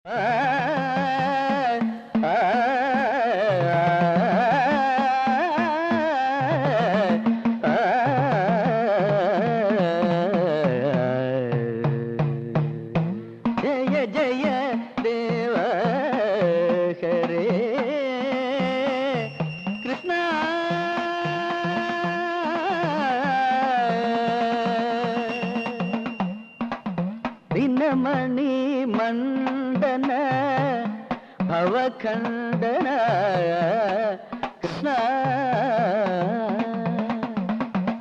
ജയ ജയ ദേവ ഹരേ കൃഷ്ണ ദിനമണി മണ്ഡന ഭവഖണ്ഡന കൃഷ്ണ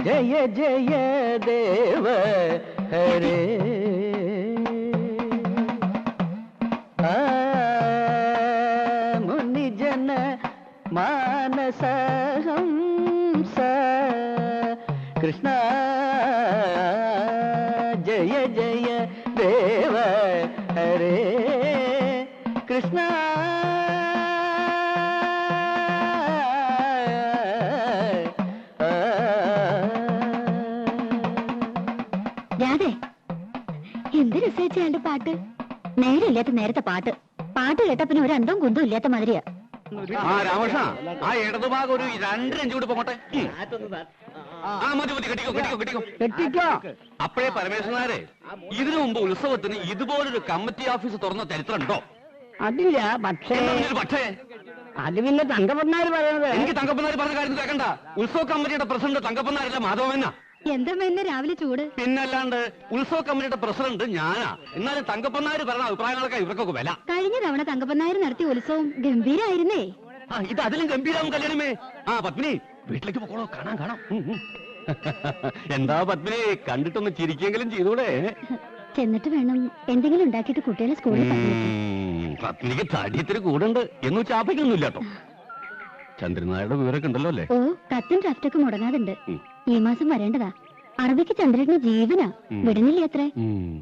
ജയ ജയ ദേവ ഹരേ മുനിജന മാനസഹംസ കൃഷ്ണ ജയ ജയ ദേവ ഹരേ കൃഷ്ണ രാധേ, എന്ത് രസിച്ചാണ്ട് പാട്ട്. നേരില്ലാത്ത നേരത്തെ പാട്ട് കേട്ട പിന്നെ ഒരു അന്തവും കുന്തവും ഇല്ലാത്ത മാതിരിയാ. ആ രാമകൃഷ്ണ, ആ ഇടതുഭാഗം ഒരു 2 ഇഞ്ച് കൂടി പോകട്ടെ. ആ മതി മതി, കെട്ടിക്കോ. അപ്പോഴേ പരമേശ്വരനാരെ, ഇതിനു മുമ്പ് ഉത്സവത്തിന് ഇതുപോലൊരു കമ്മിറ്റി ഓഫീസ് തുറന്ന ചരിത്രം ഉണ്ടോ? അതില്ല. പക്ഷേ അത് പിന്നെ തങ്കപ്പനാര് പറയുന്നത്. എനിക്ക് തങ്കപ്പനാര് പറഞ്ഞ കാര്യം കേൾക്കണ്ട. ഉത്സവ കമ്മിറ്റിയുടെ പ്രസിഡന്റ് തങ്കപ്പനാരല്ല, മാധവമെന്നാ. എന്താ രാവിലെ ചൂട്? പിന്നല്ലാണ്ട് ഉത്സവ കമ്മിറ്റിയുടെ പ്രസിഡന്റ് ഞാനാ. എന്നാലും തങ്കപ്പനാര് പറഞ്ഞ അഭിപ്രായങ്ങളൊക്കെ ഇവർക്കൊക്കെ വില. കഴിഞ്ഞ തവണ തങ്കപ്പനാര് നടത്തിയ ഉത്സവം ഗംഭീരായിരുന്നേ. ഇത് അതിലും ഗംഭീരാവും കല്യാണമേ. ആ പത്മിനി, വീട്ടിലേക്ക് പോകണോ? കാണാം. എന്താ പത്മിനി, കണ്ടിട്ടൊന്ന് ചിരിക്കെങ്കിലും ചെയ്തൂടെ? ചെന്നിട്ട് വേണം എന്തെങ്കിലും ഉണ്ടാക്കിയിട്ട് കുട്ടികളെ സ്കൂളിൽ പറഞ്ഞേക്കാൻ. പത്മിനിക്ക് തടിയത്തിന് കൂടുണ്ട് എന്ന് ചാപ്പയ്ക്കൊന്നുമില്ല കേട്ടോ. ചന്ദ്രനായുടെ വിവരമൊക്കെ ഉണ്ടല്ലോ അല്ലേ? ഓ, കത്തും ഡ്രാഫ്റ്റൊക്കെ മുടങ്ങാതുണ്ട്. ഈ മാസം വരേണ്ടതാ. അറബിക്ക് ചന്ദ്രന് ജീവനാ. വിടുന്നില്ല അത്രേ.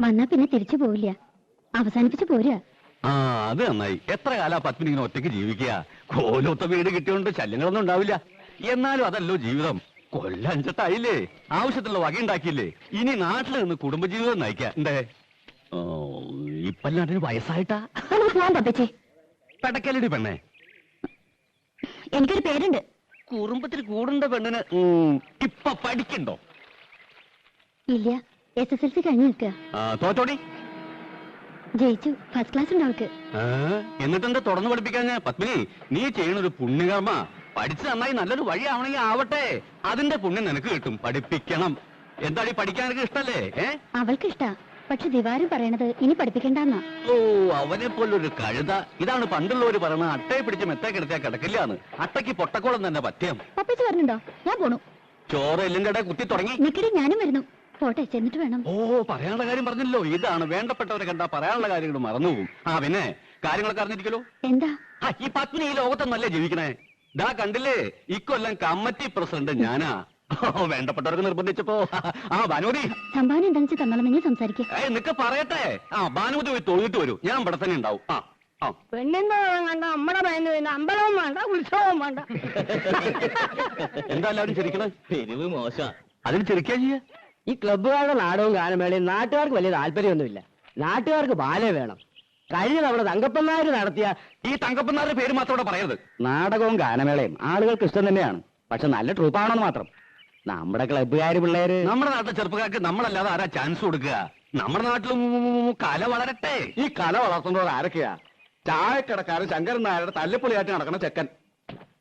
വന്നാ പിന്നെ തിരിച്ചു പോവില്ല, അവസാനിപ്പിച്ചു പോരാ. ആ, അത് നന്നായി. എത്ര കാലാ പത്മിനി ഇങ്ങനെ ഒറ്റയ്ക്ക് ജീവിക്കുക? കോലൊത്ത വീട് കിട്ടിയോണ്ട് ശല്യങ്ങളൊന്നും ഉണ്ടാവില്ല. എന്നാലും അതല്ലോ ജീവിതം. കൊല്ലഞ്ചട്ടായില്ലേ, ആവശ്യത്തിലുള്ള വകയുണ്ടാക്കിയില്ലേ. ഇനി നാട്ടിൽ നിന്ന് കുടുംബജീവിതം നയിക്കാം. എന്തേ ഇപ്പല്ലാണ്ടിന് വയസ്സായിട്ടാ? പെടക്കലടി പെണ്ണേ, എനിക്കൊരു പേരുണ്ട്. കുറുമ്പത്തിൽ കൂടുണ്ട പെണ്ണിന് ഇപ്പൊ പഠിക്കണ്ടോ? ഇല്ല, SSLC കഴിഞ്ഞു നിൽക്കുക. തോറ്റോടി? ജയിച്ചു. ഫസ്റ്റ് ക്ലാസ് ഉണ്ട് അവൾക്ക്. എന്നിട്ടെന്താ തുടർന്ന് പഠിപ്പിക്കാൻ? പത്മിനി, നീ ചെയ്യണൊരു പുണ്യകർമ്മ. പഠിച്ച് നന്നായി നല്ലൊരു വഴി ആവണമെങ്കിൽ ആവട്ടെ. അതിന്റെ പുണ്യം നിനക്ക് കിട്ടും. പഠിപ്പിക്കണം. എന്താടി, പഠിക്കാൻ എനിക്ക് ഇഷ്ടല്ലേ? അവൾക്ക് ഇഷ്ടാ. പക്ഷെ ദിവാരം പറയണത് ഇനി പഠിപ്പിക്കണ്ടെന്നാ. ഓ, അവനെ പോലൊരു കഴുത. ഇതാണ് പണ്ടുള്ളവര് പറയണത്, അട്ടയെ പിടിച്ച് മെത്തേ കിടത്തിയാ കിടക്കില്ലാന്ന്. അട്ടയ്ക്ക് പൊട്ടക്കോളം തന്നെ പത്യം. പപ്പിച്ച് പറഞ്ഞിട്ടുണ്ടോ? ഞാൻ പോണു. ചോറ് എല്ലിന്റെ ഇടയിൽ കുത്തി തുടങ്ങി. നിക്കടി, ഞാനും വരുന്നു. പോട്ടെ, ചെന്നിട്ട് വേണം. ഓ, പറയാനുള്ള കാര്യം പറഞ്ഞല്ലോ. ഇതാണ് വേണ്ടപ്പെട്ടവരെ കണ്ടാ പറയാനുള്ള കാര്യങ്ങൾ മറന്നുപോകും. പിന്നെ കാര്യങ്ങളൊക്കെ അറിഞ്ഞിരിക്കലോ. എന്താ? ഈ പത്നി ഈ ലോകത്തൊന്നല്ലേ ജീവിക്കണേ? ദാ കണ്ടില്ലേ, ഇക്കൊല്ലം കമ്മിറ്റി പ്രസിഡന്റ് ഞാനാ. വേണ്ടപ്പെട്ടവർക്ക് നിർബന്ധിച്ചപ്പോ. ഭാനുമതി, സംഭാവന എന്താണെന്ന് തന്നോളം നിങ്ങൾ സംസാരിക്കേ. നിനക്ക് പറയട്ടെ. ഭാനുമതി പോയി തൊഴിലിട്ട് വരൂ. ഞാൻ ഇവിടെ തന്നെ ഉണ്ടാവും. പെണ്ണിന്റെ കണ്ട നമ്മടെ പയ്യന് പിന്നെ അമ്പലവും വേണ്ട, ഉത്സവവും വേണ്ട. എന്താ എല്ലാവരും ചിരിക്കണേ? പെരുവ് മോശ. അതിന് ചിരിക്കാ ചെയ്യ. ഈ ക്ലബ്ബുകാരുടെ നാടകവും ഗാനമേളയും നാട്ടുകാർക്ക് വലിയ താല്പര്യമൊന്നുമില്ല. നാട്ടുകാർക്ക് ബാലേ വേണം. കഴിഞ്ഞ തവണ തങ്കപ്പനാര് നടത്തിയ ഈ തങ്കപ്പനാരുടെ പേര് മാത്രം ഇവിടെ പറയരുത്. നാടകവും ഗാനമേളയും ആളുകൾക്ക് ഇഷ്ടം തന്നെയാണ്. പക്ഷെ നല്ല ട്രൂപ്പാണെന്ന് മാത്രം. നമ്മുടെ ക്ലബ്ബുകാര് പിള്ളേര്, നമ്മുടെ നാട്ടിലെ ചെറുപ്പക്കാർക്ക് നമ്മളല്ലാതെ ആരാ ചാൻസ് കൊടുക്കുക? നമ്മുടെ നാട്ടിലും കല വളരട്ടെ. ഈ കല വളർത്തുന്നവർ ആരൊക്കെയാ? ചായക്കടക്കാരൻ ശങ്കരൻ നായരുടെ തല്ലിപ്പൊളിയായിട്ട് നടക്കുന്ന ചെക്കൻ,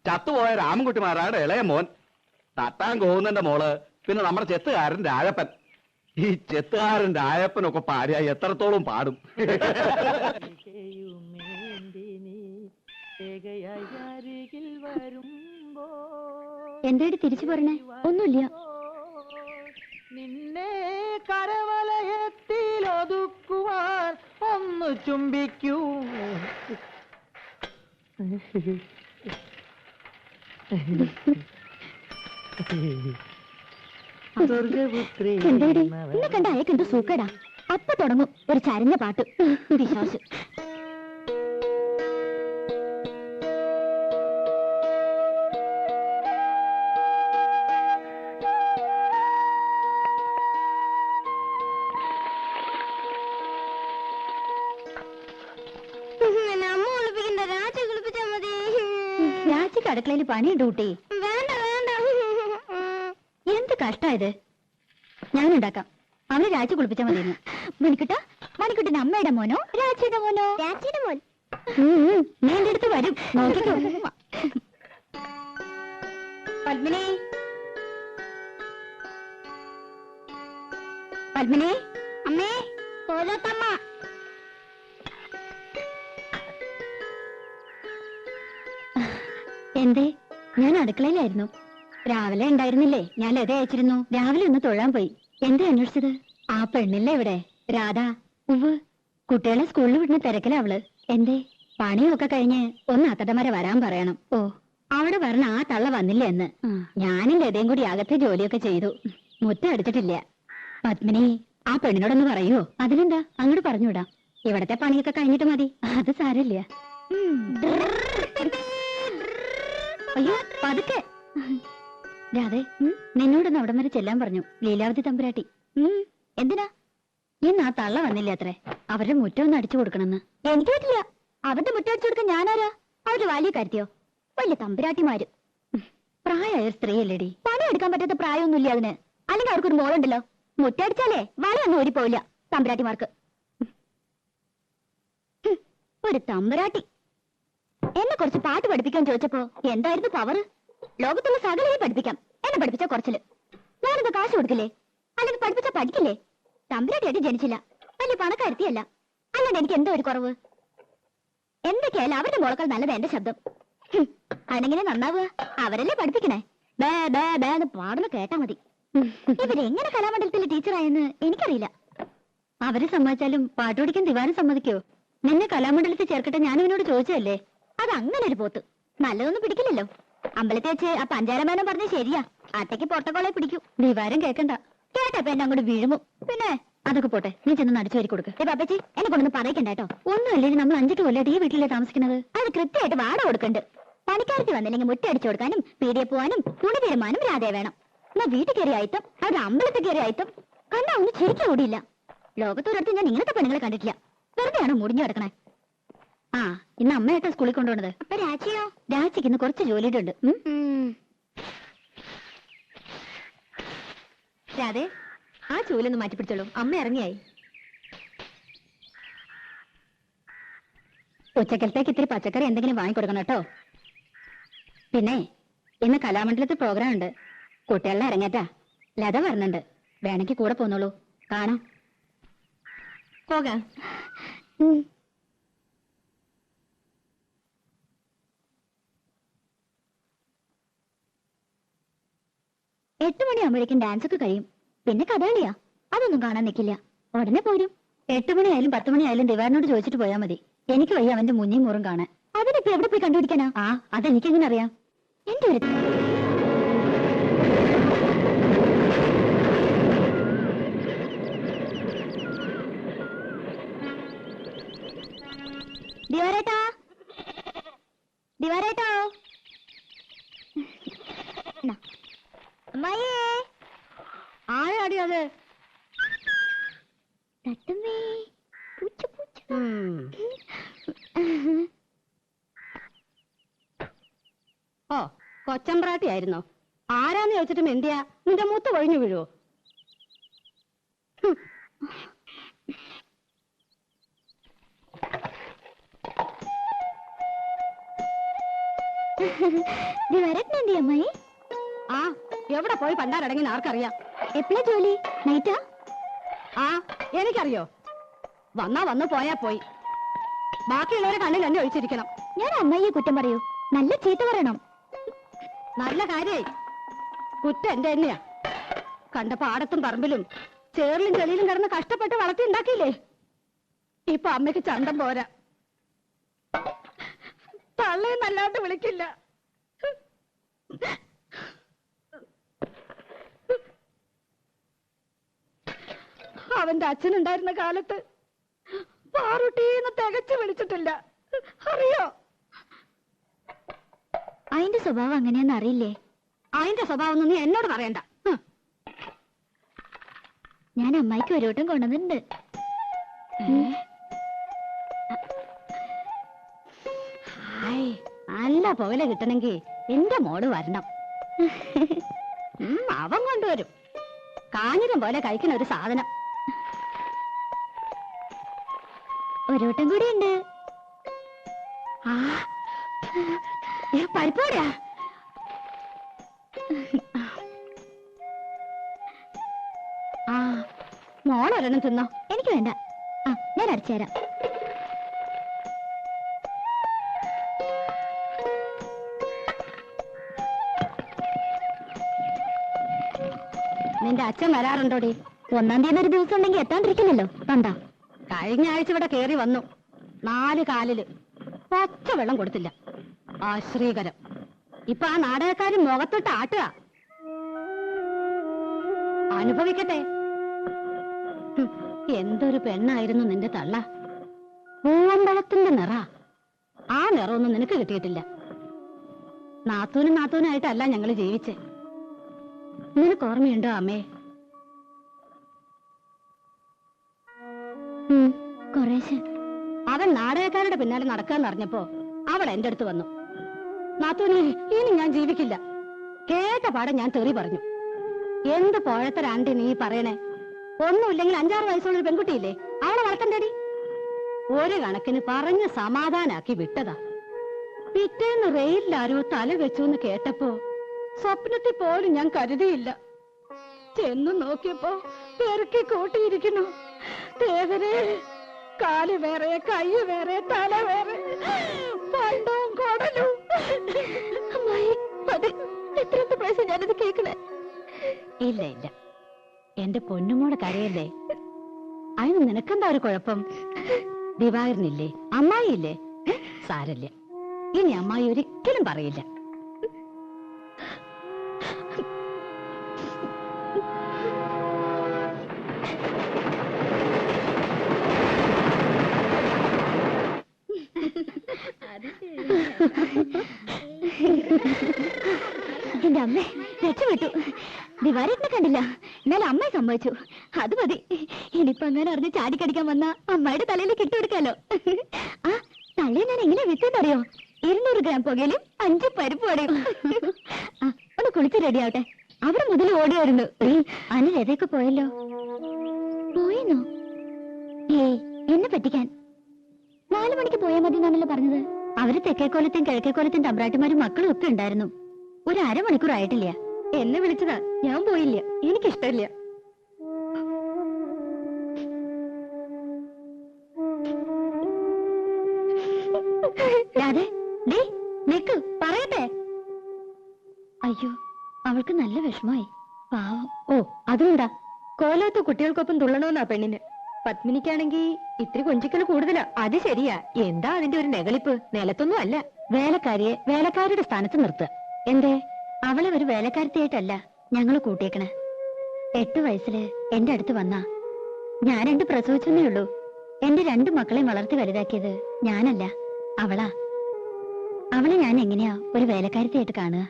ചത്തുപോയ രാമൻകുട്ടിമാരായുടെ ഇളയ മോൻ, തട്ടാൻ കോവുന്നന്റെ മോള്, പിന്നെ നമ്മുടെ ചെത്തുകാരൻ രാജപ്പൻ. ഈ ചെത്തുകാരൻ രാജപ്പനൊക്കെ പാടിയായി എത്രത്തോളം പാടും. എന്തായിട്ട് തിരിച്ചു പറഞ്ഞേ? ഒന്നുമില്ല. നിന്നെ കരവലയത്തിൽ ഒതുക്കുവാൻ ഒന്ന് ചുംബിക്കൂ. എന്താടി എന്നെ കണ്ട അയക്കെന്തോ സൂക്കേടാ. അപ്പൊ തുടങ്ങും ഒരു ചരഞ്ഞ പാട്ട്. വിശ്വാസം. എനിക്ക് അടുക്കളയിൽ പണിയുണ്ട് കുട്ടി. വേണ്ട വേണ്ട. എന്ത് കഷ്ടായത്. ഞാനുണ്ടാക്കാം. അവനെ രാജി കുളിപ്പിച്ചാൽ മതിയെന്ന്. മണിക്കുട്ട, മണിക്കുട്ടൻ അമ്മയുടെ മോനോ രാജിയുടെ മോനോ? രാജിയുടെ മോൻ. നീ എന്റെ അടുത്ത് വരും, നോക്കിക്കോ. പത്മിനി, പത്മിനി, അമ്മേ, കോലത്തമ്മ. എന്തേ? ഞാൻ അടുക്കളയിലായിരുന്നു. രാവിലെ ഉണ്ടായിരുന്നില്ലേ? ഞാൻ ലത അയച്ചിരുന്നു. രാവിലെ ഒന്ന് തൊഴാൻ പോയി. എന്താ അന്വേഷിച്ചത്? ആ പെണ്ണില്ലേ ഇവിടെ, രാധ? ഉവ്, കുട്ടികളെ സ്കൂളിൽ വിടുന്ന തിരക്കില അവള്. എന്തേ? പണിയൊക്കെ കഴിഞ്ഞ് ഒന്ന് അത്തടമര വരാൻ പറയണം. ഓ, അവിടെ വരണ ആ തള്ള വന്നില്ല എന്ന്. ഞാനും ലതയും കൂടി അകത്തെ ജോലിയൊക്കെ ചെയ്തു. മുറ്റം അടിച്ചിട്ടില്ല. പത്മിനി, ആ പെണ്ണിനോടൊന്ന് പറയുവോ? അതിനെന്താ, അങ്ങോട്ട് പറഞ്ഞുവിടാം. ഇവിടത്തെ പണിയൊക്കെ കഴിഞ്ഞിട്ട് മതി. അത് സാരമില്ല. അയ്യോ, പതുക്കെ. രാധേ, നിന്നോടൊന്ന് അവിടം വരെ ചെല്ലാൻ പറഞ്ഞു ലീലാവതി തമ്പുരാട്ടി. എന്തിനാ? ഇന്ന് ആ തള്ള വന്നില്ല അത്രേ. അവരുടെ മുറ്റം ഒന്ന് അടിച്ചു കൊടുക്കണമെന്ന്. എനിക്ക് പറ്റില്ല. അവരുടെ മുറ്റം അടിച്ചു കൊടുക്കാൻ ഞാനാരാ? അവര് വലിയ കാര്യത്തിയോ? വലിയ തമ്പുരാട്ടിമാര്. പ്രായമായ സ്ത്രീയല്ലേടി. പണിയെടുക്കാൻ പറ്റാത്ത പ്രായമൊന്നുമില്ല അതിന്. അല്ലെങ്കിൽ അവർക്കൊരു മോളുണ്ടല്ലോ. മുറ്റടിച്ചാലേ വളയൊന്നും ഓടിപ്പോയില്ല തമ്പുരാട്ടിമാർക്ക്. ഒരു തമ്പുരാട്ടി എന്നെ കുറച്ച് പാട്ട് പഠിപ്പിക്കാൻ ചോദിച്ചപ്പോ എന്തായിരുന്നു പവർ? ലോകത്തുള്ള സകലയെ പഠിപ്പിക്കാം. എന്നെ പഠിപ്പിച്ച കുറച്ചില്. ഞാനെന്താ കാശ് കൊടുക്കില്ലേ? അല്ലെങ്കിൽ പഠിപ്പിച്ച പഠിക്കില്ലേ? തമ്പുരാട്ടിയായിട്ട് ജനിച്ചില്ല. വലിയ പണക്കാരുത്തിയല്ല. അല്ലാണ്ട് എനിക്ക് എന്തോ ഒരു കുറവ്. എന്തൊക്കെയായാലും അവരുടെ മോളക്കാൾ നല്ലത് എന്റെ ശബ്ദം. അതെങ്ങനെ നന്നാവുക? അവരല്ലേ പഠിപ്പിക്കണേ. ബേ ബേ ബേ എന്ന് പാടുന്ന കേട്ടാ മതി. ഇവരെങ്ങനെ കലാമണ്ഡലത്തിലെ ടീച്ചറായെന്ന് എനിക്കറിയില്ല. അവരെ സമ്മതിച്ചാലും പാട്ട് പഠിക്കാൻ ദിവാരം സമ്മതിക്കോ? നിന്നെ കലാമണ്ഡലത്തിൽ ചേർക്കട്ടെ ഞാൻ ഇവനോട് ചോദിച്ചതല്ലേ. അത് അങ്ങനെ ഒരു പോത്ത്. നല്ലതൊന്നും പിടിക്കില്ലല്ലോ. അമ്പലത്തിൽ വെച്ച് ആ പഞ്ചാരമേനം പറഞ്ഞ ശരിയാ. അട്ടയ്ക്ക് പൊട്ടക്കോളെ പിടിക്കൂ. ദിവാരം കേക്കണ്ട. കേട്ടപ്പോ എന്നെ അങ്ങോട്ട് വീഴുമോ? പിന്നെ അതൊക്കെ പോട്ടെ, നീ ചെന്ന് അടിച്ചു വരി കൊടുക്ക്. പാപ്പച്ചി, എന്നെ കൊണ്ടൊന്ന് പറയിക്കണ്ട കേട്ടോ. ഒന്നുമല്ലെങ്കിൽ നമ്മൾ 5 കൊല്ലമായിട്ട് ഈ വീട്ടിലെ താമസിക്കുന്നത്. അത് കൃത്യമായിട്ട് വാടക കൊടുക്കണ്ട്. പണിക്കാർക്ക് വന്നില്ലെങ്കിൽ മുറ്റ അടിച്ചു കൊടുക്കാനും പീടിയെ പോവാനും തുണി തീരുമാനം രാധേ വേണം. എന്നാ വീട്ടിൽ കയറി ആയിത്തം, അവരുടെ അമ്പലത്തിൽ കയറി ആയിത്തം കണ്ടാ ഒന്നും ശരിക്കും ഓടിയില്ല. ലോകത്തോടടുത്ത് ഞാൻ ഇങ്ങനത്തെ പെണ്ണുങ്ങളെ കണ്ടിട്ടില്ല. വെറുതെയാണോ മുടിഞ്ഞു കിടക്കണേ? ആ, ഇന്ന് അമ്മയായിട്ടാ സ്കൂളിൽ കൊണ്ടുപോണത്. അപ്പൊ രാജിയോ? രാജിക്ക് ഇന്ന് കുറച്ച് ജോലിയുടെ ഉണ്ട്. രാധേ, ആ ചൂലൊന്ന് മാറ്റിപ്പിടിച്ചോളൂ. അമ്മ ഇറങ്ങിയായി. ഉച്ചക്കലത്തേക്ക് ഇത്തിരി പച്ചക്കറി എന്തെങ്കിലും വാങ്ങിക്കൊടുക്കണം കേട്ടോ. പിന്നെ ഇന്ന് കലാമണ്ഡലത്തിൽ പ്രോഗ്രാം ഉണ്ട്. കുട്ടികളെ ഇറങ്ങേറ്റാ. ലത പറഞ്ഞിട്ടുണ്ട്. വേണമെങ്കിൽ കൂടെ പോന്നോളൂ. കാണാം. പോകാം. 8 മണിയാകുമ്പോഴേക്കും ഡാൻസ് ഒക്കെ കഴിയും. പിന്നെ കഥകളിയാ. അതൊന്നും കാണാൻ നിൽക്കില്ല. ഉടനെ പോരും. 8 മണിയായാലും 10 മണിയായാലും ദിവാരനോട് ചോദിച്ചിട്ട് പോയാൽ മതി. എനിക്ക് വയ്യ അവന്റെ മുന്നിയും മൂറും കാണാൻ. അതിനിപ്പോ എവിടെ പോയി കണ്ടുപിടിക്കാനാ? ആ, അതെനിക്കെങ്ങനെ അറിയാം? എന്റെ ഒരു ദിവാരേട്ടാ, ദിവാരേട്ടോ, അമ്മായേ, ആരാടി അത്? തട്ടുമ്മേ, പൂച്ച പൂച്ച. ഓ, കൊച്ചമ്പ്രാട്ടിയായിരുന്നോ? ആരാന്ന് ചോദിച്ചിട്ടും എന്തിയാ? നിന്റെ മൂത്ത് കൊഴിഞ്ഞു വീഴുവോ? അമ്മായി ആ, എവിടെ പോയി പണ്ടാരടങ്ങി ആർക്കറിയാം? എപ്പോഴാ ജോലി? നൈറ്റാ? ആ, എനിക്കറിയോ. വന്നാ വന്നു പോയാ പോയി. ബാക്കിയുള്ളവരെ കണ്ണിൽ എന്നെ ഒഴിച്ചിരിക്കണം. ഞാൻ അമ്മയെ കുറ്റം പറയൂ? നല്ല ചീത്ത പറയണം. നല്ല കാര്യായി. കുറ്റം എന്റെ തന്നെയാ. കണ്ട പാടത്തും പറമ്പിലും ചേറിലും ചെളിയിലും കിടന്ന് കഷ്ടപ്പെട്ട് വളർത്തി ഉണ്ടാക്കിയില്ലേ? ഇപ്പൊ അമ്മയ്ക്ക് ചന്തം പോരാ. തള്ളയും നല്ലാണ്ട് വിളിക്കില്ല. അവന്റെ അച്ഛനുണ്ടായിരുന്ന കാലത്ത് പാറുട്ടീന്ന് തികച്ചു വിളിച്ചിട്ടില്ല. അറിയോ? അതിന്റെ സ്വഭാവം അങ്ങനെയൊന്നും അറിയില്ലേ? അതിന്റെ സ്വഭാവം ഒന്നും നീ എന്നോട് പറയണ്ട. ഞാൻ അമ്മായിക്ക് ഒരു വട്ടം കൊണ്ടുവന്നിട്ടുണ്ട്. നല്ല പുകല കിട്ടണമെങ്കിൽ എന്റെ മോള് വരണം. അവൻ കൊണ്ടുവരും. കാഞ്ഞിരം പോലെ കഴിക്കുന്ന ഒരു സാധനം. ഒരു വട്ടം കൂടി ഉണ്ട്. ആ പരിപ്പോടാ. ആ മോളൊരെണ്ണം തിന്നോ. എനിക്ക് വേണ്ട. ആ ഞാൻ അടിച്ചുതരാം. നിന്റെ അച്ഛൻ വരാറുണ്ടോടി? 1-ാം തീയതി ഒരു ദിവസം ഉണ്ടെങ്കിൽ എത്താണ്ടിരിക്കില്ലല്ലോ. കണ്ടാ കഴിഞ്ഞ ആഴ്ച ഇവിടെ കേറി വന്നു. 4 കാലില് പച്ച വെള്ളം കൊടുത്തില്ല. ആശ്രീകരം. ഇപ്പൊ ആ നാടകക്കാരൻ മുഖത്തൊട്ട് ആട്ടുക. അനുഭവിക്കട്ടെ. എന്തൊരു പെണ്ണായിരുന്നു നിന്റെ തള്ള. പൂവമ്പളത്തിന്റെ നിറ. ആ നിറമൊന്നും നിനക്ക് കിട്ടിയിട്ടില്ല. നാത്തൂനായിട്ടല്ല ഞങ്ങള് ജീവിച്ചേ. നിനക്ക് ഓർമ്മയുണ്ടോ അമ്മേ? കുറേശ്ശെ. അവൻ നാടകക്കാരുടെ പിന്നാലെ നടക്കാന്ന് അറിഞ്ഞപ്പോ അവൾ എന്റെ അടുത്ത് വന്നു. നാത്തൂനെ, ഇനി ഞാൻ ജീവിക്കില്ല. കേട്ട പാടെ ഞാൻ തെറി പറഞ്ഞു. എന്ത് പോഴത്തരാണ്ടി നീ പറയണേ? ഒന്നുമില്ലെങ്കിൽ 5-6 വയസ്സുള്ളൊരു പെൺകുട്ടിയില്ലേ, അവളെ വളർത്തണ്ടേടി. ഒരു കണക്കിന് പറഞ്ഞ് സമാധാനാക്കി വിട്ടതാ. പിറ്റേന്ന് റെയിലാരോ തല വെച്ചു എന്ന് കേട്ടപ്പോ സ്വപ്നത്തിൽ പോലും ഞാൻ കരുതിയില്ല. ചെന്നു നോക്കിയപ്പോ പെറുക്കി കൂട്ടിയിരിക്കുന്നു. ദേവരെ, കാല് വേറെ, കൈ വേറെ, തല വേറെ, പണ്ടവും കൊടലും. എത്രത്തെ പ്രാവശ്യം ഞാനത് കേൾക്കണേ? ഇല്ല ഇല്ല, എന്റെ പൊന്നുമോടെ കരയല്ലേ. അതിന് നിനക്കെന്താ ഒരു കുഴപ്പം? ദിവാകരനില്ലേ, അമ്മായില്ലേ? സാരല്ല, ഇനി അമ്മായി ഒരിക്കലും പറയില്ല. എന്റെ അമ്മ രക്ഷപ്പെട്ടു. ദിവാരേട്ടനെ കണ്ടില്ല, എന്നാലും അമ്മയെ സമ്മതിച്ചു. അത് മതി. ഇനിയിപ്പൊ അങ്ങനെ അറിഞ്ഞ് ചാടിക്കടിക്കാൻ വന്ന അമ്മയുടെ തലയിലേക്ക് ഇട്ടുകൊടുക്കാലോ. ആ തലയെ ഞാൻ എങ്ങനെ വിറ്റെന്നറിയോ? 200 ഗ്രാം പുകയിലും 5 പരിപ്പ് വടയും. ആ ഒന്ന് കുളിച്ച് റെഡിയാവട്ടെ. അവിടെ മുതൽ ഓടി വരുന്നു. അന്ന് രഥയൊക്കെ പോയല്ലോ. പോയെന്നോ? ഏയ്, എന്നെ പറ്റിക്കാൻ. 4 മണിക്ക് പോയാൽ മതി എന്നാണല്ലോ പറഞ്ഞത്. അവര് തെക്കേക്കോലത്തെയും കിഴക്കേക്കോലത്തെയും തമ്പ്രാട്ടിമാരും മക്കളും ഒക്കെ ഉണ്ടായിരുന്നു. ഒരു 1/2 മണിക്കൂർ ആയിട്ടില്ല. എന്നെ വിളിച്ചതാ, ഞാൻ പോയില്ല. എനിക്കിഷ്ടമില്ല. നിക്ക് പറയട്ടെ. അയ്യോ, അവൾക്ക് നല്ല വിഷമായി. പാവം. ഓ അതുകൊണ്ടാ, കോലത്ത് കുട്ടികൾക്കൊപ്പം തുള്ളണമെന്നാ പെണ്ണിന്. പത്മിനിക്കാണെങ്കി ഇത്തിരി കൊഞ്ചിക്കൽ കൂടുതലാ. അത് ശരിയാ. എന്താ അതിന്റെ ഒരു നെകളിപ്പ്? നിലത്തൊന്നും അല്ല. വേലക്കാരിയെ വേലക്കാരുടെ സ്ഥാനത്ത് നിർത്തുക. എന്തേ? അവളെ ഒരു വേലക്കാരത്തിയായിട്ടല്ല ഞങ്ങള് കൂട്ടിയേക്കണേ. 8 വയസ്സില് എന്റെ അടുത്ത് വന്നാ. ഞാൻ 2 പ്രസവിച്ചെന്നേ ഉള്ളൂ. എന്റെ 2 മക്കളെയും വളർത്തി വലുതാക്കിയത് ഞാനല്ല, അവളാ. അവളെ ഞാൻ എങ്ങനെയാ ഒരു വേലക്കാരത്തിയായിട്ട് കാണുക?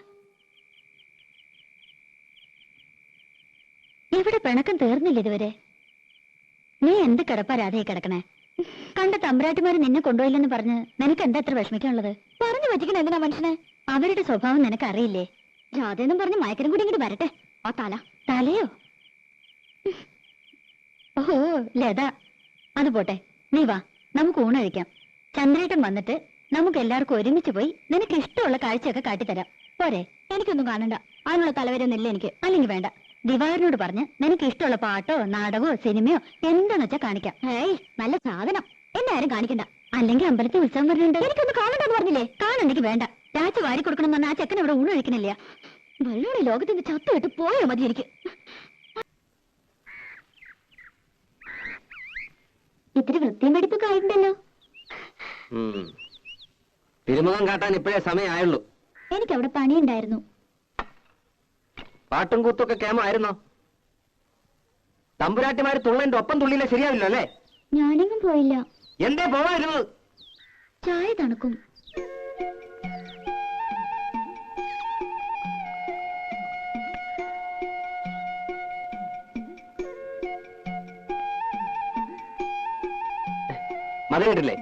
ഇവിടെ പിണക്കം തീർന്നില്ല ഇതുവരെ. നീ എന്ത് കിടപ്പാ രാധയെ കിടക്കണേ? കണ്ട തമ്പുരാട്ടിമാര് നിന്നെ കൊണ്ടുപോയില്ലെന്ന് പറഞ്ഞ് നിനക്ക് എന്താ എത്ര വിഷമിക്കാനുള്ളത്? പറഞ്ഞു പറ്റിക്കണ എന്തിനാ മനുഷ്യനെ? അവരുടെ സ്വഭാവം നിനക്ക് അറിയില്ലേ? രാധയെന്നും പറഞ്ഞ് മയക്കനും കൂടി ഇങ്ങോട്ട് വരട്ടെ. ആ തലയോ? ഓഹോ ലത, അത് പോട്ടെ. നീ വാ, നമുക്ക് ഊണഴിക്കാം. ചന്ദ്രേട്ടൻ വന്നിട്ട് നമുക്ക് എല്ലാവർക്കും ഒരുമിച്ച് പോയി നിനക്ക് ഇഷ്ടമുള്ള കാഴ്ചയൊക്കെ കാട്ടിത്തരാം. പോരെ? എനിക്കൊന്നും കാണണ്ട. അതിനുള്ള തലവരൊന്നുമില്ല എനിക്ക്. അല്ലെങ്കിൽ വേണ്ട. ദിവാകരനോട് പറഞ്ഞ് നിനക്ക് ഇഷ്ടമുള്ള പാട്ടോ നാടകമോ സിനിമയോ എന്താന്ന് വെച്ചാ കാണിക്കാം. ഏയ് നല്ല സാധനം. എന്നെ ആരും കാണിക്കണ്ട. അല്ലെങ്കിൽ അമ്പലത്തിൽ ഉത്സവം വരുന്നുണ്ട്. എനിക്കൊന്ന് കാണണ്ടെന്ന് പറഞ്ഞില്ലേ? കാണണ്ടെങ്കിൽ വേണ്ട. രാജ വാരി കൊടുക്കണം പറഞ്ഞ ആ ചെക്കൻ ഇവിടെ ഊണ് കഴിക്കണില്ല. വെള്ളോടെ ലോകത്തിന്റെ ചത്തുവിട്ട് പോയോ മതി എനിക്ക്. ഇത്തിരി വൃത്തിയും പഠിപ്പൊക്കെ ആയിട്ടുണ്ടല്ലോ. തിരുമുഖം കാട്ടാൻ ഇപ്പോഴേ സമയമായുള്ളൂ. എനിക്കവിടെ പണിയുണ്ടായിരുന്നു. പാട്ടും കൂത്തൊക്കെ കേമായിരുന്നോ? തമ്പുരാട്ടിമാര് തുള്ളന്റെ ഒപ്പം തുള്ളിയില്ല ശരിയാവില്ല അല്ലേ? ഞാനെങ്ങും പോയില്ല. എന്തേ പോവായിരുന്നത്? ചായ തണുക്കും. മതി കേട്ടില്ലേ?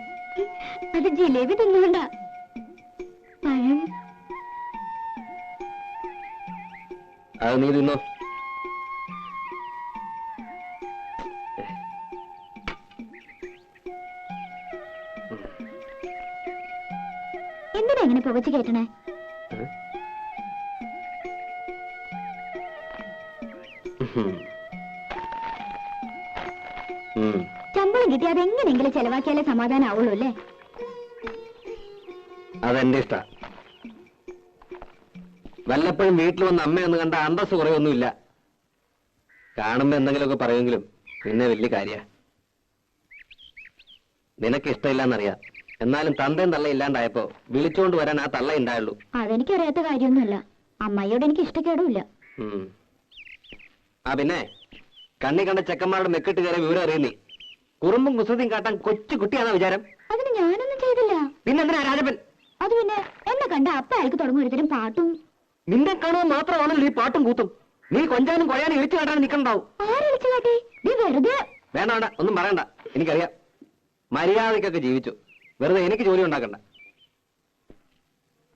അത് ജിലേബി തിന്നുകൊണ്ട. പഴം അത് നീ തിന്നോ. എന്തിനാ ഇങ്ങനെ പുകച്ചു കയറ്റണേ? ശമ്പളം കിട്ടി അതെങ്ങനെയെങ്കിലും ചെലവാക്കിയാലേ സമാധാനം ആവുള്ളൂ അല്ലേ? അതെന്റെ ഇഷ്ട. വല്ലപ്പോഴും വീട്ടിൽ വന്ന് അമ്മയൊന്ന് കണ്ട അന്തസ് കുറയൊന്നുമില്ല. കാണുമ്പോ എന്തെങ്കിലുമൊക്കെ പറയുമെങ്കിലും പിന്നെ വലിയ കാര്യ. നിനക്ക് ഇഷ്ടമില്ലാന്നറിയാം. എന്നാലും തന്തയും തള്ള ഇല്ലാണ്ടായപ്പോ വിളിച്ചോണ്ട് വരാൻ ആ തള്ള ഉണ്ടായുള്ളൂ. അതെനിക്കറിയാത്ത കാര്യമൊന്നുമില്ല. അമ്മയോട് എനിക്ക് ഇഷ്ടക്കേടുമില്ല. ആ പിന്നെ കണ്ണി കണ്ട ചെക്കന്മാരുടെ മെക്കിട്ട് കയറിയ വിവരം അറിയുന്നേ. കുറുമ്പും കുസൃതിയും കാട്ടാൻ കൊച്ചു കുട്ടിയാണോ വിചാരം? അതിന് ഞാനൊന്നും ചെയ്തില്ല. പിന്നെന്തിനാ രാജപ്പൻ? അത് പിന്നെ എന്നെ കണ്ട അപ്പ അയാൾക്ക് തുടങ്ങും ഒരുതരം പാട്ടും. നിന്നെ കാണുമ്പോൾ മാത്രമാണല്ലോ ഈ പാട്ടും കൂത്തും. നീ കൊഞ്ചാനും കൊഴയാനും ഇളിച്ചു കാട്ടാൻ നിൽക്കണ്ടാവും. ആരളിച്ചു കാട്ടി? നീ വെറുതെ. വേണ്ട വേണ്ട, ഒന്നും പറയണ്ട. എനിക്കറിയാം. മര്യാദയ്ക്കൊക്കെ ജീവിച്ചു. വെറുതെ എനിക്ക് ജോലി ഉണ്ടാക്കണ്ട.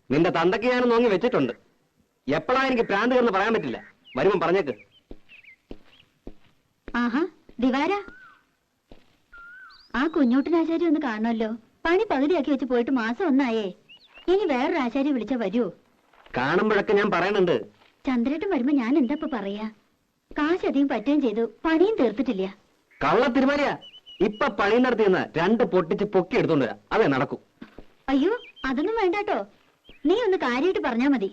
നിന്റെ തന്തയ്ക്ക് ഞാനും നോങ്ങി വെച്ചിട്ടുണ്ട്. എപ്പോഴാ എനിക്ക് പ്രാന്ത് കയറുന്ന പറയാൻ പറ്റില്ല. വരുമ്പം പറഞ്ഞേക്ക്. ആഹാ ദിവാര, ആ കുഞ്ഞോട്ടനാശാരി ഒന്ന് കാണണമല്ലോ. പണി പകുതിയാക്കി വെച്ച് പോയിട്ട് മാസം ഒന്നായേ. ഇനി വേറൊരു ആശാരി വിളിച്ചാ വരുമോ? കാണുമ്പോഴൊക്കെ ഞാൻ പറയണുണ്ട്. ചന്ദ്രേട്ടൻ വരുമ്പോ ഞാൻ എന്താ പറയാ? കാശ് അധികം പറ്റുകയും ചെയ്തു, പണിയും തീർത്തിട്ടില്ല. കള്ള തിരുമാലിയാ. ഇപ്പൊ പണി നടത്തിയെന്ന് 2 പൊട്ടിച്ച് പൊക്കി എടുത്തോണ്ട് വരാം. അതേ നടക്കൂ. അയ്യോ അതൊന്നും വേണ്ടാട്ടോ. നീ ഒന്ന് കാര്യമായിട്ട് പറഞ്ഞാ മതി.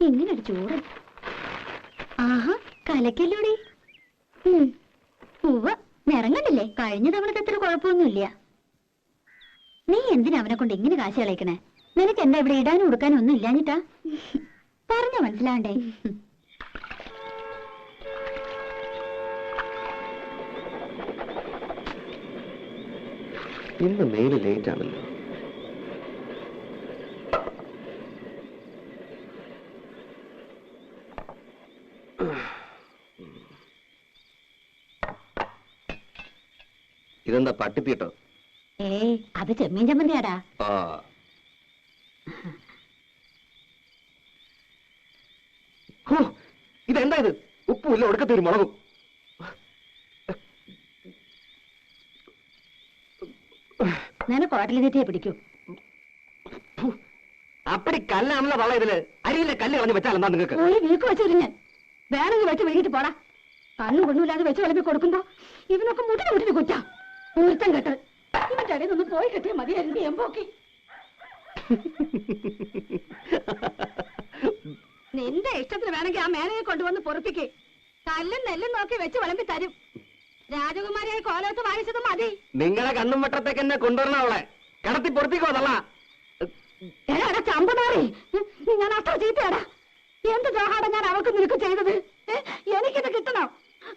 ഇങ്ങനൊരു ചോറ്. ആഹാ കലക്കല്ലോടി. ഉവ്വ നിറങ്ങണ്ടില്ലേ? കഴിഞ്ഞ തവണത്തെ അത്ര കുഴപ്പമൊന്നുമില്ല. നീ എന്തിനാ അവനെ കൊണ്ട് ഇങ്ങനെ കാശ് കളയിക്കണേ? നിനക്ക് എന്താ ഇവിടെ ഇടാനും ഉടുക്കാനും ഒന്നും ഇല്ലാഞ്ഞിട്ടാ? പറഞ്ഞ മനസ്സിലാണ്ടേ? ഇന്ന് മെയില് ലേറ്റ് ആണല്ലോ. ഇതെന്താ പട്ടിത്തീട്ടോ? ഏയ് അത് ചെമ്മീൻ ചമ്മന്തിയാടാ. ആ ഇതെന്താ ഇത്? ഉപ്പുമില്ല, ഒടുക്കത്തൊരു മുളകും. നിനക്ക് ഹോട്ടലിൽ തെറ്റിയെ പിടിക്കൂ. അപ്പടി കല്ലാണല്ലോ തള്ള ഇതില്. അരിയിലെ കല്ല് കളഞ്ഞ് വെച്ചാൽ എന്താ നിങ്ങൾക്ക്? ഒരു വീക്ക് വെച്ചിരുന്നു ഞാൻ. വേണമെങ്കിൽ വെച്ച് വിഴുകിട്ട് പോടാ. കണ്ണും കൊണ്ടുമില്ലാതെ വെച്ച് വിളമ്പി കൊടുക്കുമ്പോ ഇവനൊക്കെ മുട്ടിന് കുറ്റാ. ഒരുത്തം കെട്ട് ഇവന്റെ അടിയിൽ നിന്ന് പോയി കിട്ടിയ മതിയായിരുന്നു എമ്പോക്കി. നിന്റെ ഇഷ്ടത്തിന് വേണമെങ്കിൽ ആ മേനയെ കൊണ്ടുവന്ന് പൊറപ്പിക്കേ. കല്ലും നെല്ലും നോക്കി വെച്ച് വിളമ്പി തരും. രാജകുമാരിയായി കോലത്ത് വായിച്ചതും മതി. നിങ്ങളെ കണ്ണും വട്ടത്തേക്ക് എന്നെ കൊണ്ടുവരണ അവളെ കടത്തി പൊറപ്പിക്കോ തള്ള. എടാ ചമ്പനാറി, ഞാൻ അത്ര ചീത്തയാടാ. എന്ത് ദ്രോഹാടാ ഞാൻ അവൾക്ക് നിനക്ക് ചെയ്തത്? എനിക്കിത് കിട്ടണം.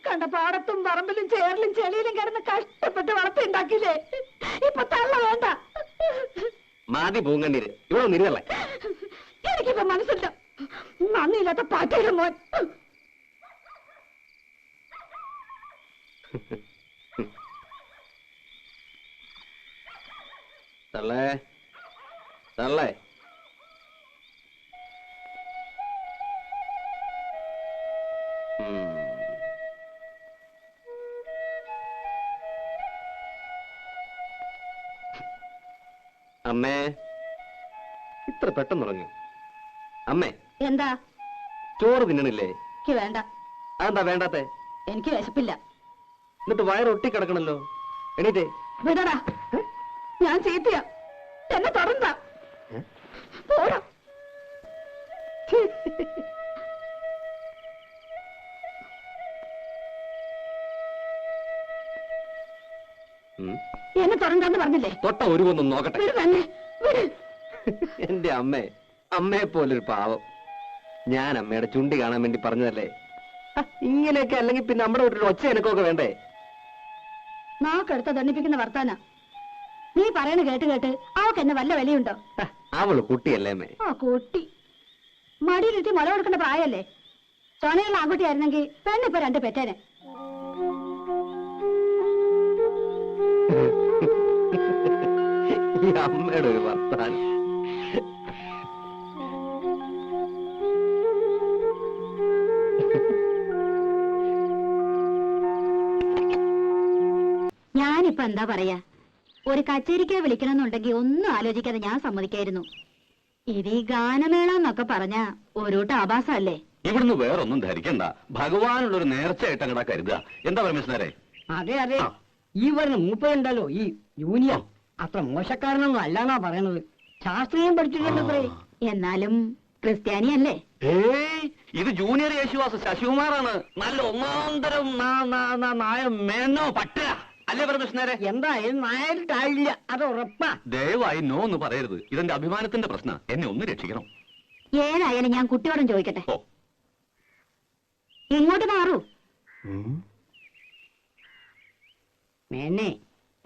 കണ്ട പാടത്തും പറമ്പിലും ചേറിലും ചെളിയിലും കിടന്ന് കഷ്ടപ്പെട്ട് വളർത്തിണ്ടാക്കിയില്ലേ? ഇപ്പൊ തള്ള വേണ്ട. മാതി പൂങ്കണ്ണീര് ഇവിടെ നിരുതല്ലേ? എനിക്കിപ്പോ മനസ്സില്ല. നന്ദിയില്ലാത്ത പാറ്റയുടെ മോൻ. തള്ളേ തള്ളേ. അമ്മേ, ഇത്ര പെട്ടെന്ന് ഉറങ്ങി? അമ്മേ എന്താ? ചോറ് തിന്നണില്ലേ? എനിക്ക് വേണ്ട. അതെന്താ വേണ്ടാത്തെ? എനിക്ക് വിശപ്പില്ല. എന്നിട്ട് വയറൊട്ടി കിടക്കണല്ലോ. എണീറ്റേ. വിടടാ, ഞാൻ ചീത്തയാ. എന്നെ തുടർന്ന പോടാ. എന്നെ തുടർന്നാന്ന് പറഞ്ഞില്ലേ? തൊട്ട ഒരുവൊന്നും നോക്കട്ടെ. വിട് തന്നെ, വിട്. എന്റെ അമ്മേ, അമ്മയെ പോലൊരു പാവം. ഞാൻ അമ്മയുടെ ചുണ്ടി കാണാൻ വേണ്ടി പറഞ്ഞതല്ലേ. ഇങ്ങനെയൊക്കെ അല്ലെങ്കിൽ പിന്നെ നമ്മുടെ വീട്ടിൽ ഒച്ച എനക്കൊക്കെ വേണ്ടേ? നാക്കെടുത്ത ദണ്ണിപ്പിക്കുന്ന വർത്താന നീ പറയണ കേട്ട് കേട്ട് അവക്ക് എന്നെ വല്ല വിലയുണ്ടോ? അവള് കുട്ടിയല്ലേ അമ്മേ? ആ കുട്ടി മടിയിലിട്ട് മുല കൊടുക്കേണ്ട പ്രായല്ലേ? ചൊണയുള്ള ആൺകുട്ടിയായിരുന്നെങ്കിൽ പെണ്ണിപ്പോ 2 പെറ്റേനെ. ഈ അമ്മയുടെ ഒരു വർത്താനം. ഞാനിപ്പോ എന്താ പറയാ, ഒരു കച്ചേരിക്ക് വിളിക്കണമെന്നുണ്ടെങ്കിൽ ഒന്നും ആലോചിക്കാതെ ഞാൻ സമ്മതിക്കായിരുന്നു. ഇത് ഈ ഗാനമേള എന്നൊക്കെ പറഞ്ഞ ഒരുട്ട് ആഭാസമല്ലേ. ഇവിടുന്ന് വേറൊന്നും ധരിക്കണ്ട. ഭഗവാനുള്ളൊരു നേർച്ചയായിട്ട് അങ്ങടാ കരുതുക. എന്താ പരമേശ്വരേ? അതെ അതെ, ഈ വരുന്ന മൂപ്പരുണ്ടല്ലോ ഈ യൂനിയൻ, അത്ര മോശക്കാരനൊന്നും അല്ലാന്നാ പറയണത്. ശാസ്ത്രീയം പഠിച്ചിട്ടുണ്ടത്രേ. എന്നാലും ക്രിസ്ത്യാനിയല്ലേ. ഏയ്, ഇത് ജൂനിയർ യേശുദാസ് ശശികുമാറാണ്. നല്ല ഒന്നാന്തരം നായ മേനോ പട്ട അല്ലേ പരമേശ്വരേ? എന്തായാലും നായരിട്ടായില്ല, അത് ഉറപ്പാ. ദയവായി നോ എന്ന് പറയരുത്. ഇതെന്റെ അഭിമാനത്തിന്റെ പ്രശ്നം. എന്നെ ഒന്ന് രക്ഷിക്കണം. ഏതായാലും ഞാൻ കുട്ടിയോടും ചോദിക്കട്ടെ. ഓ, ഇങ്ങോട്ട് മാറൂ. മേനെ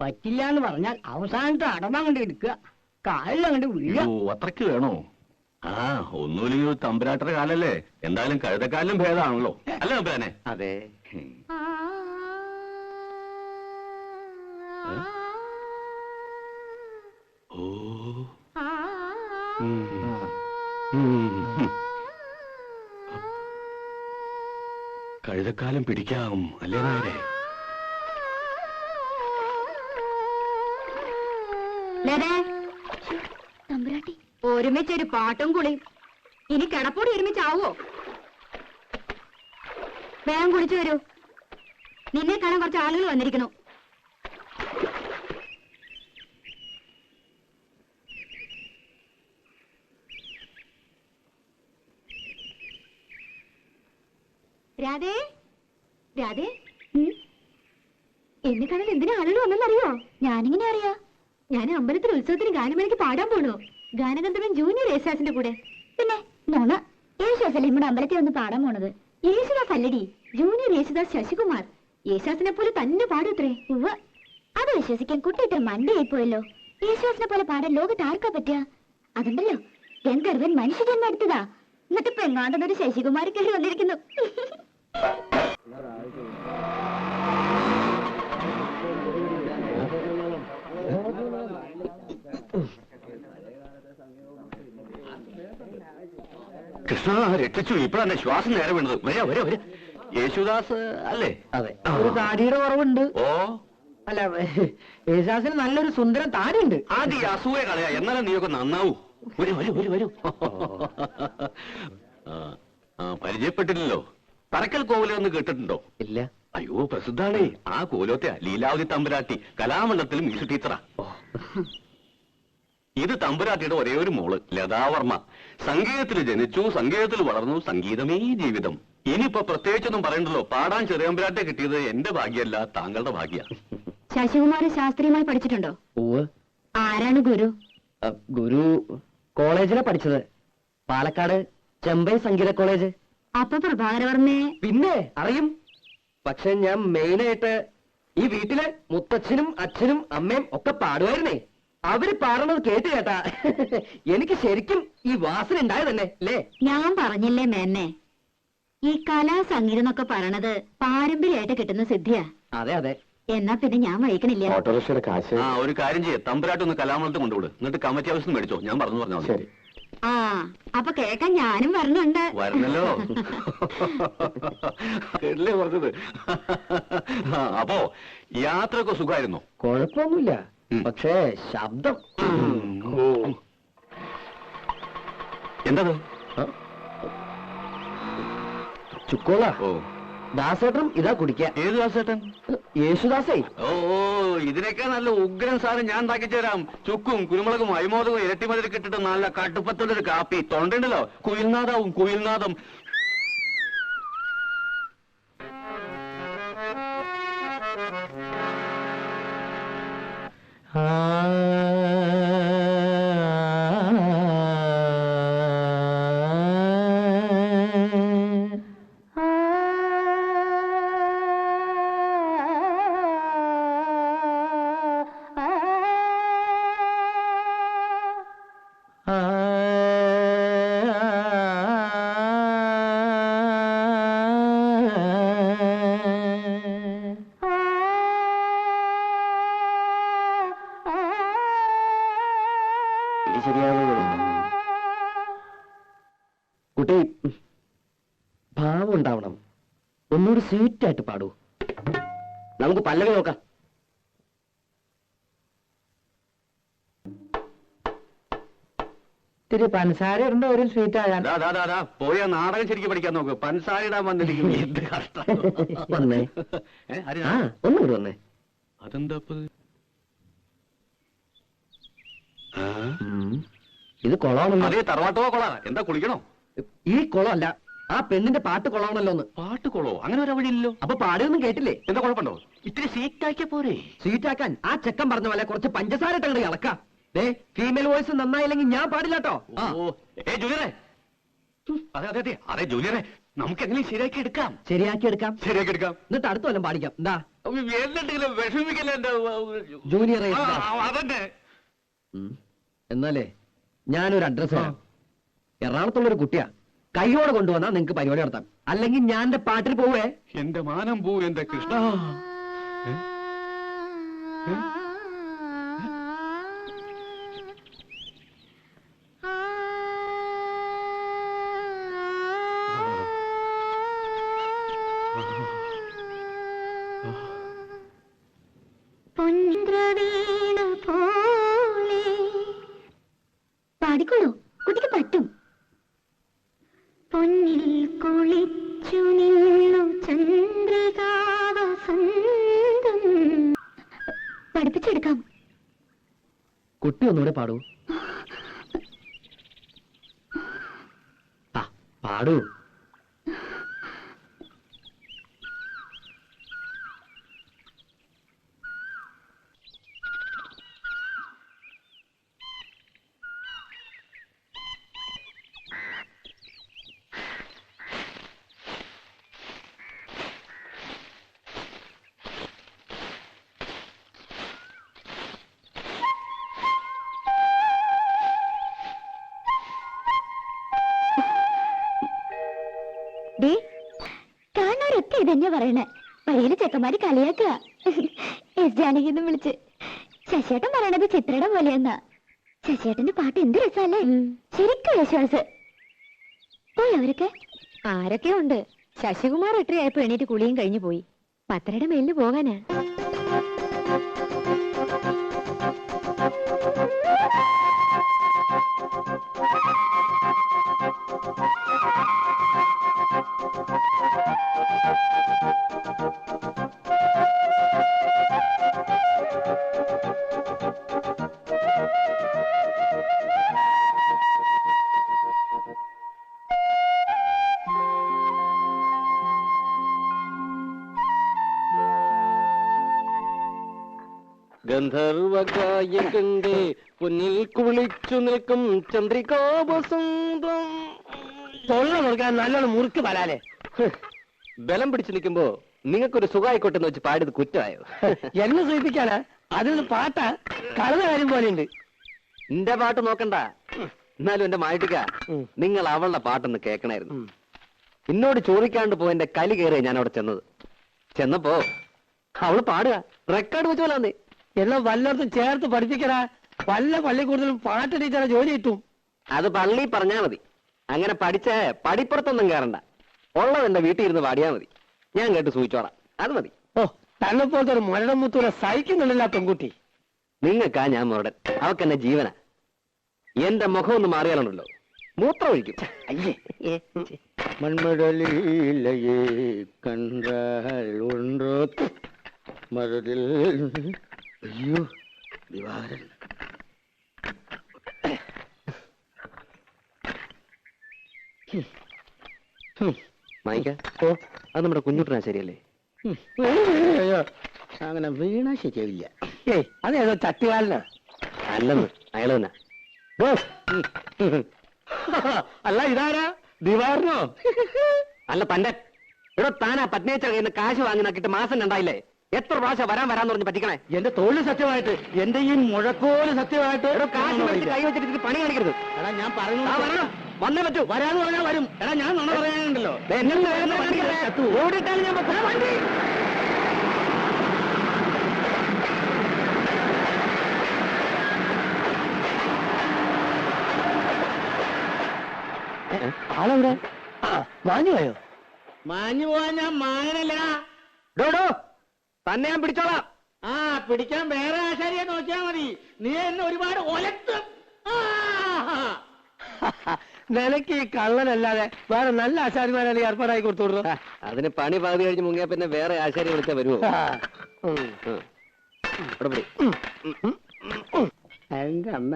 പറ്റില്ല എന്ന് പറഞ്ഞാൽ അവസാനത്തെ അടമങ്ങണ്ട് എടുക്കുക, കാലിലങ്ങണ്ട് വീഴുക. അയ്യോ, അത്രയ്ക്ക് വേണോ? ആ, ഒന്നുമില്ലെങ്കിൽ തമ്പുരാട്ടര കാലല്ലേ. എന്തായാലും കഴുതക്കാലിലും ഭേദമാണല്ലോ അല്ലേ തമ്പുരാനെ? അതെ. ഓ, കഴുതക്കാലം പിടിക്കാം അല്ലേ നായരെ? തമ്പുരാട്ടി, ഒരുമിച്ചൊരു പാട്ടും കുളിയും. ഇനി കിടപ്പോടി ഒരുമിച്ചാവോ? വേഗം കുളിച്ചു വരൂ. നിന്നെ കാണാൻ കുറച്ച് ആളുകൾ വന്നിരിക്കുന്നു. രാധേ, രാധേ, എന്നെ കാണാൻ എന്തിനാ ആളുകൾ വന്നെന്നറിയോ? ഞാനിങ്ങനെ അറിയാ? ഞാൻ അമ്പലത്തിൽ ഉത്സവത്തിന് ഗാനമേളയ്ക്ക് പാടാൻ പോണു. ഗാനഗന്ധർവൻ ജൂനിയർ യേശുദാസിന്റെ കൂടെ. പിന്നെ നോണ, യേശുദാസല്ലേ നമ്മുടെ അമ്പലത്തിൽ വന്ന് പാടാൻ പോണത്? യേശുദാസ് അല്ലടി, ജൂനിയർ യേശുദാസ് ശശികുമാർ. യേശുദാസിനെ പോലെ തന്നെ പാടൂത്രേ. ഉവ്വ്, അത് വിശ്വസിക്കാൻ കുട്ടി ഇത്ര മണ്ടയായി പോയല്ലോ. യേശുദാസിനെ പോലെ പാടാൻ ലോകത്ത് ആർക്കാ പറ്റുക? അതുണ്ടല്ലോ, ഗന്ധർവൻ മനുഷ്യജന്മം എടുത്തതാ. എന്നിട്ട് പെങ്ങാണ്ടെന്നൊരു ശശികുമാർ കയറി വന്നിരിക്കുന്നു. കൃഷ്ണ രക്ഷിച്ചു. ഇപ്പഴാണ് ശ്വാസം നേരെ വീണത്. വരാ വരാ വരാ. യേശുദാസ് അല്ലേ? അതെ, ഒരു താടിയുടെ കുറവുണ്ട്. ഓ, അല്ല, യേശുദാസിന് നല്ലൊരു സുന്ദരം താടിയുണ്ട്. ആദ്യം ഈ അസൂയ കളയാ, എന്നാലും നീയൊക്കെ നന്നാവൂ. വരൂ വരൂ വരൂ വരൂ. പരിചയപ്പെട്ടില്ലല്ലോ. തറക്കൽ കോവിലെന്ന് കേട്ടിട്ടുണ്ടോ? ഇല്ല. അയ്യോ, പ്രസിദ്ധാണേ. ആ കോലോത്തെ ലീലാവതി തമ്പുരാട്ടി കലാമണ്ഡലത്തിൽ മ്യൂസിക് ടീച്ചറാ. ഇത് തമ്പുരാട്ടിയുടെ ഒരേ ഒരു മോള് ലതാവർമ്മ. സംഗീതത്തിൽ ജനിച്ചു, സംഗീതത്തിൽ വളർന്നു, സംഗീതമേ ജീവിതം. ഇനിയിപ്പോ പ്രത്യേകിച്ചൊന്നും പറയണ്ടല്ലോ. പാടാൻ ചെറിയമ്പുരാട്ടെ കിട്ടിയത് എന്റെ ഭാഗ്യമല്ല, താങ്കളുടെ ഭാഗ്യ. ശശികുമാർ ശാസ്ത്രീയമായി പഠിച്ചിട്ടുണ്ടോ? ആരാണ് ഗുരു? ഗുരു കോളേജിലെ പഠിച്ചത്, പാലക്കാട് ചെമ്പൈ സംഗീത കോളേജ്. അപ്പൊ പ്രഭാകരവർമ്മയെ പിന്നെ അറിയും. പക്ഷെ ഞാൻ മെയിനായിട്ട് ഈ വീട്ടിലെ മുത്തച്ഛനും അച്ഛനും അമ്മയും ഒക്കെ പാടുമായിരുന്നേ. അവര് പാടുന്നത് കേട്ട് കേട്ടാ എനിക്ക് ശരിക്കും ഈ വാസന ഉണ്ടായത് തന്നെ അല്ലേ? ഞാൻ പറഞ്ഞില്ലേ മേന്നെ, ഈ കലാ സംഗീതം എന്നൊക്കെ പറയണത് പാരമ്പര്യമായിട്ട് കിട്ടുന്ന സിദ്ധിയാ. അതെ അതെ. എന്നാ പിന്നെ ഞാൻ വഹിക്കണില്ല. ഓട്ടോറിക്ഷയുടെ കാശ്. ആ, ഒരു കാര്യം ചെയ്യേ, തമ്പുരാട്ടൊന്ന് കലാമണ്ഡലത്തിൽ കൊണ്ടുവിട്. എന്നിട്ട് കമ്മിറ്റി ഹൗസിൽ നിന്ന് മേടിച്ചോ. ഞാൻ പറഞ്ഞാൽ ശരി. ആ, അപ്പൊ കേക്കാൻ ഞാനും വരണുണ്ട്. വരണല്ലോ. കേട്ടില്ലേ പറഞ്ഞത്? അപ്പോ യാത്രയൊക്കെ സുഖമായിരുന്നോ? കുഴപ്പമൊന്നുമില്ല, പക്ഷേ ശബ്ദം. എന്തത്? ചുക്കോള. ഓ, ദാസേട്ടൻ ഇതാ കുടിക്കാൻ. ഏത് ദാസേട്ടൻ? യേശുദാസേ. ഓ, ഇതിനൊക്കെ നല്ല ഉഗ്രൻ സാധനം ഞാൻ ഉണ്ടാക്കി തരാം. ചുക്കും കുരുമുളകും അരിമോദകവും ഇരട്ടിമതിരക്ക് ഇട്ടിട്ട് നല്ല കട്ടുപ്പത്തുള്ളൊരു കാപ്പി. തൊണ്ടുണ്ടല്ലോ, കുയിൽനാദാവും കുയിൽനാദം. കുട്ടി, ഭാവം ഉണ്ടാവണം. ഒന്നുകൂടി സ്വീറ്റായിട്ട് പാടൂ. നമുക്ക് പല്ലവി നോക്കാം. ഇത്തിരി പഞ്ചസാര ഇടണ്ട ഒരു സ്വീറ്റ് ആകാൻ. പോയ നാടകം ശരിക്കും പഠിക്കാൻ നോക്ക്. പഞ്ചസാര ഇടാൻ വന്നിരിക്കും. എന്ത് കഷ്ടം. വന്നേ. ആ ഒന്നും കൂടി വന്നേ. അതെന്താ ഇത് കൊളമാണല്ലോ. അതേ തറവാട്ടോ കൊളാ. എന്താ കുളിക്കണോ? ഈ കുളമല്ല, ആ പെണ്ണിന്റെ പാട്ട് കൊള്ളാമല്ലോ ഒന്ന്. പാട്ട് കൊളോ? അങ്ങനെ ഒരു വഴിയില്ലല്ലോ. അപ്പൊ പാടിയൊന്നും കേട്ടില്ലേ? എന്താ കുഴപ്പമുണ്ടോ? ഇത്തിരി സീറ്റാക്കിയ പോരെ. സ്വീറ്റാക്കാൻ ആ ചെക്കൻ പറഞ്ഞ പോലെ കുറച്ച് പഞ്ചസാര ഇട്ടങ്ങട് ഇളക്കാം. ഫീമെയിൽ വോയിസ് നന്നായില്ലെങ്കിൽ ഞാൻ പാടില്ലാട്ടോ. ജൂലിയറെ, അതെ ജൂലിയറെ, നമുക്ക് എങ്ങനെയും ശരിയാക്കി എടുക്കാം. ശരിയാക്കി എടുക്കാം. എന്നിട്ട് അടുത്ത കൊല്ലം പാടിക്കാം. എന്താ എന്തെങ്കിലും വിഷമിക്കല്ലേ എന്റെ ജൂനിയർ? അതന്നെ. എന്നാലേ ഞാനൊരു അഡ്രസ് തരാം. എറണാകുളത്തുള്ളൊരു കുട്ടിയാ. കൈയോടെ കൊണ്ടുവന്നാ നിങ്ങക്ക് പരിപാടി നടത്താം. അല്ലെങ്കിൽ ഞാൻ എന്റെ പാട്ടിൽ പോവേ. എന്റെ മാനം പോ എന്റെ കൃഷ്ണ. പാടിക്കോളൂ, കുട്ടിക്ക് പറ്റും. പൊന്നിൽ കുളിച്ചു നിന്നു ചന്ദ്രികാവസന്തം. പഠിപ്പിച്ചെടുക്കാം. കുട്ടി ഒന്നുകൂടെ പാടൂ. പാടൂ. കാണാനൊക്കെ ഇതന്നെ പറയണേ. വഴിയില് ചെക്കന്മാര് കളിയാക്കുക. എസ് ജാനകിന്ന് വിളിച്ച്. ശശിയേട്ടൻ പറയണത് ചിത്രയുടെ പോലെയെന്നാ. ശശിയേട്ടന്റെ പാട്ട് എന്ത് രസല്ലേ. ശരിക്കും വിശ്വാസ്. പോയി അവരൊക്കെ? ആരൊക്കെ ഉണ്ട്. ശശികുമാർ എട്ടരയായപ്പോ എണീറ്റ് കുളിയും കഴിഞ്ഞു പോയി. പത്തരയുടെ മേലിന് പോകാനാ. ഗന്ധർവകായകന്റെ പൊന്നിൽ കുളിച്ചു നിൽക്കും ചന്ദ്രികാവസന്തം. തൊള്ള മുറുക്കാൻ നല്ലോണം മുറുക്ക് വരാലേ. ബലം പിടിച്ചു നിൽക്കുമ്പോ നിങ്ങൾക്കൊരു സുഖമായിക്കോട്ടെ എന്ന് വെച്ച് പാടിയത് കുറ്റമായോ? എന്നെ സൂചിപ്പിക്കാനാ? അതിന് പാട്ടാ കളന്ന കാര്യം പോലെയുണ്ട്. എന്റെ പാട്ട് നോക്കണ്ട. എന്നാലും എന്റെ മായിട്ടിക്ക, നിങ്ങൾ അവളുടെ പാട്ടൊന്ന് കേൾക്കണായിരുന്നു. എന്നോട് ചോദിക്കാണ്ട് പോയെന്റെ കലി കയറിയ ഞാൻ അവിടെ ചെന്നപ്പോ അവള് പാടുക റെക്കോർഡ് വെച്ച് പോലാന്നേ. എല്ലാം വല്ലയിടത്തും ചേർത്ത് പഠിപ്പിക്കടാ. വല്ല പള്ളിക്കൂടുതലും പാട്ട് ടീച്ചറെ ജോലി കിട്ടും. അത് പള്ളി പറഞ്ഞാ മതി. അങ്ങനെ പഠിച്ച പടിപ്പുറത്തൊന്നും കയറണ്ട. ഉള്ളത് എന്റെ വീട്ടിൽ ഇരുന്ന് പാടിയാ മതി. ഞാൻ കേട്ട് സൂചിച്ചോളാം. അത് മതി. ഓ, തന്നെ പോലത്തെ ഒരു മുരടം മുത്തൂരെ സഹിക്കുന്നുണ്ടല്ലോ പെൺകുട്ടി. നിങ്ങൾക്കാ ഞാൻ മുരടൻ. അവക്കെന്നെ ജീവന. എന്റെ മുഖം ഒന്ന് മാറിയാലുണ്ടല്ലോ മൂത്രം ഒഴിക്കും. അയ്യേ മൺമടലിലയേ കണ്ടാൽ ഒன்றോ മരതിൽ. അയ്യോ ദിവാരൻ. മായിക്ക, ഓ അത് നമ്മുടെ കുഞ്ഞുട്ടനാ ശരിയല്ലേ? അങ്ങനെ വീണാ ശരിയാവില്ല. ഏയ് അതേതോ ചട്ടുകാലനാ. അല്ലെന്ന് അയാൾ തന്നെ. അല്ല ഇതാരാ? ദിവാറിനോ? അല്ല തന്റെ. ഇവിടെ താനാ പത്നിയച്ച കയ്യിൽ നിന്ന് കാശ് വാങ്ങി നോക്കിയിട്ട് മാസം രണ്ടായില്ലേ? എത്ര പ്രാവശ്യം വരാന്ന് പറഞ്ഞ് പറ്റിക്കണേ? എന്റെ തൊഴിൽ സത്യമായിട്ട്, എന്റെ ഈ മുഴക്കോല് സത്യമായിട്ട് കാശ് കൈ വെച്ചിട്ട് പണി കാണിക്കരുത്. എടാ ഞാൻ പറഞ്ഞു വന്നേ പറ്റൂ. വരാന്ന് പറഞ്ഞാൽ വരും. എടാ ഞാൻ നുണ പറയാനുണ്ടല്ലോ. ഓടിയിട്ടാണ് ഞാൻ വണ്ടി. ആളെവിടെ? മാഞ്ഞു പോയോ? മാഞ്ഞു പോവാൻ ഞാൻ മാങ്ങനല്ല. ഡോഡോ തന്നെ ഞാൻ പിടിച്ചോളാം. ആ പിടിക്കാൻ വേറെ ആശാരിയെ നോക്കിയാ മതി. നീ എന്നെ ഒരുപാട് ഒലത്തും. നിനക്ക് ഈ കള്ളനല്ലാതെ വേറെ നല്ല ആശാരിമാരെ ഏർപ്പാടായി കൊടുത്തോളൂ. അതിന് പണി പകുതി കഴിഞ്ഞ് മുങ്ങിയാ പിന്നെ വേറെ ആശാരി വിളിച്ചാ വരുമോ? എന്റെ അമ്മ.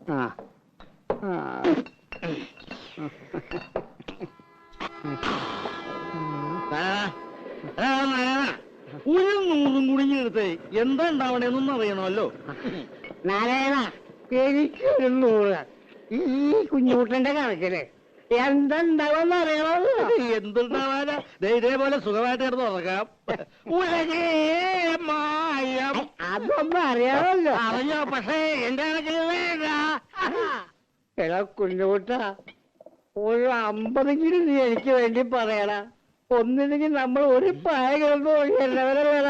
ആ ഒരു നൂറും കുടുങ്ങിയെടുത്തേ എന്താ ഉണ്ടാവണേന്നൊന്നും അറിയണമല്ലോ. നാരായണ, എനിക്കൊരു 100 ഈ കുഞ്ഞൂട്ടന്റെ കണക്കില് എന്തുണ്ടാവുമെന്ന് അറിയണമല്ലോ. എന്തുണ്ടാവാനാ? ഇതേപോലെ സുഖമായിട്ട് കിടന്ന് ഉറങ്ങാം. ഉലകേ മായം. അതൊന്നും അറിയാമല്ലോ. അറിഞ്ഞോ? പക്ഷേ എന്റെ കണക്കിൽ വേണ്ട. എടാ കുഞ്ഞൂട്ട, ഒരു 50 നീ എനിക്ക് വേണ്ടി പറയണ. ഒന്നില്ലെങ്കിൽ നമ്മൾ ഒരു പായ കിടന്നു എല്ലാവരെ വേണ.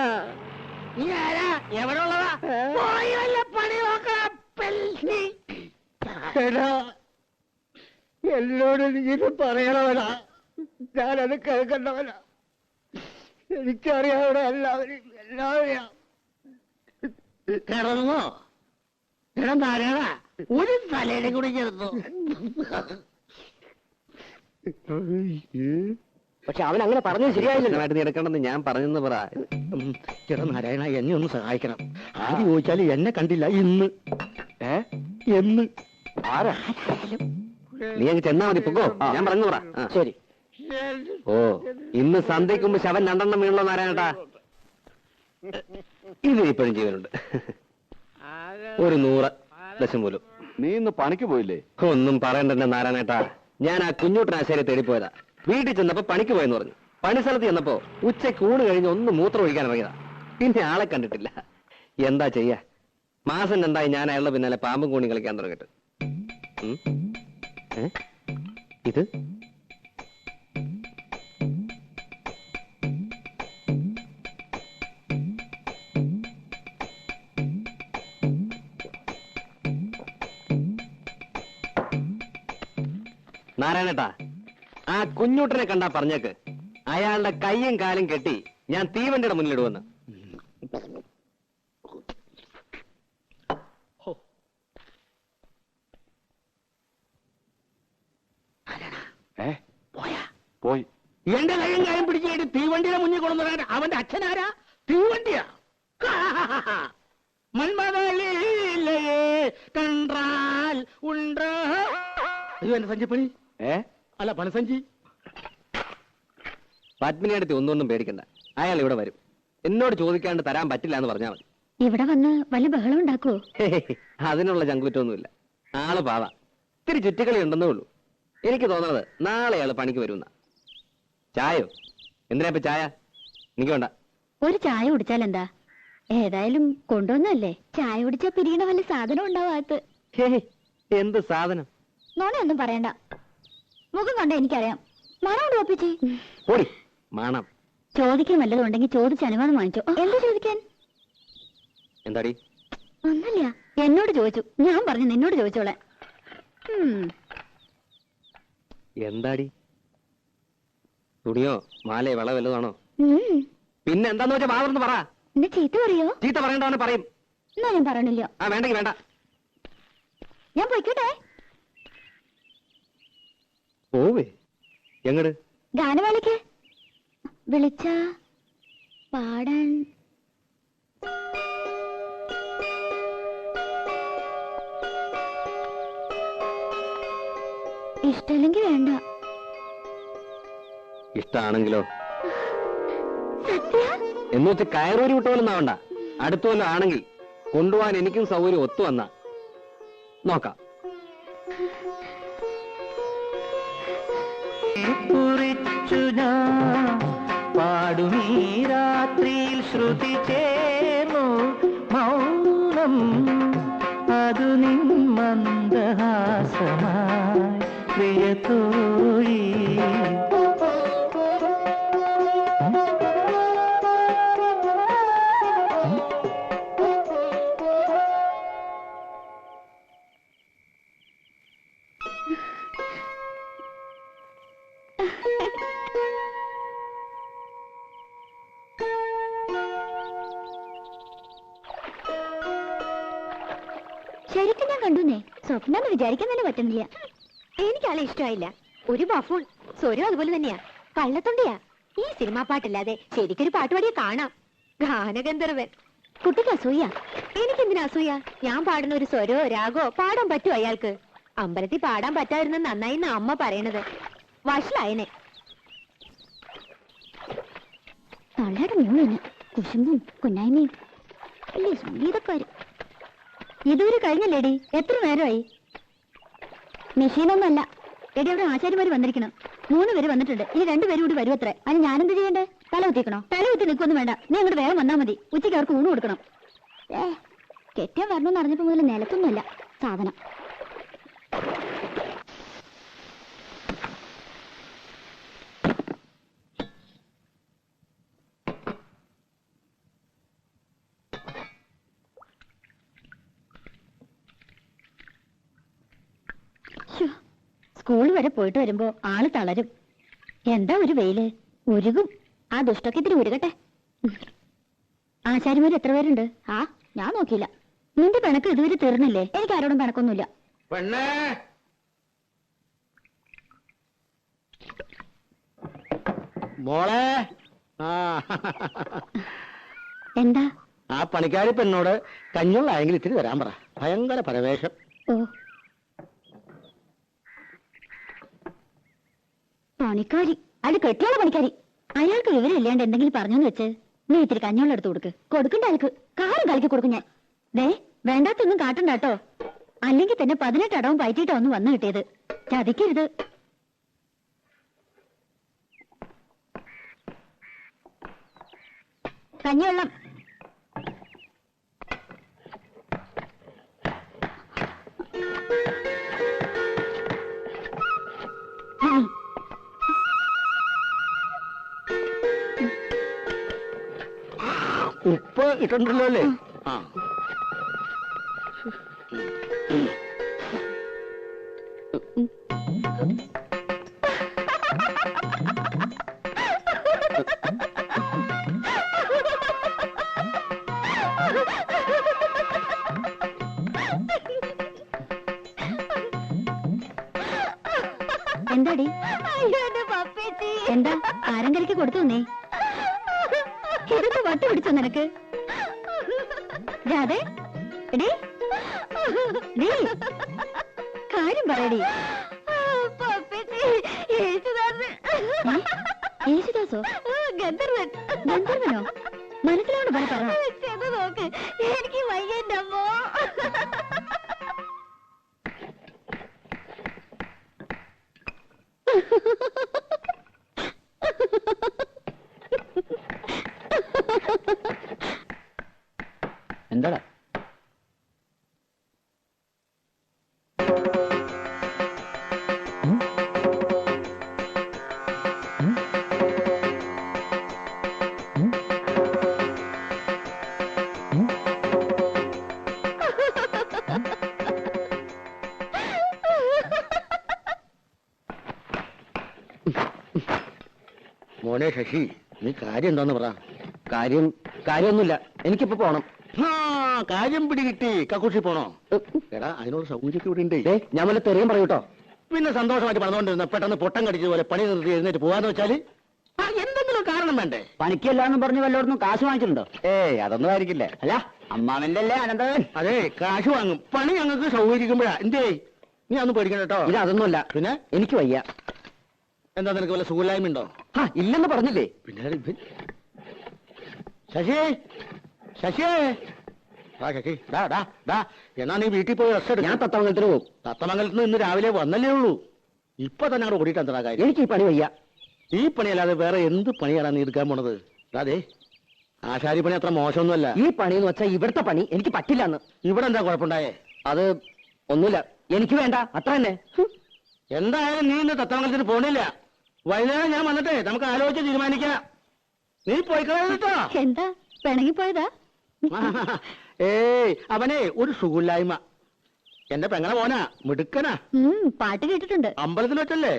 നീ ആരാ? എവിടെ ഉള്ളതാ? പോയി വല്ല പണി നോക്കാം. എടാ, എന്നോട് നീ ഇത് പറയണവനാ. ഞാനത് കേൾക്കണ്ടവനാ. എനിക്കറിയാവിടെ എല്ലാവരെയും കിടന്നോ? എടാ നാരായണ, ഒരു തലയുടെ കൂടി ചേർന്നു. പക്ഷെ അവൻ അങ്ങനെ പറഞ്ഞത് ശരിയായില്ല. നീ എടുക്കണമെന്ന് ഞാൻ പറഞ്ഞെന്ന് പറ. ചേട്ടാ നാരായണ, എന്നെ ഒന്ന് സഹായിക്കണം. ആദ്യം ചോദിച്ചാല് എന്നെ കണ്ടില്ല ഇന്ന്. എന്ന് ആരാ? നീ അങ്ങ് ചെന്നാ മതി. പൊക്കോ, ഞാൻ പറഞ്ഞു പറ. ശരി. ഓ, ഇന്ന് സന്ധ്യയ്ക്ക് മുമ്പ് ശവൻ 2 വീണല്ലോ നാരായണേട്ടാ. ഇത് ഇപ്പോഴും ജീവനുണ്ട്. ഒരു 100 ദശം പോലും. നീ ഇന്ന് പണിക്ക് പോയില്ലേ? ഒന്നും പറയണ്ടെന്നെ നാരായണേട്ടാ. ഞാൻ ആ കുഞ്ഞൂട്ടനാശാരി തേടിപ്പോയതാ. വീട്ടിൽ ചെന്നപ്പോ പണിക്ക് പോയെന്ന് പറഞ്ഞു. പണി സ്ഥലത്ത് ചെന്നപ്പോ ഉച്ചയ്ക്ക് ഊണ് കഴിഞ്ഞ് ഒന്ന് മൂത്രം ഒഴിക്കാൻ ഇറങ്ങിയതാ. പിന്നെ ആളെ കണ്ടിട്ടില്ല. എന്താ ചെയ്യാ? മാസം 2 ഞാൻ അയാളുടെ പിന്നാലെ പാമ്പും കൂണി കളിക്കാൻ തുടങ്ങിട്ട്. ഇത് നാരായണേട്ടാ, ആ കുഞ്ഞൂട്ടനെ കണ്ടാ പറഞ്ഞേക്ക് അയാളുടെ കൈയും കാലും കെട്ടി ഞാൻ തീവണ്ടിയുടെ മുന്നിലിടുവെന്ന്. പോയി. എന്റെ കൈയും കാര്യം പിടിച്ചിട്ട് തീവണ്ടിയുടെ മുന്നിൽ കൊണ്ടുവരാൻ അവന്റെ അച്ഛനാരാ? തീവണ്ടിയാ? മന്മതലേ കണ്ടാൽ ഉണ്ടോ? അയ്യോ, എന്റെ സഞ്ചിപ്പണി. അല്ല, പണസഞ്ചി. പത്മിനിയടുത്ത് ഒന്നും പേടിക്കണ്ട. അയാൾ ഇവിടെ വരും. എന്നോട് ചോദിക്കാണ്ട് തരാൻ പറ്റില്ല എന്ന് പറഞ്ഞാൽ മതി. ഇവിടെ വന്ന് വല്ല ബഹളം ഉണ്ടാക്കുവോ? അതിനുള്ള ചങ്കുറ്റൊന്നുമില്ല. ആള് പാവ. ഇത്തിരി ചുറ്റിക്കളി ഉണ്ടെന്നേ ഉള്ളൂ. എനിക്ക് തോന്നുന്നത് നാളെ അയാൾ പണിക്ക് വരുന്ന. ചായോ? എന്തിനാ ഇപ്പൊ ചായ? എനിക്ക് വേണ്ട. ഒരു ചായ കുടിച്ചാൽ എന്താ? ഏതായാലും കൊണ്ടുവന്നല്ലേ. ചായ കുടിച്ചാ പിരിയണ വല്ല സാധനം ഉണ്ടാവാത്ത. എന്ത് സാധനം? നോണയൊന്നും പറയണ്ട. മുഖം കണ്ട എനിക്കറിയാം. മണം ഒപ്പിച്ചേ. ഓടി മണം. ചോദിക്കാൻ വല്ലതും ഉണ്ടെങ്കിൽ ചോദിച്ച് അനുവാദം വാങ്ങിച്ചോ. എന്താ ചോദിക്കാൻ? എന്താടി? ഒന്നല്ല, എന്നോട് ചോദിച്ചു. ഞാൻ പറഞ്ഞു നിന്നോട് ചോദിച്ചോളെ. എന്താടി? തുണിയോ മാലയോ വള വല്ലതാണോ? പിന്നെ എന്താന്ന് വെച്ചാൽ വാർന്ന് പറ. എന്നെ ചീത്ത പറയോ? ചീത്ത പറയണ്ടവന് പറയും. എന്നാ ഞാൻ പറയണില്ല. ആ, വേണ്ടെങ്കിൽ വേണ്ട. ഞാൻ പോയിക്കോട്ടെ. പോവേ? എങ്ങട്? ഗാനവേളയ്ക്ക് വിളിച്ച പാടാൻ. ഇഷ്ടല്ലെങ്കിൽ വേണ്ട. ഇഷ്ടാണെങ്കിലോ? സത്യ? എന്ന് വെച്ച് കയറൂരി വിട്ടോലൊന്നാവണ്ട. അടുത്തോല്ലോ ആണെങ്കിൽ കൊണ്ടുപോകാൻ എനിക്കും സൗകര്യം ഒത്തു വന്ന നോക്കാം. കുറിച്ചു ഞാൻ പാടുമീ രാത്രിയിൽ ശ്രുതി ചേർന്നു മൗനം അതു നിൻ മന്ദഹാസമായി പ്രിയതോഴി. ശരിക്കും ഞാൻ കണ്ടുന്നേ. സ്വപ്നം വിചാരിക്കാൻ തന്നെ പറ്റുന്നില്ല. എനിക്കാളെ ഇഷ്ടമായില്ല. ഒരു ബഫൂൺ. സ്വരം അതുപോലെ തന്നെയാ, കള്ളത്തൊണ്ടിയാ. ഈ സിനിമാ പാട്ടില്ലാതെ ശരിക്കൊരു പാട്ടുപാടിയെ കാണാം. ഗാനഗന്ധർവൻ. കുട്ടിക്ക് അസൂയ. എനിക്കെന്തിനാ അസൂയ? ഞാൻ പാടുന്ന ഒരു സ്വരോ രാഗോ പാടാൻ പറ്റുമോ അയാൾക്ക്? അമ്പലത്തിൽ പാടാൻ പറ്റാതിരുന്ന നന്നായി അമ്മ പറയണത്. വഷളായനെ. തള്ളയുടെ മ്യൂണിന് കുശുമ്പും കുന്നായ്മയും വലിയ സംഗീതക്കാരും. ഇതുവരെ കഴിഞ്ഞല്ലേടി? എത്ര നേരമായി? മെഷീനൊന്നുമല്ല എടി. അവിടെ ആശാരിമാര് വന്നിരിക്കണം. 3 പേര് വന്നിട്ടുണ്ട്. ഇനി 2 പേരും കൂടി വരും അത്രേ. അതിന് ഞാനെന്ത് ചെയ്യണ്ടേ? തല കുത്തിക്കണോ? തല കുത്തി നിൽക്കൊന്നും വേണ്ട. നീ അങ്ങോട്ട് വേഗം വന്നാൽ മതി. ഉച്ചയ്ക്ക് അവർക്ക് ഊണ് കൊടുക്കണം. കെട്ടിയാൻ വരണമെന്ന് അറിഞ്ഞപ്പോ മുതൽ നിലത്തൊന്നുമല്ല സാധനം. സ്കൂൾ വരെ പോയിട്ട് വരുമ്പോ ആള് തളരും. എന്താ ഒരു വെയില്, ഉരുകും. ആ ദുഷ്ടൊക്കെ ഇത്തിരി ഉരുകട്ടെ. ആശാരിമാര് എത്ര പേരുണ്ട്? ആ ഞാൻ നോക്കിയില്ല. നിന്റെ പിണക്ക് ഇതുവരെ തീർന്നില്ലേ? എനിക്ക് ആരോടും പിണക്കൊന്നുമില്ല. പെണ്ണേ, മോളെ. എന്താ? ആ പണിക്കാരി പെണ്ണോട് കഞ്ഞുള്ളായെങ്കിൽ ഇത്തിരി വരാൻ പറ. ഭയങ്കര പരവേശം. ഓ, പണിക്കാരി? അത് കെട്ടിയുള്ള പണിക്കാരി. അയാൾക്ക് വിവരമില്ലാണ്ട് എന്തെങ്കിലും പറഞ്ഞെന്ന് വെച്ച് നീ ഇത്തിരി കഞ്ഞോളം എടുത്ത് കൊടുക്ക്. കൊടുക്കണ്ട അയാൾക്ക്. കാറും കളിക്ക് കൊടുക്കും ഞാൻ. ദേ, വേണ്ടാത്തൊന്നും കാട്ടണ്ട കേട്ടോ. അല്ലെങ്കിൽ തന്നെ 18 അടവും പയറ്റിയിട്ടാ ഒന്ന് വന്നു കിട്ടിയത്. ചതിക്കരുത്. കഞ്ഞിവെള്ളം. ഉപ്പ് ഇട്ടുണ്ടല്ലോ അല്ലേ? ആ, എന്താടി? എന്താ? ആരങ്കരയ്ക്ക് കൊടുത്തു നീ? ഇതൊക്കെ വട്ട് പിടിച്ചോ നിനക്ക്? രാധേ, എടീ, നീ കാര്യം പറയടി. യേശുദാസോ? ഗന്ധർവൻ. ഗന്ധർവനോ? മനസ്സിലാണ് പറ. നോക്ക്, എനിക്ക് വയ്യമ്മോ. എന്താടാ? മോനെ ശശി, നീ കാര്യം എന്താന്ന് പറ. കാര്യമൊന്നുമില്ല. എനിക്കിപ്പോ പോണം. കാര്യം പിടികിട്ടി. കക്കൂഷി പോണോ? എടാ, അതിനോട് സൗകര്യമൊക്കെ ഇവിടെ ഉണ്ട്. ഞാൻ വല്ല തെറിയും പറയൂട്ടോ. പിന്നെ സന്തോഷമായിട്ട് പറഞ്ഞുകൊണ്ടിരുന്ന പെട്ടെന്ന് പൊട്ടം കടിച്ചതുപോലെ പണി നിർത്തി എഴുന്നേറ്റ് പോവാന്ന് വെച്ചാല് എന്തെങ്കിലും കാരണം വേണ്ടേ? പണിക്കല്ലാന്ന് പറഞ്ഞു വല്ലോടൊന്നും കാശ് വാങ്ങിച്ചിട്ടുണ്ടോ? അതൊന്നും ആയിരിക്കില്ല. അല്ല, അമ്മാവന്റെ അല്ലേ അനന്തവൻ? അതെ, കാശ് വാങ്ങും. പണി ഞങ്ങൾക്ക് സൗകര്യക്കുമ്പോഴാ. എന്തേ, നീ അതൊന്നും പേടിക്കണ്ട കേട്ടോ. ഇത് അതൊന്നുമല്ല. പിന്നെ എനിക്ക് വയ്യ. എന്താ, നിനക്ക് വല്ല സുഖമില്ലായ്മ ഉണ്ടോ? ഇല്ലെന്ന് പറഞ്ഞില്ലേ? പിന്നെ ശശി, ശശിയേ, ശശി, എന്നാ നീ വീട്ടിൽ പോയി റെസ്റ്റ് എടുക്കും. ഞാൻ തത്തമംഗലത്തിന് പോകും. തത്തമംഗലത്ത് നിന്ന് ഇന്ന് രാവിലെ വന്നല്ലേ ഉള്ളൂ. ഇപ്പൊ തന്നെ അവിടെ ഓടിയിട്ട് എന്താ കാര്യം? എനിക്ക് ഈ പണി വയ്യ. ഈ പണിയല്ലാതെ വേറെ എന്ത് പണിയാണ് നീ എടുക്കാൻ പോണത്? അതെ, ആശാരി പണി അത്ര മോശമൊന്നുമല്ല. ഈ പണി എന്ന് വെച്ചാൽ ഇവിടുത്തെ പണി എനിക്ക് പറ്റില്ലെന്ന്. ഇവിടെ എന്താ കുഴപ്പമുണ്ടായേ? അത് ഒന്നുമില്ല, എനിക്ക് വേണ്ട, അത്ര തന്നെ. എന്തായാലും നീ ഇന്ന് തത്തമംഗലത്തിന് പോണില്ല. വൈകുന്നേരം ഞാൻ വന്നിട്ടേ നമുക്ക് ആലോചിച്ച് തീരുമാനിക്കാം. നീ പോയി കളയോ. എന്താ പിണങ്ങിപ്പോയതാ? ഏയ്, അവനെ ഒരു സുഖമില്ലായ്മ. എന്റെ പെങ്ങളെ മോനാ, മിടുക്കനാ. പാട്ട് കേട്ടിട്ടുണ്ട്. അമ്പലത്തിൽ വെച്ചല്ലേ?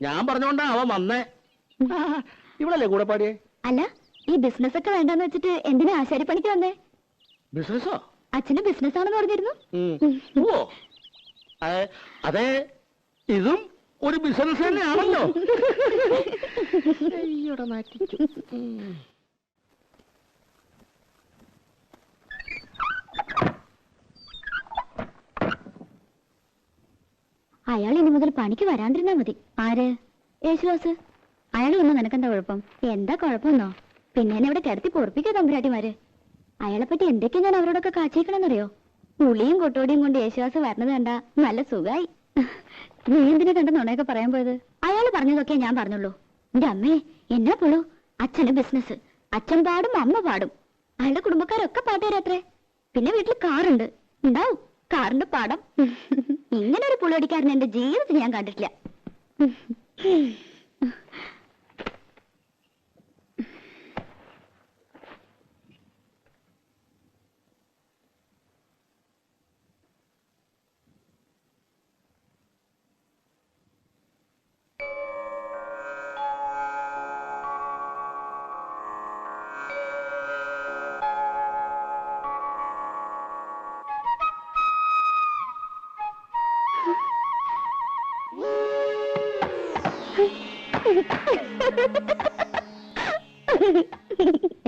ഞാൻ പറഞ്ഞോണ്ടാ അവൻ വന്നേ. ഇവളല്ലേ കൂടെ പാടിയേ? അല്ല, ഈ ബിസിനസ് ഒക്കെ വേണ്ടെന്ന് വെച്ചിട്ട് എന്തിനാ ആശാരി പണിക്ക് വന്നേ? ബിസിനസ്സോ? അച്ഛന്റെ ബിസിനസ് ആണെന്ന് പറഞ്ഞിരുന്നു. ഓ അതെ, ഇതും ഒരു ബിസിനസ് തന്നെയാണല്ലോ. അയാൾ ഇനി മുതൽ പണിക്ക് വരാണ്ടിരുന്നാ മതി. ആര്? യേശുദാസ്. അയാൾ വന്ന് നിനക്കെന്താ കുഴപ്പം? എന്താ കുഴപ്പമെന്നോ? പിന്നെ എന്നെ ഇവിടെ കിടത്തി പൊറപ്പിക്കാ തമ്പുരാട്ടിമാര്. അയാളെ പറ്റി എന്തൊക്കെയാ ഞാൻ അവരോടൊക്കെ കാച്ചേക്കണമെന്നറിയോ? ഉളിയും കൊട്ടോടിയും കൊണ്ട് യേശുദാസ് വരണത് കണ്ടാ നല്ല സുഖായി. നീ എന്തിനെ കണ്ട നുണയൊക്കെ പറയാൻ പോയത്? അയാൾ പറഞ്ഞതൊക്കെ ഞാൻ പറഞ്ഞുള്ളൂ. എന്റെ അമ്മേ, എന്നാ പുള്ളു. അച്ഛന് ബിസിനസ്, അച്ഛൻ പാടും അമ്മ പാടും. അയാളുടെ കുടുംബക്കാരൊക്കെ പാട്ടുകാരത്രേ. പിന്നെ വീട്ടിൽ കാറുണ്ട്, ഉണ്ടാവും കാറിന്റെ പാടം. ഇങ്ങനെ ഒരു പുളിയടിക്കാരൻ എന്റെ ജീവിതത്തിൽ ഞാൻ കണ്ടിട്ടില്ല.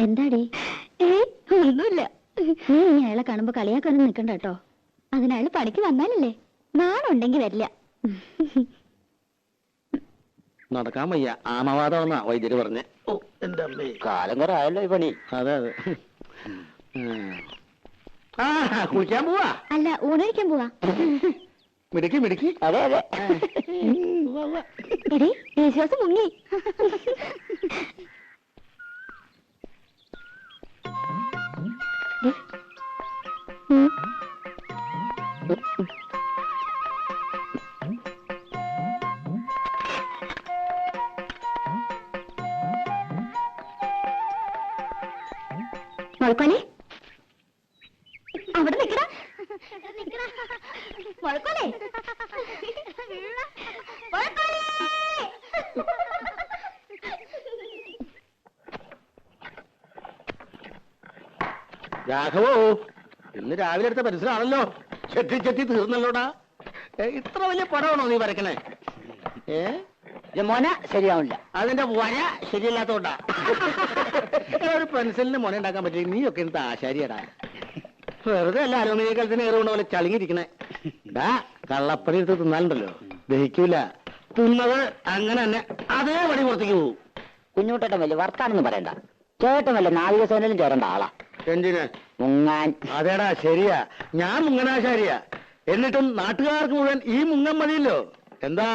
എന്താടി? ഒന്നുമില്ല. നീ അയാളെ കാണുമ്പോ കളിയാക്കാനും നിക്കണ്ട കേട്ടോ. അതിനയാള് പണിക്ക് വന്നാലല്ലേ. നാളുണ്ടെങ്കി വരില്ല. നടക്കാൻ വയ്യ, ആമവാദമെന്നാ വൈദ്യര് പറഞ്ഞേ. ഓ എന്റെ അമ്മേ, കാലം കുറെ ആയല്ലോ ഈ പണി. അതെ അതെ. ആ കുളിക്കാൻ പോവാ? അല്ല, ഊണഴിക്കാൻ പോവാ. മിടുക്കി മിടുക്കി. അതെ അതെ. എടി, യേശുദാസ് മുങ്ങി. മുഴക്കോലെ, അവിടെ നിക്കടാ. മുഴക്കോലെ, രാഘവോ, ഇന്ന് രാവിലെ എടുത്ത പരിസരമാണല്ലോ. ചെത്തി ചെത്തി തീർന്നല്ലോടാ. ഇത്ര വലിയ പടമാണോ നീ വരക്കണേ? മൊന ശരിയാവില്ല. അതിന്റെ വര ശരിയല്ലാത്തോണ്ടാ. ഒരു പെൻസിലിന് മൊന ഉണ്ടാക്കാൻ പറ്റില്ല. നീയൊക്കെ എന്ത് ആശാരിയടാ. വെറുതെ അല്ല അലുമിനിയ കലത്തിന് ഏറുകൊണ്ട് പോലെ ചളിങ്ങിരിക്കണേ. കള്ളപ്പണി എടുത്ത് തിന്നാലുണ്ടല്ലോ, ദഹിക്കൂല. തിന്നത് അങ്ങനെ തന്നെ അതേ പണി പുറത്തേക്ക് പോകും. കുഞ്ഞുട്ടേട്ടൻ വലിയ വർത്താനൊന്നും പറയണ്ട. ചേട്ടൻ വല്ല നാവികസേനയിലും ചേരേണ്ട ആളാ. എന്തിന്? മുങ്ങാൻ. അതേടാ ശരിയാ, ഞാൻ മുങ്ങനാശാരിയാ. എന്നിട്ടും നാട്ടുകാർക്ക് മുഴുവൻ ഈ മുങ്ങൻ മതിയല്ലോ. എന്താ,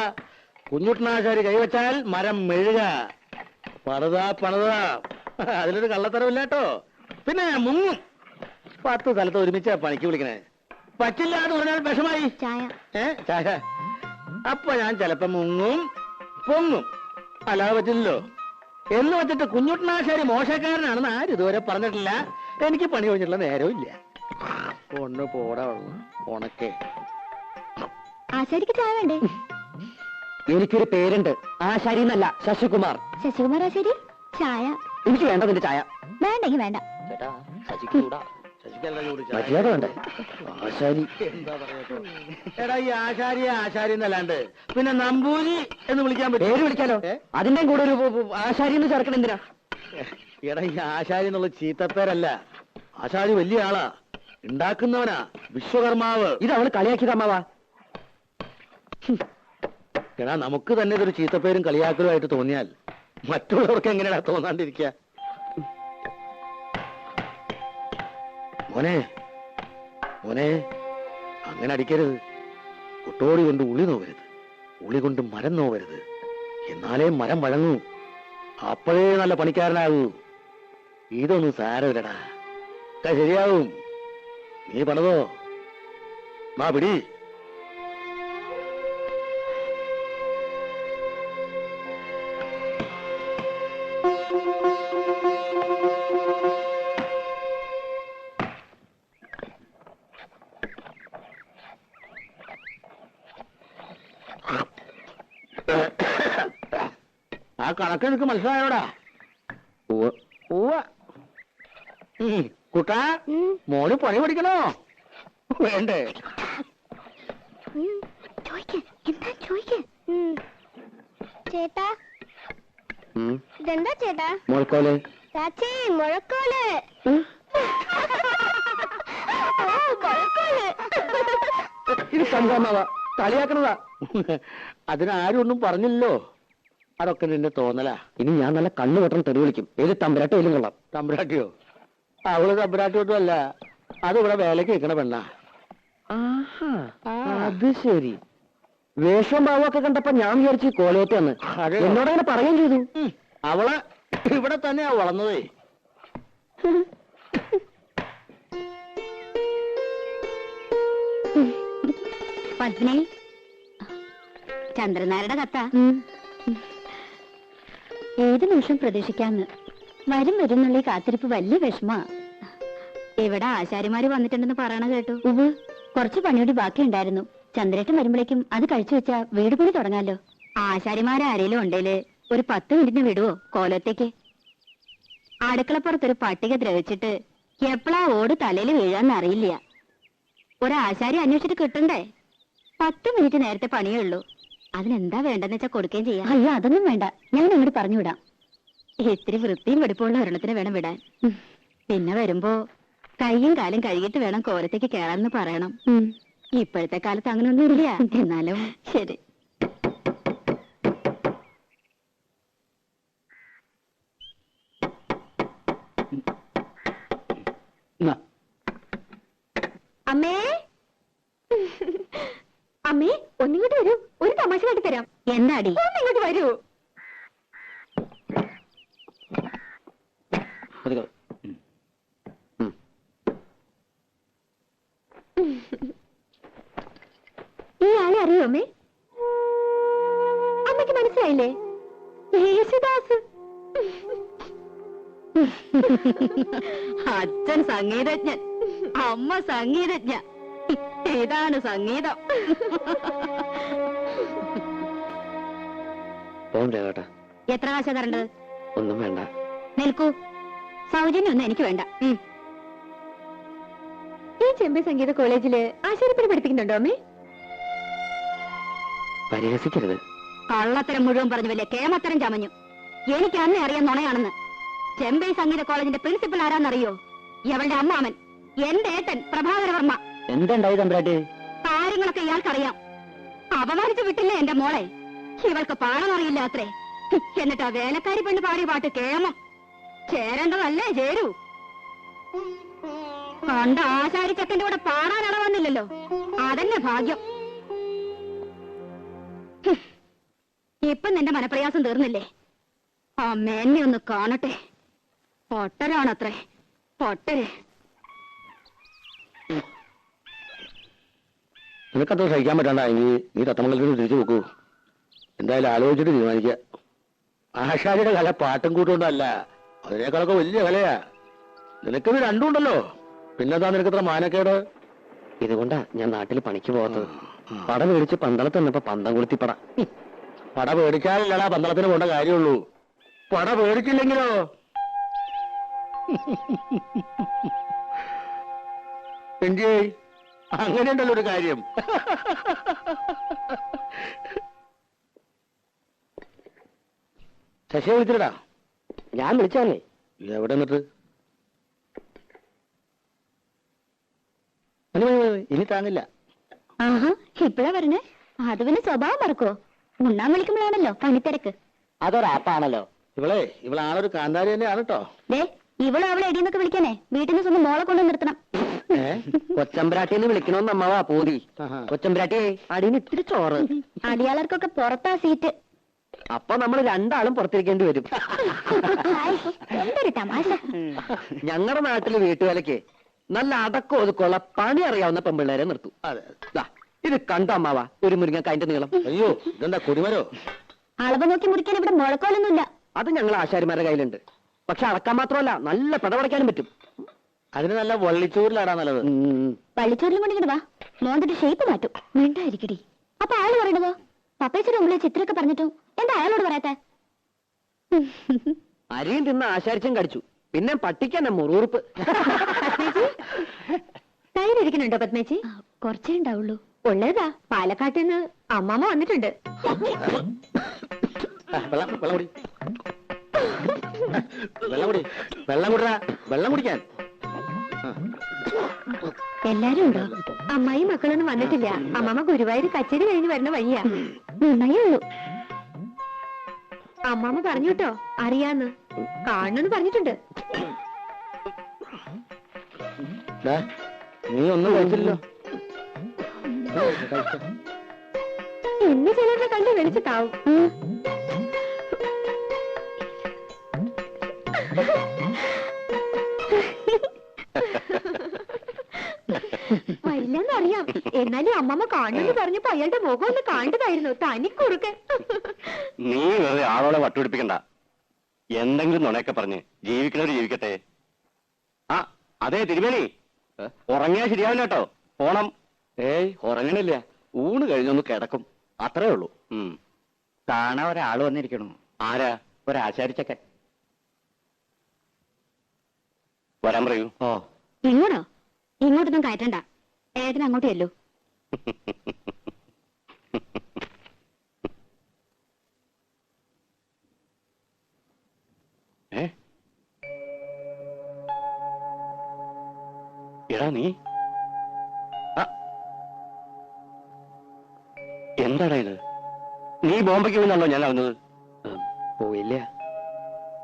കുഞ്ഞുട്ടനാശാരി കൈവച്ചാൽ മരം മെഴുക. പണിതാ അതിലൊരു കള്ളത്തരമില്ല കേട്ടോ. പിന്നെ മുങ്ങും. 10 സ്ഥലത്ത് ഒരുമിച്ചാ പണിക്ക് വിളിക്കണേ. പറ്റില്ല എന്ന് പറഞ്ഞാൽ വിഷമായി. ചായ. ചായ. അപ്പൊ ഞാൻ ചിലപ്പോ മുങ്ങും പൊങ്ങും. അല്ലാതെ പറ്റില്ലല്ലോ. എന്ന് വെച്ചിട്ട് കുഞ്ഞുട്ടനാശാരി മോശക്കാരനാണെന്ന് ആരും ഇതുവരെ പറഞ്ഞിട്ടില്ല. എനിക്ക് പണി കഴിഞ്ഞിട്ടുള്ള നേരവും ഇല്ല. ഒന്ന് പോടാ ഉണക്കേ. ആശാരിക്ക് ചായ വേണ്ടേ? എനിക്കൊരു പേരുണ്ട്, ആശാരി എന്നല്ല, ശശികുമാർ. ശശികുമാർ ആശാരി, ചായ. എനിക്ക് വേണ്ട നിന്റെ ചായ. വേണ്ടെങ്കി വേണ്ട. ചേട്ടാ ശശിക്കൂടാ. മര്യാദ വേണ്ടേ? ആശാരി എന്താ പറയാ. എടാ, ഈ ആശാരി എന്നല്ലാണ്ട് പിന്നെ നമ്പൂരി എന്ന് വിളിക്കാൻ പറ്റും? പേര് വിളിക്കാലോ. അതിന്റെ കൂടെ ഒരു ആശാരി എന്ന് ചേർക്കണം എന്തിനാ? എടാ, ഈ ആശാരി എന്നുള്ള ചീത്തപ്പേരല്ല. ആശാരി വലിയ ആളാ, ഉണ്ടാക്കുന്നവനാ, വിശ്വകർമാവ്. ഇത് അവള് കളിയാക്കിയത് അമ്മാവാ. എടാ, നമുക്ക് തന്നെ ഇതൊരു ചീത്തപ്പേരും കളിയാക്കലുമായിട്ട് തോന്നിയാൽ മറ്റുള്ളവർക്ക് എങ്ങനെയാ തോന്നാണ്ടിരിക്കുക? മോനെ മോനെ, അങ്ങനെ അടിക്കരുത്. കൊട്ടോടി കൊണ്ട് ഉളി നോവരുത്, ഉളി കൊണ്ട് മരം നോവരുത്. എന്നാലേ മരം വഴങ്ങൂ. അപ്പോഴേ നല്ല പണിക്കാരനാകൂ. ഇതൊന്നും സാരമില്ലടാ, ശരിയാവും. നീ പണിതോ. മാ പിടി. ആ കണക്ക് എനിക്ക് മനസ്സിലായോടാ? കുട്ടാ മോന് പണി പഠിക്കണോ വേണ്ടേ? ചേട്ടാ ഇതെന്താ ചേട്ടാ? മോൾക്കോല് ചാച്ചി മുഴക്കോല്. ഇത് സംഭവമാവാ കളിയാക്കണതാ. അതിനാരും ഒന്നും പറഞ്ഞില്ലല്ലോ. അതൊക്കെ നിന്നെ തോന്നലാ. ഇനി ഞാൻ നല്ല കണ്ണു വെട്ടം തെറി വിളിക്കും. ഏത് തമ്പുരാട്ടി വരും കൊള്ളാം. തമ്പുരാട്ടിയോ? അവള് തമ്പുരാട്ടിയൊന്നും അല്ല, അത് ഇവിടെ വേലക്ക് വെക്കണ പെണ്ണാ. അത് ശരി. വേഷവും ഭാവമൊക്കെ കണ്ടപ്പോ ഞാൻ വിചാരിച്ചു കോലയറ്റാന്ന്. എന്നോടങ്ങനെ പറയുകയും ചെയ്തു. അവള് ഇവിടെ തന്നെയാ വളർന്നതേ. പത്നി, ചന്ദ്രനാരുടെ കത്ത ഏത് നിമിഷം പ്രതീക്ഷിക്കാന്ന്. വരും വരുന്നുള്ള കാത്തിരിപ്പ് വലിയ വിഷമാ. ഇവിടെ ആശാരിമാര് വന്നിട്ടുണ്ടെന്ന് പറയണ കേട്ടു. കുറച്ച് പണിയോടി ബാക്കിയുണ്ടായിരുന്നു. ചന്ദ്രേട്ടൻ വരുമ്പോഴേക്കും അത് കഴിച്ചു വെച്ചാ വീട് പണി തുടങ്ങാലോ. ആശാരിമാരാരേലും ഉണ്ടേല് ഒരു 10 മിനിറ്റിന് വിടുവോ കോലത്തേക്ക്? അടുക്കളപ്പുറത്തൊരു പട്ടിക ദ്രവിച്ചിട്ട് എപ്പോഴാ ഓട് തലയിൽ വീഴാന്ന് അറിയില്ല. ഒരാശാരി അന്വേഷിച്ചിട്ട് കിട്ടണ്ടേ? 10 മിനിറ്റ് നേരത്തെ പണിയേ ഉള്ളൂ. അതിനെന്താ വേണ്ടെന്ന് വെച്ചാ കൊടുക്കുകയും ചെയ്യാം. അയ്യോ അതൊന്നും വേണ്ട, ഞാൻ അങ്ങോട്ട് പറഞ്ഞു വിടാം. ഇത്തിരി വൃത്തിയും വെടുപ്പുള്ള ഒരെണ്ണത്തിന് വേണം വിടാൻ. പിന്നെ വരുമ്പോ കൈയും കാലും കഴുകിയിട്ട് വേണം കോലത്തേക്ക് കേറാന്ന് പറയണം. ഇപ്പോഴത്തെ കാലത്ത് അങ്ങനെയൊന്നും ഇല്ല. എന്നാലും ശരി. അമ്മേ, അമ്മേ ഒന്നിങ്ങോട്ട് വരൂ, ഒരു തമാശ കാട്ടി തരാം. എന്താടി? ഒന്നിങ്ങോട്ട് വരൂ. ഈ ആളെ അറിയോ അമ്മേ? അമ്മയ്ക്ക് മനസ്സിലായില്ലേ? യേശുദാസ്. അച്ഛൻ സംഗീതജ്ഞൻ, അമ്മ സംഗീതജ്ഞ. ഇതാണ് സംഗീതം. എത്ര കാശാ തരേണ്ടത്? ഒന്നും വേണ്ട. നിൽക്കൂ, സൗജന്യൊന്നും എനിക്ക് വേണ്ട. ഈ ചെമ്പൈ സംഗീത കോളേജില് ആശാരിപ്പണി പഠിപ്പിക്കുന്നുണ്ടോ അമ്മേ? പരിഹസിക്കരുത്. കള്ളത്തരം മുഴുവൻ പറഞ്ഞു വല്ലേ കേമത്തരം ചമഞ്ഞു. എനിക്ക് അന്നേ അറിയാൻ നുണയാണെന്ന്. ചെമ്പൈ സംഗീത കോളേജിന്റെ പ്രിൻസിപ്പൽ ആരാന്നറിയോ? ഇവളുടെ അമ്മാമൻ, എന്റെ ഏട്ടൻ പ്രഭാകരവർമ്മ. എന്തുണ്ടായി തമ്പ്രാട്ടി? കാര്യങ്ങളൊക്കെ ഇയാൾക്കറിയാം. അപമാനിച്ചു വിട്ടില്ലേ എന്റെ മോളെ? ഇവൾക്ക് പാടാനറിയില്ല അത്രേ. എന്നിട്ട് ആ വേലക്കാരി പെണ്ണ് പാടിയ പാട്ട് കേമം. ചേരേണ്ടതല്ലേ ചേരൂ. കണ്ട ആശാരി ചക്കന്റെ കൂടെ പാടാൻ ഇടവന്നില്ലല്ലോ, അതന്നെ ഭാഗ്യം. ഇപ്പൊ നിന്റെ മനപ്രയാസം തീർന്നില്ലേ? അമ്മ എന്നെ ഒന്ന് കാണട്ടെ. പൊട്ടരാണത്രേ, പൊട്ടര്. നിനക്കത്ര സഹിക്കാൻ പറ്റണ്ടെങ്കിൽ നീ തത്തമംഗലത്തിന് തിരിച്ചു നോക്കൂ. എന്തായാലും ആലോചിച്ചിട്ട് തീരുമാനിക്കുക. ആശാരിയുടെ കല പാട്ടും കൂട്ടുകൊണ്ടല്ല, അതിനേക്കാളൊക്കെ വലിയ കലയാ. നിനക്കിത് രണ്ടുണ്ടല്ലോ, പിന്നെന്താ നിനക്കത്ര മാനക്കേട്? ഇതുകൊണ്ടാ ഞാൻ നാട്ടിൽ പണിക്ക് പോകാത്തത്. പട മേടിച്ച് പന്തളത്ത് നിന്നപ്പോ പന്തം കൊളുത്തിപ്പട. പട പേടിച്ചാലല്ലടാ പന്തളത്തിന് പോണ്ട കാര്യമുള്ളൂ. പട പേടിച്ചില്ലെങ്കിലോ? എന്റെ അങ്ങനെയുണ്ടല്ലോ ഒരു കാര്യം. ശശിയെ വിളിച്ചിട്ടാ? ഞാൻ വിളിച്ചാലേ. എവിടെ നിന്നിട്ട്? ഇനി താങ്ങില്ല. ആഹാ, ഇപ്പഴാ പറഞ്ഞേ? അത് പിന്നെ സ്വഭാവം മറക്കോ? ഉണ്ണാൻ വിളിക്കുമ്പോഴാണല്ലോ പണിത്തിരക്ക്. അതൊരാപ്പാണല്ലോ. ഇവളാളൊരു കാന്താരി തന്നെയാണ് കേട്ടോ. ദേ, ഇവളും അവളെ എടീന്നൊക്കെ വിളിക്കാനേ വീട്ടിൽ നിന്ന് സ്വന്തം മോളെ കൊണ്ട് നിർത്തണം. കൊച്ചമ്പ്രാട്ടിന്ന് വിളിക്കണോന്ന് അമ്മാവാ പൂതി. കൊച്ചമ്പ്രാട്ടിയെ അടിയിൽ ഇത്തിരി ചോറ്. അടിയാളർക്കൊക്കെ പുറത്താ സീറ്റ്. അപ്പൊ നമ്മൾ രണ്ടാളും പുറത്തിരിക്കേണ്ടി വരും. എന്തൊരു തമാശ. ഞങ്ങളുടെ നാട്ടില് വീട്ടുവേലയ്ക്ക് നല്ല അടക്കം ഒതുക്കമുള്ള പണി അറിയാവുന്ന പെമ്പിള്ളേരെ നിർത്തും. ഇത് കണ്ടോ അമ്മാവാ, ഒരു മുരിങ്ങക്കായന്റെ നീളം. അയ്യോ, ഇതെന്താ കൊടിമരോ? അളവ് നോക്കി മുറിക്കാൻ ഇവിടെ മുഴക്കോലൊന്നുമില്ല. അത് ഞങ്ങൾ ആശാരിമാരുടെ കയ്യിലുണ്ട്. പക്ഷെ അടക്കാൻ മാത്രമല്ല, നല്ല പടപടയ്ക്കാനും പറ്റും. അതിന് നല്ല വള്ളിച്ചോറിലാടാ നല്ലത്. വള്ളിച്ചോറിലും കൊണ്ടിട്ട് വാ, മോന്തിട്ട് ഷേപ്പ് മാറ്റും. മിണ്ടായിരിക്കടി. അപ്പൊ ആള് പറയണതോ? പപ്പേച്ചയുടെ മുമ്പിലെ ചിത്രമൊക്കെ പറഞ്ഞിട്ടും എന്താ അയാളോട് പറയാത്ത? അരിയും തിന്ന് ആശാരിച്ചും കടിച്ചു. പിന്നെ പട്ടിക്കന്നെ മുറുറുപ്പ്. തൈരിക്കുന്നുണ്ടോ പത്മേച്ചി? കുറച്ചേ ഉണ്ടാവുള്ളൂ. ഉള്ളതാ പാലക്കാട്ടിൽ നിന്ന് അമ്മാമ്മ വന്നിട്ടുണ്ട്. വെള്ളം കുടിക്കാൻ എല്ലാരും ഉണ്ടോ? അമ്മായി മക്കളൊന്നും വന്നിട്ടില്ല. അമ്മാമ്മ ഗുരുവായൂർ കച്ചേരി കഴിഞ്ഞ് വരുന്ന വഴിയാ. നന്നായേ ഉള്ളൂ. അമ്മാമ്മ പറഞ്ഞു കേട്ടോ, അറിയാന്ന് കാണണമെന്ന് പറഞ്ഞിട്ടുണ്ട്. നീ ഒന്നും കഴിച്ചില്ലല്ലോ. ഇന്ന് ചിലരുടെ കണ്ട് വെളിച്ചിട്ടാവും. വരില്ലെന്നറിയാം. എന്നാലും അമ്മമ്മ കാണുമെന്ന് പറഞ്ഞപ്പോ അയാളുടെ മുഖം ഒന്ന് കാണേണ്ടതായിരുന്നു. തനിക്കുറുക്കൻ. നീ വെറുതെ ആളോടെ വട്ടുപിടിപ്പിക്കണ്ട. എന്തെങ്കിലും നുണയൊക്കെ പറഞ്ഞ് ജീവിക്കണവര് ജീവിക്കട്ടെ. ആ അതെ തിരുമേനി, ഉറങ്ങിയാ ശരിയാവില്ല കേട്ടോ. പോണം. ഏയ് ഉറങ്ങണില്ല, ഊണ് കഴിഞ്ഞൊന്ന് കിടക്കും, അത്രേ ഉള്ളൂ. കാണാൻ ഒരാള് വന്നിരിക്കണു. ആരാ? ഒരാശാരിച്ചക്കൻ. വരാൻ പറയൂ. ഓ ഇങ്ങോട്ടോ? ഇങ്ങോട്ടൊന്നും കയറ്റണ്ട. ഏട്ടൻ അങ്ങോട്ട് ചെല്ലു. എടാ നീ എന്താടാ ഇത്? നീ ബോംബെക്ക് പോയിന്നാണല്ലോ ഞാൻ അറിഞ്ഞത്. പോയില്ല.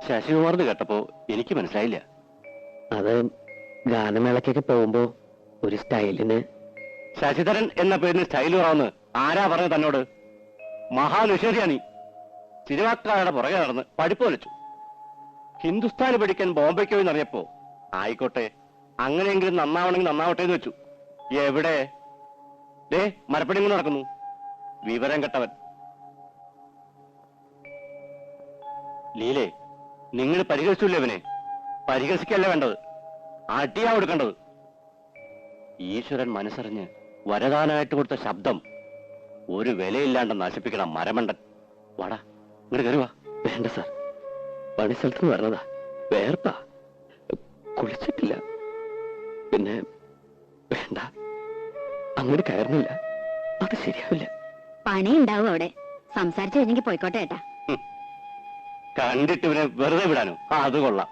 ശശികുമാർന്ന് കേട്ടപ്പോ എനിക്ക് മനസ്സിലായില്ല. അത് ഗാനമേളക്കൊക്കെ പോകുമ്പോ ഒരു സ്റ്റൈലിന്. ശശിധരൻ എന്ന പേരിന് സ്റ്റൈൽ കുറവെന്ന് ആരാ പറഞ്ഞത് തന്നോട്? മഹാനിഷേധിയാ നീ. സിനിമാക്കാരുടെ പുറകെ നടന്ന് പഠിപ്പ് വലിച്ചു. ഹിന്ദുസ്ഥാനി പഠിക്കാൻ ബോംബെക്ക് പോയി എന്നറിയപ്പോ ആയിക്കോട്ടെ, അങ്ങനെയെങ്കിലും നന്നാവണമെങ്കിൽ നന്നാവട്ടെ എന്ന് വെച്ചു. എവിടെ? ദേ മരപ്പണി കൊണ്ട് നടക്കുന്നു. വിവരം കെട്ടവൻ. ലീലേ, നിങ്ങൾ പരിഹസിച്ചില്ലേ അവനെ? പരിഹസിക്കല്ല വേണ്ടത്, അടിയാ കൊടുക്കേണ്ടത്. ഈശ്വരൻ മനസ്സറിഞ്ഞ് വരദാനായിട്ട് കൊടുത്ത ശബ്ദം ഒരു വിലയില്ലാണ്ട് നശിപ്പിക്കണം മരമണ്ടൻ. വാടാ, ഇങ്ങോട്ട് കയറുവാ. വേണ്ട സാർ, പണിസ്ഥലത്ത് നിന്ന് വരണതാ. വേർപ്പാ, കുളിച്ചിട്ടില്ല. പിന്നെ വേണ്ട, അങ്ങോട്ട് കയറുന്നില്ല, അത് ശരിയാവില്ല. പണി ഉണ്ടാവും അവിടെ. സംസാരിച്ചു കഴിഞ്ഞെങ്കിൽ പോയിക്കോട്ടെ ഏട്ടാ. കണ്ടിട്ട് ഇവനെ വെറുതെ വിടാനോ? അത് കൊള്ളാം.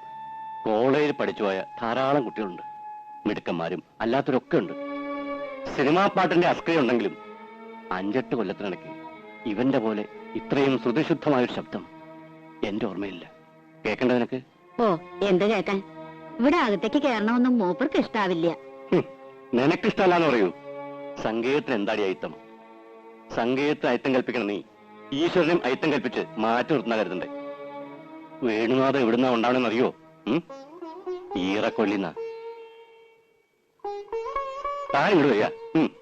കോളേജിൽ പഠിച്ചുപോയ ധാരാളം കുട്ടികളുണ്ട്, മിടുക്കന്മാരും അല്ലാത്തവരൊക്കെ ഉണ്ട്. സിനിമാ പാട്ടിന്റെ അസ്ക്രിയുണ്ടെങ്കിലും 5-8 കൊല്ലത്തിനിടയ്ക്ക് ഇവന്റെ പോലെ ഇത്രയും ശ്രുതിശുദ്ധമായൊരു ശബ്ദം എന്റെ ഓർമ്മയില്ല. കേൾക്കണ്ട നിനക്ക്? ഓ, എന്ത് കേൾക്കാൻ? ഇവിടെ അകത്തേക്ക് കയറണമെന്നും മൂപ്പർക്ക് ഇഷ്ടാവില്ല. നിനക്കിഷ്ടമല്ലാന്ന് പറയൂ. സംഗീതത്തിന് എന്താടി അയിത്തം? സംഗീതത്തിന് അയിത്തം കൽപ്പിക്കണം നീ. ഈശ്വരനും അയിത്തം കൽപ്പിച്ച് മാറ്റി നിർത്തുന്ന കരുതണ്ടേ? വേണുനാഥം എവിടുന്നാ ഉണ്ടാവണമെന്ന് അറിയോ? ഈറക്കൊള്ളിന്ന താൻ ഇങ്ങോട്ട് വരിക.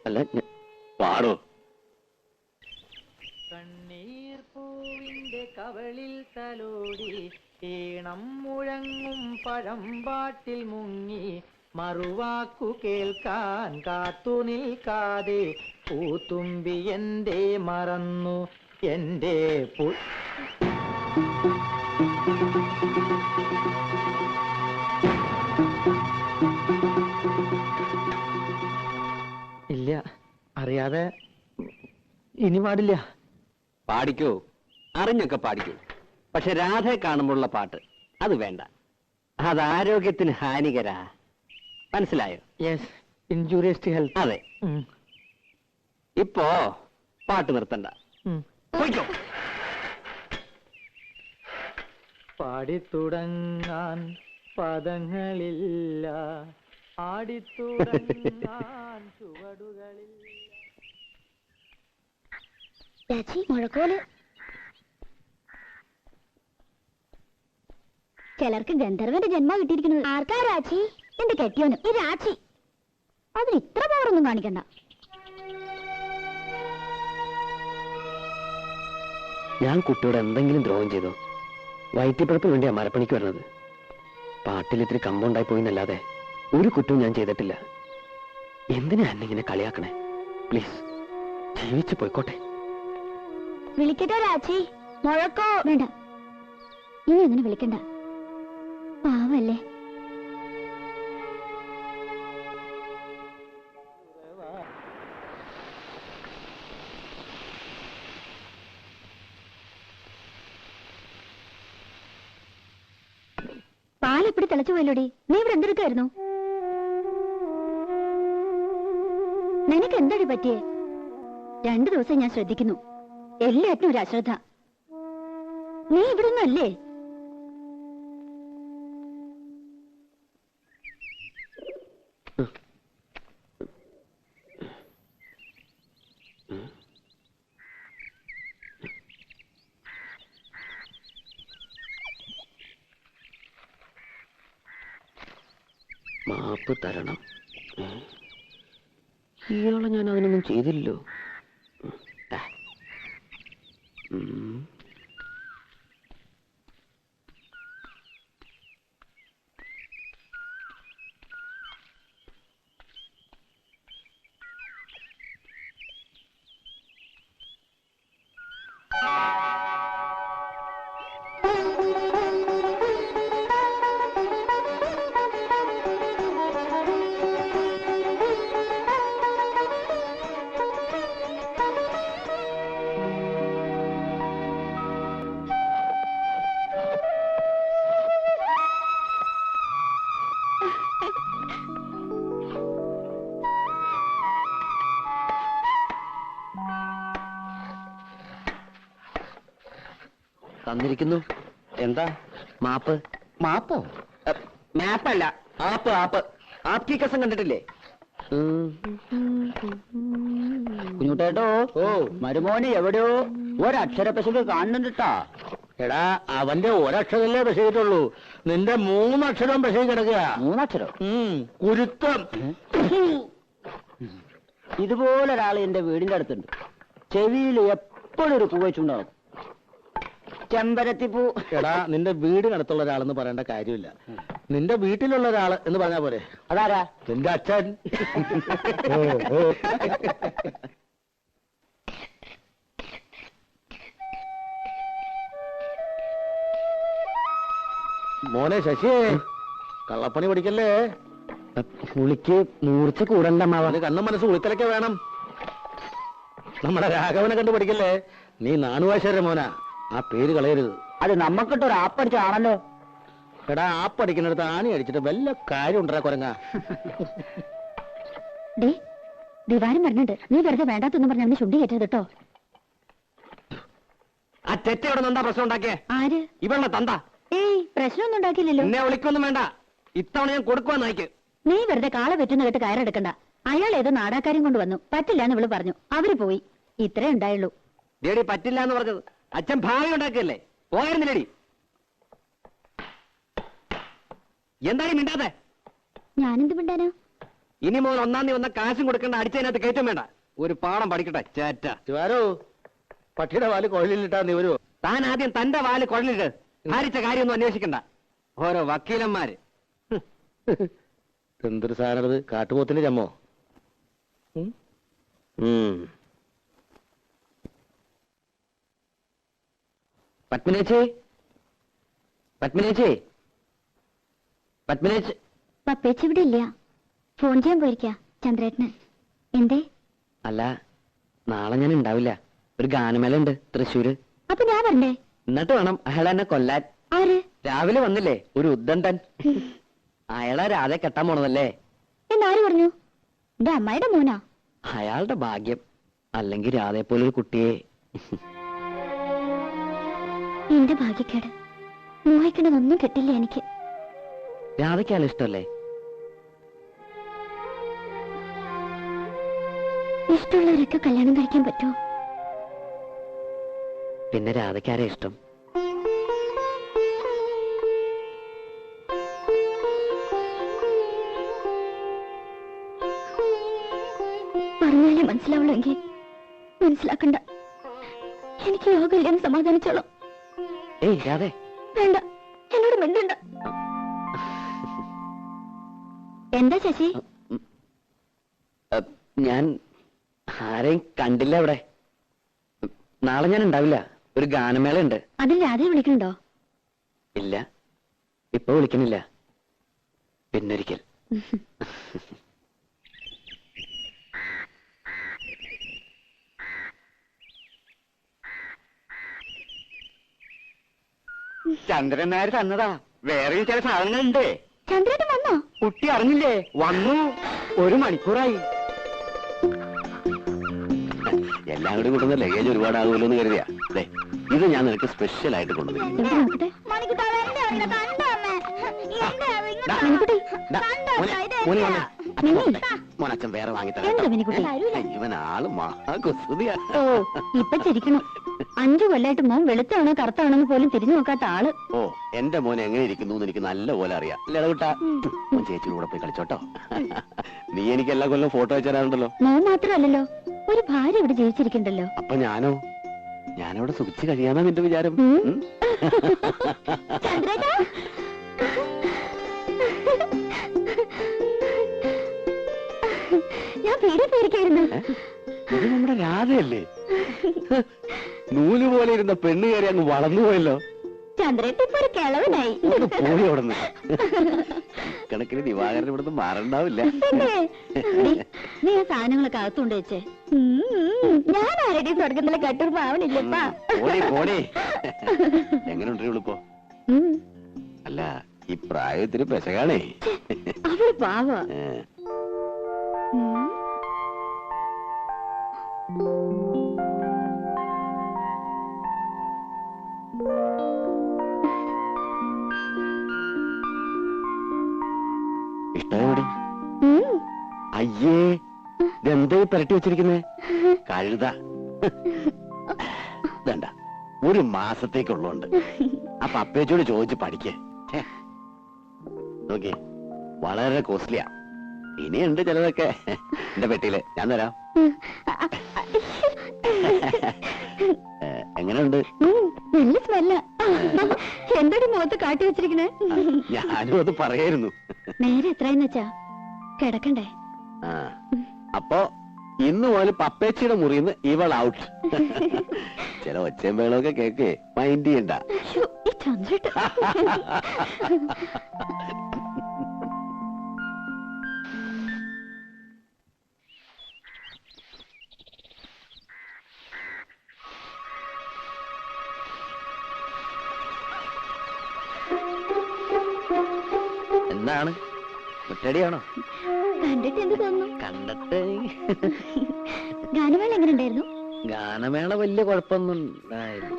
അല്ല, പാടോ. കണ്ണീർ പൂവിന്റെ കവളിൽ തലോടി ഈണം മുഴങ്ങും പഴമ്പാട്ടിൽ മുങ്ങി മറുവാക്കു കേൾക്കാൻ കാത്തു നിൽക്കാതെ പൂത്തുമ്പി എന്റെ മറന്നു എന്റെ ഇല്ല, അറിയാതെ ഇനി പാടില്ല. പാടിക്കോ, അറിഞ്ഞൊക്കെ പാടിക്കോ. പക്ഷെ രാധയെ കാണുമ്പോഴുള്ള പാട്ട് അത് വേണ്ട. അത് ആരോഗ്യത്തിന് ഹാനികരാ, മനസ്സിലായോ? Yes, injurious to health. അതെ. ഇപ്പോ പാട്ട് നിർത്തണ്ട, പോയിക്കോ. പാടിത്തുടങ്ങാൻ പദങ്ങളില്ല, ആടിത്തുടങ്ങാൻ ചുവടുകളില്ല. രാജി, മുഴക്കോല്. ചിലർക്ക് ഗന്ധർവന്റെ ജന്മം കിട്ടിയിരിക്കുന്നത്. ആർക്കാ രാജി? എന്റെ കെട്ടിയോനും. ഈ രാജി അതിന് ഇത്ര പവറൊന്നും കാണിക്കണ്ട. ഞാൻ കുട്ടിയോട് എന്തെങ്കിലും ദ്രോഹം ചെയ്തോ? വയറ്റിപ്പഴപ്പ് വേണ്ടിയാ മരപ്പണിക്ക് വരുന്നത്. പാട്ടിൽ ഇത്തിരി കമ്പൗണ്ടായി പോയിന്നല്ലാതെ ഒരു കുറ്റവും ഞാൻ ചെയ്തിട്ടില്ല. എന്തിനാ എന്നെ ഇങ്ങനെ കളിയാക്കണേ? പ്ലീസ്, ജീവിച്ചു പോയിക്കോട്ടെ. വിളിക്കട്ടെ രാജി? മുഴക്കോ? വേണ്ട, ഇനി അങ്ങനെ വിളിക്കണ്ട. പാവല്ലേ. പാലെപ്പിടി തിളച്ചു പോയല്ലോടി. നീ ഇവിടെ എന്തെടുക്കായിരുന്നു? നിനക്ക് എന്താടി പറ്റിയേ? 2 ദിവസം ഞാൻ ശ്രദ്ധിക്കുന്നു, എല്ലാറ്റിനും ഒരു അശ്രദ്ധ. നീ ഇവിടെ ഒന്നും അല്ലേ? മാപ്പ് തരണം. ഇയാളെ ഞാൻ അതിനൊന്നും ചെയ്തില്ലല്ലോ. തന്നിരിക്കുന്നു. എന്താ? മാപ്പ്. മാപ്പോ? മാപ്പല്ല, ആപ്പ്. ആപ്പ്. ആപ്കി കസം കണ്ടിട്ടില്ലേ? കുഞ്ഞുട്ടേട്ടോ, മരുമോന് എവിടെയോ ഒരക്ഷര പെശക് കാണുന്നുണ്ടാ. എടാ, അവന്റെ ഒരക്ഷരല്ലേ പെശകിട്ടുള്ളൂ, നിന്റെ 3 അക്ഷരം പെശകി കിടക്കുക. 3 അക്ഷരം? കുരുത്തം. ഇതുപോലൊരാൾ എന്റെ വീടിന്റെ അടുത്തുണ്ട്. ചെവിയിൽ എപ്പോഴും ഒരു പൂ വെച്ചുണ്ടാവും, ചെമ്പരത്തിപ്പൂ. എടാ, നിന്റെ വീടിനടുത്തുള്ള ഒരാളെന്ന് പറയേണ്ട കാര്യമില്ല, നിന്റെ വീട്ടിലുള്ള ഒരാള് എന്ന് പറഞ്ഞാ പോരെ. അതാരാ? നിന്റെ അച്ഛൻ. മോനെ ശശിയെ, കള്ളപ്പണി പഠിക്കല്ലേ. പുളിക്ക് മൂർച്ച കൂടണ്ട മാവ. കണ്ണും മനസ്സ് ഉളിത്തലൊക്കെ വേണം. നമ്മുടെ രാഘവനെ കണ്ടു പഠിക്കല്ലേ. നീ നാണുവാശേരെ മോനാ, ആ പേര് കളയരുത്. അത് നമ്മക്കിട്ടൊരു ആപ്പടിച്ചാണല്ലോ. എടാ, ആപ്പടിക്കുന്നിടത്ത് ആണി അടിച്ചിട്ട് വല്ല കാര്യം ഉണ്ടാ കുരങ്ങ. ദിവാരം പറഞ്ഞിട്ട് നീ വെറുതെ വേണ്ടാത്തൊന്നും പറഞ്ഞ അവന് ചുണ്ടി കയറ്റരുത് കേട്ടോ. ആ തെറ്റയോടെ എന്താ പ്രശ്നം ഉണ്ടാക്കിയേ? ആര്? ഇവളുടെ തന്ത. ഏയ്, പ്രശ്നമൊന്നും ഉണ്ടാക്കിയില്ലല്ലോ. എന്നെ വിളിക്കൊന്നും വേണ്ട, ഇത്തവണ ഞാൻ കൊടുക്കുവാ നായിക്ക്. നീ വെറുതെ കാള വെറ്റുന്ന കേട്ട് കയറെടുക്കണ്ട. അയാൾ ഏതോ നാടാക്കാരും കൊണ്ട് വന്നു, പറ്റില്ല എന്ന് ഇവള് പറഞ്ഞു, അവര് പോയി. ഇത്രേ ഉണ്ടായുള്ളൂ. ഡേഡി പറ്റില്ല എന്ന് പറഞ്ഞത് അച്ഛൻ ഭാവി ഉണ്ടാക്കിയല്ലേ, പോയിരുന്നില്ലേടി? എന്തായാലും മിണ്ടാതെ. ഞാനെന്ത് മിണ്ടാനോ? ഇനി മുതൽ 1-ാം തീയതി വന്ന കാശും കൊടുക്കേണ്ട, അടിച്ചതിനകത്ത് കയറ്റം വേണ്ട. ഒരു പാഠം പഠിക്കട്ടെ ചേറ്റ. ശിവാരോ, പക്ഷിയുടെ വാല് കുഴലിലിട്ടാ നീ വരുവോ? താൻ ആദ്യം തന്റെ വാല് കുഴലിട്ട് ഭാരിച്ച കാര്യമൊന്നും അന്വേഷിക്കണ്ട. ഓരോ വക്കീലന്മാര്. എന്തൊരു സാധനത്, കാട്ടുപോത്തിന്റെ ചമ്മോ? പത്മിനേച്ചി, പത്മിനേച്ചി, പത്മിനേച്ചി. പപ്പേച്ചി ഇവിടെ ഇല്ല, ഫോൺ ചെയ്യാൻ പോയിരിക്കാ ചന്ദ്രേട്ടന്. എന്തേ? അല്ല, നാളെ ഞാൻ ഉണ്ടാവില്ല. ഒരു ഗാനമേള ഉണ്ട് തൃശ്ശൂര്. അപ്പൊ ഞാൻ വരണ്ടേ? എന്നിട്ട് വേണം അയാൾ എന്നെ കൊല്ലാൻ. ആര്? രാവിലെ വന്നില്ലേ ഒരു ഉദ്ദണ്ടൻ, അയാളെ രാധെ കെട്ടാൻ പോണതല്ലേ. എന്നാര് പറഞ്ഞു? എന്റെ അമ്മായിയുടെ മോനാ. അയാളുടെ ഭാഗ്യം, അല്ലെങ്കിൽ രാധയെ പോലൊരു കുട്ടിയെ. എന്റെ ഭാഗ്യക്കേട്, മോഹിക്കണതൊന്നും കിട്ടില്ല എനിക്ക്. രാധയ്ക്ക് അയാൾ ഇഷ്ടമല്ലേ? ഇഷ്ടമുള്ളവരൊക്കെ കല്യാണം കഴിക്കാൻ പറ്റുമോ? പിന്നെ രാധയ്ക്കാരെ ഇഷ്ടം? പറഞ്ഞാലേ മനസ്സിലാവുള്ളൂ എങ്കിൽ മനസ്സിലാക്കണ്ട. എനിക്ക് യോഗമില്ലെന്ന് സമാധാനിച്ചോളാം. ഏയ് രാധേ, വേണ്ട, എന്നോട് മിണ്ടണ്ട. എന്താ ശശി? ഞാൻ ആരെയും കണ്ടില്ല ഇവിടെ. നാളെ ഞാൻ ഉണ്ടാവില്ല, ഒരു ഗാനമേള ഉണ്ട്. അതിൽ രാധയെ വിളിക്കണ്ടോ? ഇല്ല, ഇപ്പൊ വിളിക്കണില്ല, പിന്നൊരിക്കൽ. ചന്ദ്രൻ നായർ തന്നതാ. വേറെയും ചില സാധനങ്ങളുണ്ട്. ചന്ദ്രേട്ടൻ വന്നോ? കുട്ടി അറിഞ്ഞില്ലേ? വന്നു. 1 മണിക്കൂറായി. എല്ലാം കൂടി കൊണ്ടുവന്ന ലഗേജ് ഒരുപാടാകുമല്ലോ എന്ന് കരുതിയാ. ഇത് ഞാൻ നിനക്ക് സ്പെഷ്യൽ ആയിട്ട് കൊണ്ടുവന്നു. മോനച്ഛൻ വേറെ വാങ്ങിത്തരാം. ഇവനാള് മഹാകുസൃതിയാ. ഓ, ഇപ്പൊ ചിരിക്കണം. 5 കൊല്ലായിട്ട് മോൻ വെളുത്താണോ കറുത്താണോന്ന് പോലും തിരിഞ്ഞു നോക്കാത്ത ആള്. ഓ, എന്റെ മോൻ എങ്ങനെ ഇരിക്കുന്നു എന്ന് എനിക്ക് നല്ല പോലെ അറിയാം. ലടകുട്ടാ, മോൻ ചേച്ചിയുടെ കൂടെ പോയി കളിച്ചോട്ടോ. നീ എനിക്ക് എല്ലാ കൊല്ലം ഫോട്ടോ അയച്ചു തരാറുണ്ടല്ലോ. മോൻ മാത്രമല്ലല്ലോ, ഒരു ഭാര്യ ഇവിടെ ജീവിച്ചിരിക്കണ്ടല്ലോ. അപ്പൊ ഞാനവിടെ സുഖിച്ച് കഴിയാന്നാ നിന്റെ വിചാരം? ചന്ദ്രേട്ടാ, ഞാൻ പേടി പേടിക്കായിരുന്നു. ഇത് നമ്മുടെ രാധയല്ലേ? നൂല് പോലെ ഇരുന്ന പെണ്ണ് കയറി അങ്ങ് വളർന്നുപോയല്ലോ. ചന്ദ്രേട്ട ഇപ്പൊ ഒരു കിളവനായി. പോയി അവിടുന്ന്. കണക്കിന് ദിവാകരൻ ഇവിടുന്ന് മാറണ്ടാവില്ല. നീ ആ സാധനങ്ങളൊക്കെ അകത്തുകൊണ്ട് വെച്ചേ. ഞാൻ ആരുടെയും തുടക്കത്തിലെ കട്ടുറുപ്പ് ആവണില്ലപ്പാ. എങ്ങനെയുണ്ട് ഇവളിപ്പോ? അല്ല, ഈ പ്രായത്തിന് പെശകാണേ. അവള് പാവ. ഇഷ്ടമായി? അയ്യേ, ഇതെന്താ പുരട്ടി വെച്ചിരിക്കുന്നേ? കഴുത. വേണ്ട, 1 മാസത്തേക്കുള്ളതുണ്ട്. അപ്പൊ അപ്പേച്ചോട് ചോദിച്ച് പഠിക്കേ. നോക്കി, വളരെ കോസ്റ്റ്ലിയാ. ഇനിയുണ്ട് ചിലതൊക്കെ എന്റെ പെട്ടിയില്. ഞാൻ തരാം. എങ്ങനെയുണ്ട്? നല്ല സ്മെല്ല. എന്തൊരു മുഖത്ത് കാട്ടി വെച്ചിരിക്കണേ. ഞാനും അത് പറയായിരുന്നു. നേരെ എത്രയെന്ന് വെച്ചാ കിടക്കണ്ടേ? അപ്പൊ ഇന്ന് മുതൽ പപ്പേച്ചിയുടെ മുറിന്ന് ഇവൾ ഔട്ട്. ചില ഒച്ചയും വേളമൊക്കെ കേക്ക് മൈൻഡ് ചെയ്യണ്ട. ഈ ചന്ദ്രേട്ട എന്താണ്? മുറ്റടിയാണോ? കണ്ടിട്ട് എന്ത് തോന്നുന്നു? കണ്ടിട്ട് ഗാനമേള എങ്ങനെ ഉണ്ടായിരുന്നു? ഗാനമേള വലിയ കുഴപ്പമൊന്നും ഉണ്ടായില്ല.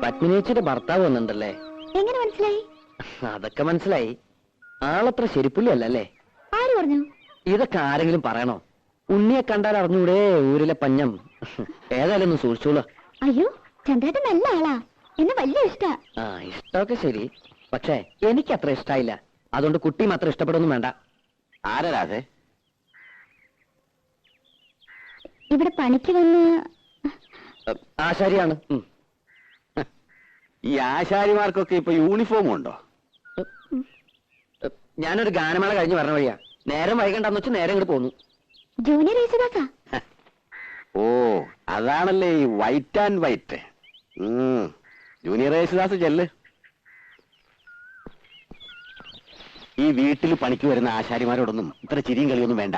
പത്മിനിയുടെ ഭർത്താവ് വന്നിട്ടുണ്ടല്ലേ? എങ്ങനെ മനസ്സിലായി? അതൊക്കെ മനസ്സിലായി. ആളത്ര ശരിപ്പുള്ളി അല്ലല്ലേ? ആര് പറഞ്ഞു? ഇതൊക്കെ ആരെങ്കിലും പറയണോ? ഉണ്ണിയെ കണ്ടാൽ അറിഞ്ഞൂടെ ഊരിലെ പഞ്ഞം. ഏതായാലും ഒന്ന് സൂക്ഷിച്ചോളൂ. അയ്യോ, ചന്ദ്രേട്ടൻ നല്ല ആളാ. എന്നെ വലിയ ഇഷ്ടാ. ഇഷ്ടമൊക്കെ ശരി, പക്ഷേ എനിക്ക് അത്ര ഇഷ്ടായില്ല. അതുകൊണ്ട് കുട്ടിയും അത്ര ഇഷ്ടപ്പെടുന്നു വേണ്ട. ആരാതെ? ഇവിടെ പണിക്ക് വന്ന് ആശാരിയാണ്. ഈ ആശാരിമാർക്കൊക്കെ ഇപ്പൊ യൂണിഫോം ഉണ്ടോ? ഞാനൊരു ഗാനമേള കഴിഞ്ഞ് പറഞ്ഞ വഴിയാ. നേരം വൈകണ്ടെന്ന് വെച്ച് നേരം ഇങ്ങോട്ട് പോന്നു. ജൂനിയർ യേശുദാസാ. ഓ, അതാണല്ലേ ഈ white and white. Junior Yesudas ചെല്ല്. ഈ വീട്ടിൽ പണിക്ക് വരുന്ന ആശാരിമാരോടൊന്നും ഇത്ര ചിരിയും കളിയൊന്നും വേണ്ട.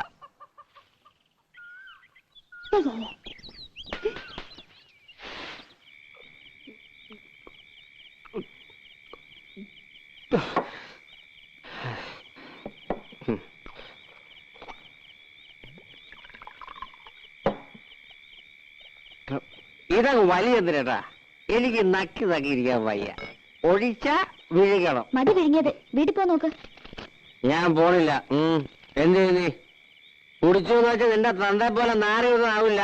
ഇതങ്ങ് വലിയ എന്തിനാ? എനിക്ക് നക്കി തക്കിയിരിക്കാൻ വയ്യ. ഒഴിച്ച വിഴുകണം. മതി വിഴുങ്ങിയത്. വീട്ടിൽ പോ നോക്ക്. ഞാൻ പോണില്ല. എന്ത് നീ കുടിച്ചു വെച്ചാൽ നിന്റെ തന്റെ പോലെ നാരൊന്നും ആവില്ല.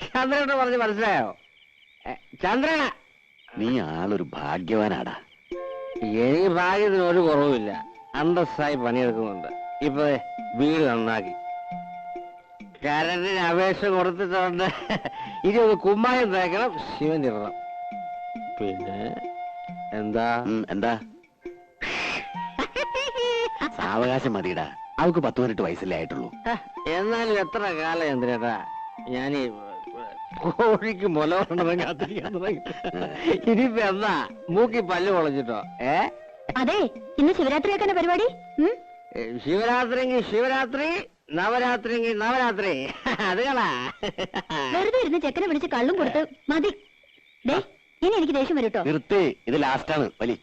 ചന്ദ്രനോട് പറഞ്ഞ് മനസ്സിലായോ? ചന്ദ്രന, നീ ആളൊരു ഭാഗ്യവാനാടാ. എനിക്ക് ഭാഗ്യത്തിന് ഒരു കുറവുമില്ല. അന്തസ്സായി പണിയെടുക്കുന്നുണ്ട്. ഇപ്പൊ വീട് നന്നാക്കി കരണ്ടിന് അപേക്ഷ കൊടുത്തിട്ടുണ്ട്. ഇനി ഒന്ന് കുമ്മായം തേക്കണം, ശിവൻ ഇടണം. പിന്നെ എന്താ? എന്താ സാവകാശം മതിയിടാ. അവൾക്ക് 10-18 വയസ്സല്ലേ ആയിട്ടുള്ളൂ. എന്നാലും എത്ര കാലം എന്തിനാ? ഞാനീ കോഴിക്ക് മുല കൊണ്ടവൻ കാത്തിരിക്കാൻ തുടങ്ങി. ഇനിയിപ്പോ എന്താ മൂക്കി പല്ല് പൊളഞ്ഞിട്ടോ? അതെ, ഇന്ന് ശിവരാത്രിയാക്കാന പരിപാടി. ശിവരാത്രിങ്കിൽ ശിവരാത്രി, നവരാത്രിങ്കിൽ നവരാത്രി. അത് കളാ. വെറുതെ ഇരുന്ന് ചെക്കനെ വിളിച്ച് കള്ളും കൊടുത്ത് മതി. ദേ, ഇനി എനിക്ക് ദേഷ്യം വരും കേട്ടോ. നിർത്തി, ഇത് ലാസ്റ്റാണ് വലി.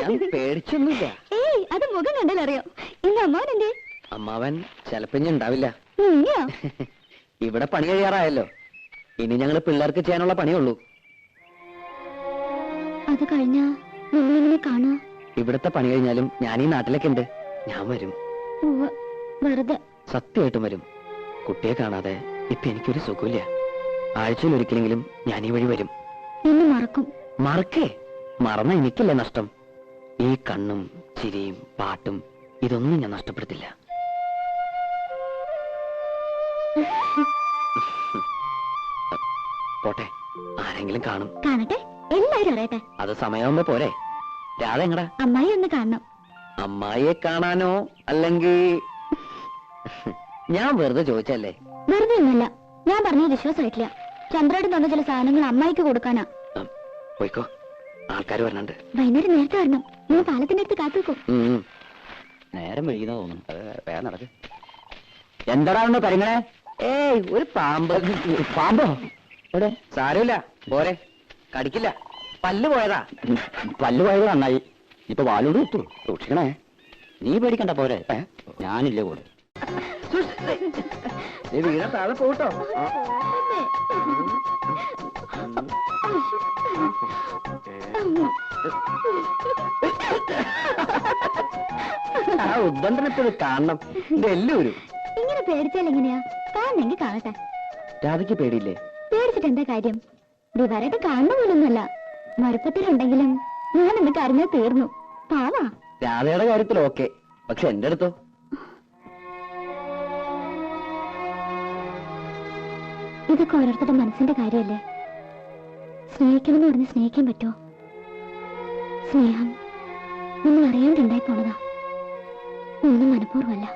ഞാൻ പേടിച്ചൊന്നുമില്ല. ഏയ്, അത് മുഖം കണ്ടാൽ അറിയാം. ഇന്ന് അമ്മാവൻ എന്തേ? അമ്മാവൻ ചിലപ്പോ ഉണ്ടാവില്ല. ഇനിയോ? ഇവിടെ പണി കഴിയാറായല്ലോ. ഇനി ഞങ്ങള് പിള്ളേർക്ക് ചെയ്യാനുള്ള പണിയുള്ളൂ. അത് കഴിഞ്ഞാ നിങ്ങളെങ്ങനെ കാണാ? ഇവിടുത്തെ പണി കഴിഞ്ഞാലും ഞാൻ ഈ നാട്ടിലേക്ക് ഉണ്ട്. ഞാൻ വരും. വെറുതെ. സത്യമായിട്ടും വരും. കുട്ടിയെ കാണാതെ ഇപ്പൊ എനിക്കൊരു സുഖമില്ല. ആഴ്ചയിൽ ഒരിക്കലെങ്കിലും ഞാൻ ഈ വഴി വരും. എന്നെ മറക്കും. മറക്കേ? മറന്ന എനിക്കല്ലേ നഷ്ടം. ഈ കണ്ണും ചിരിയും പാട്ടും ഇതൊന്നും ഞാൻ നഷ്ടപ്പെടുത്തില്ല. പോട്ടെ, ആരെങ്കിലും കാണും. കാണട്ടെ, എല്ലാരും അറിയട്ടെ. അത് സമയമാകുമ്പോ പോരെ. രാധ എങ്ങടാ? അമ്മായി ഒന്ന് കാണണം. അമ്മായിയെ കാണാനോ? അല്ലെങ്കിൽ ഞാൻ വെറുതെ ചോദിച്ചല്ലേ? വെറുതെ ഒന്നുമല്ല, ഞാൻ പറഞ്ഞത് വിശ്വാസമായിട്ടില്ല. ചന്ദ്രേട്ടൻ തന്ന ചില സാധനങ്ങൾ അമ്മായിക്ക് കൊടുക്കാനാ. പോയിക്കോ, ആൾക്കാർ വരണുണ്ട്. വൈകുന്നേരം നേരത്തെ വരണം. ഞാൻ പാലത്തിന്റെ അടുത്ത് കാത്തു വെക്കും. നേരം വൈകുന്ന തോന്നുന്നു. വേഗം നടക്ക്. എന്താടാ ഒന്ന് പരിങ്ങണേ? ഏയ്, ഒരു പാമ്പ്. പാമ്പോ? ഇവിടെ സാരമില്ല, പോരെ, കടിക്കില്ല. പല്ല് പോയതാ. പല്ല് പോയത് നന്നായി. ഇപ്പൊ വാലോട് കിട്ടു. സൂക്ഷിക്കണേ. നീ പേടിക്കണ്ട, പോരെ. ഞാനില്ലേ കൂടെ. വീണ താഴെ പോട്ടോ. ആ ഉദ്ബന്ധനപ്പോഴും കാണണം. ഇതെല്ലാവരും ഇങ്ങനെ പേടിച്ചാൽ എങ്ങനെയാ? കാണണമെങ്കിൽ കാണട്ടെ. രാധയ്ക്ക് പേടിയില്ലേ? പേടിച്ചിട്ട് എന്താ കാര്യം? ദിവാരായിട്ട് കാണുന്ന പോലൊന്നുമല്ല. മറുപ്പത്തിലുണ്ടെങ്കിലും ഞാൻ എന്നിട്ട് അറിഞ്ഞാൽ തീർന്നു. പാവാ. രാധയുടെ കാര്യത്തിൽ ഓക്കെ, പക്ഷെ എന്റെ അടുത്തോ? ഇതൊക്കെ ഓരോരുത്തരുടെ മനസ്സിന്റെ കാര്യമല്ലേ. സ്നേഹിക്കണമെന്ന് പറഞ്ഞ് സ്നേഹിക്കാൻ പറ്റുമോ? സ്നേഹം നമ്മൾ അറിയാണ്ടുണ്ടായി പോണതാ. ഒന്നും മനഃപൂർവ്വമല്ല.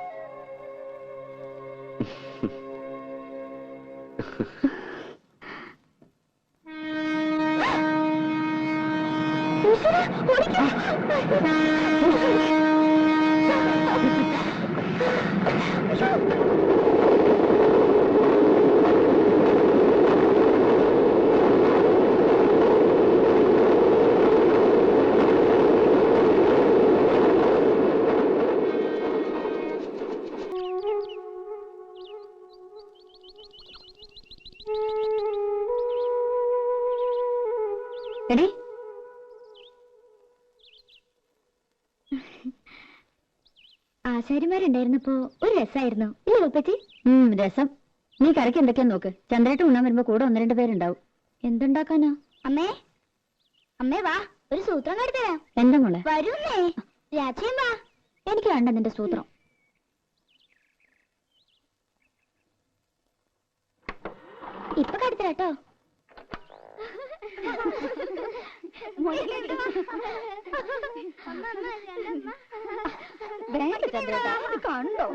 എടി, ആശാരിമാരുണ്ടായിരുന്നപ്പോ ഒരു രസമായിരുന്നു ഇല്ല ഉപ്പച്ചി? രസം. നീ കറിക്ക് എന്തൊക്കെയാ നോക്ക്. ചന്ദ്രേട്ടൻ ഉണ്ണാൻ വരുമ്പോ കൂടെ 1-2 പേരുണ്ടാവും. എന്തുണ്ടാക്കാനാ? അമ്മേ, അമ്മേ വാ, ഒരു സൂത്രം കാട്ടിത്തരാം. എന്താ മോളെ? വരൂന്നേ. രാജയും വാ. എനിക്ക് വേണ്ട നിന്റെ സൂത്രം. ഇപ്പൊ കാട്ടിത്തരാട്ടോ. വേണ്ട ചന്ദ്രേട്ടാ, ഇത് കണ്ടോ?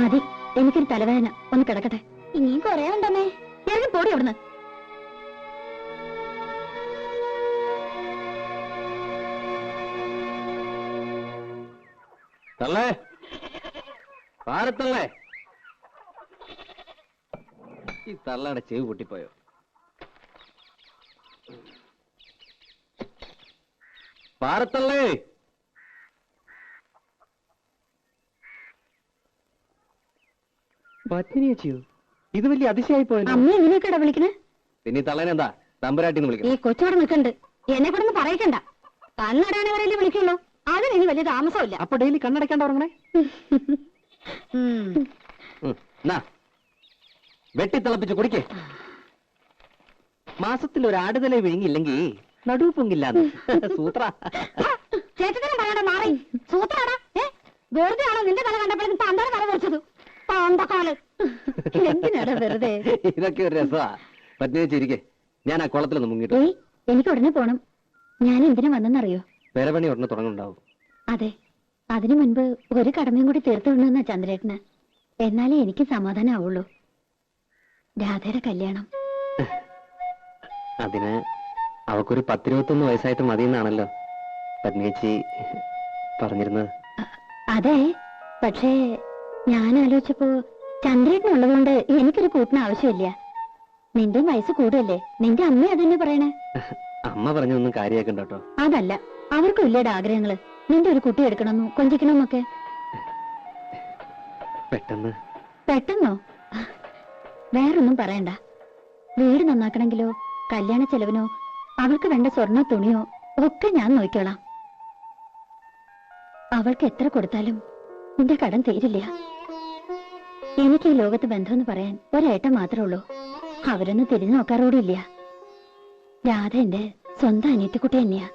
മതി, എനിക്കൊരു തലവേദന. ഒന്ന് കിടക്കട്ടെ. ഇനിയും കൊറേ ഉണ്ടമ്മേ. ഇറങ്ങി പോടി അവിടുന്ന്. തള്ളേ, പാരത്തള്ളേ. ഈ തള്ളയുടെ ചെവി പൊട്ടിപ്പോയോ? പാരത്തള്ളേ. പത്മിനി ചേച്ചിയോ? ഇത് വലിയ അതിശയായി പോയല്ലോ. അമ്മ എങ്ങനെയൊക്കെയാ വിളിക്കണേ? പിന്നെ ഈ തള്ളനെന്താ തമ്പുരാട്ടിന്ന് ഈ വിളിക്കണം? കൊച്ചോടെ നിൽക്കണ്ട്, എന്നെ കൂടെ ഒന്നും പറയിക്കണ്ട. കണ്ണടാണവരല്ലേ വിളിക്കുള്ളൂ, അതിന് ഇനി വലിയ താമസമില്ല. അപ്പൊ ഡെയിലി കണ്ണടയ്ക്കാണ്ട് ഉറങ്ങണേ? വെട്ടിത്തിളപ്പിച്ച് കുടിക്കേ. മാസത്തിൽ ഒരു ആടുതല വിഴുങ്ങില്ലെങ്കിൽ നടുവ് പൊങ്ങില്ലാന്ന് സൂത്ര. ചേട്ടനും പറയണ്ട, മാറി സൂത്രാടാ. വെറുതെ ആണോ നിന്റെ തല കണ്ടപ്പോഴും തന്റെ തല കുറച്ചത്? പാമ്പക്കാല് എന്തിനാടാ വെറുതെ? ഇതൊക്കെ ഒരു രസമാ. പത്നി ചിരിക്കേ, ഞാൻ ആ കുളത്തിലൊന്ന് മുങ്ങിട്ടു. എനിക്ക് ഉടനെ പോണം. ഞാൻ എന്തിനാ വന്നെന്നറിയോ? പെരപണി ഉടനെ തുടങ്ങുന്നുണ്ടാവും. അതെ, അതിനു മുൻപ് ഒരു കടമയും കൂടി തീർത്തു വിടണമെന്നാ ചന്ദ്രേട്ടന്. എന്നാലേ എനിക്ക് സമാധാനം ആവുള്ളൂ. രാധയുടെ കല്യാണം. അതിന് അവക്കൊരു 10-21 വയസ്സായിട്ട് മതിയെന്നാണല്ലോ പത്നിയേച്ചി പറഞ്ഞിരുന്നത്. അതെ, പക്ഷേ ഞാൻ ആലോചിച്ചപ്പോ ചന്ദ്രേട്ടനുള്ളതുകൊണ്ട് എനിക്കൊരു കൂട്ടിന് ആവശ്യമില്ല. നിന്റെ വയസ്സ് കൂടുതല്ലേ, നിന്റെ അമ്മ അതന്നെ പറയണേ. അമ്മ പറഞ്ഞൊന്നും കാര്യമാക്കണ്ട കേട്ടോ. അതല്ല, അവർക്കും ഇല്ലേടെ ആഗ്രഹങ്ങള്, നിന്റെ ഒരു കുട്ടി എടുക്കണമെന്നോ കൊഞ്ചിക്കണമെന്നൊക്കെ. പെട്ടെന്നോ? വേറൊന്നും പറയണ്ട. വീട് നന്നാക്കണമെങ്കിലോ കല്യാണ ചെലവിനോ അവൾക്ക് വേണ്ട സ്വർണ്ണ തുണിയോ ഒക്കെ ഞാൻ നോക്കിക്കോളാം. അവൾക്ക് എത്ര കൊടുത്താലും നിന്റെ കടം തീരില്ല. എനിക്ക് ഈ ലോകത്ത് ബന്ധമെന്ന് പറയാൻ ഒരേട്ടം മാത്രമേ ഉള്ളൂ. അവരൊന്നും തിരിഞ്ഞു നോക്കാറോടില്ല. രാധ എന്റെ സ്വന്തം അനിയത്തിക്കുട്ടി തന്നെയാ.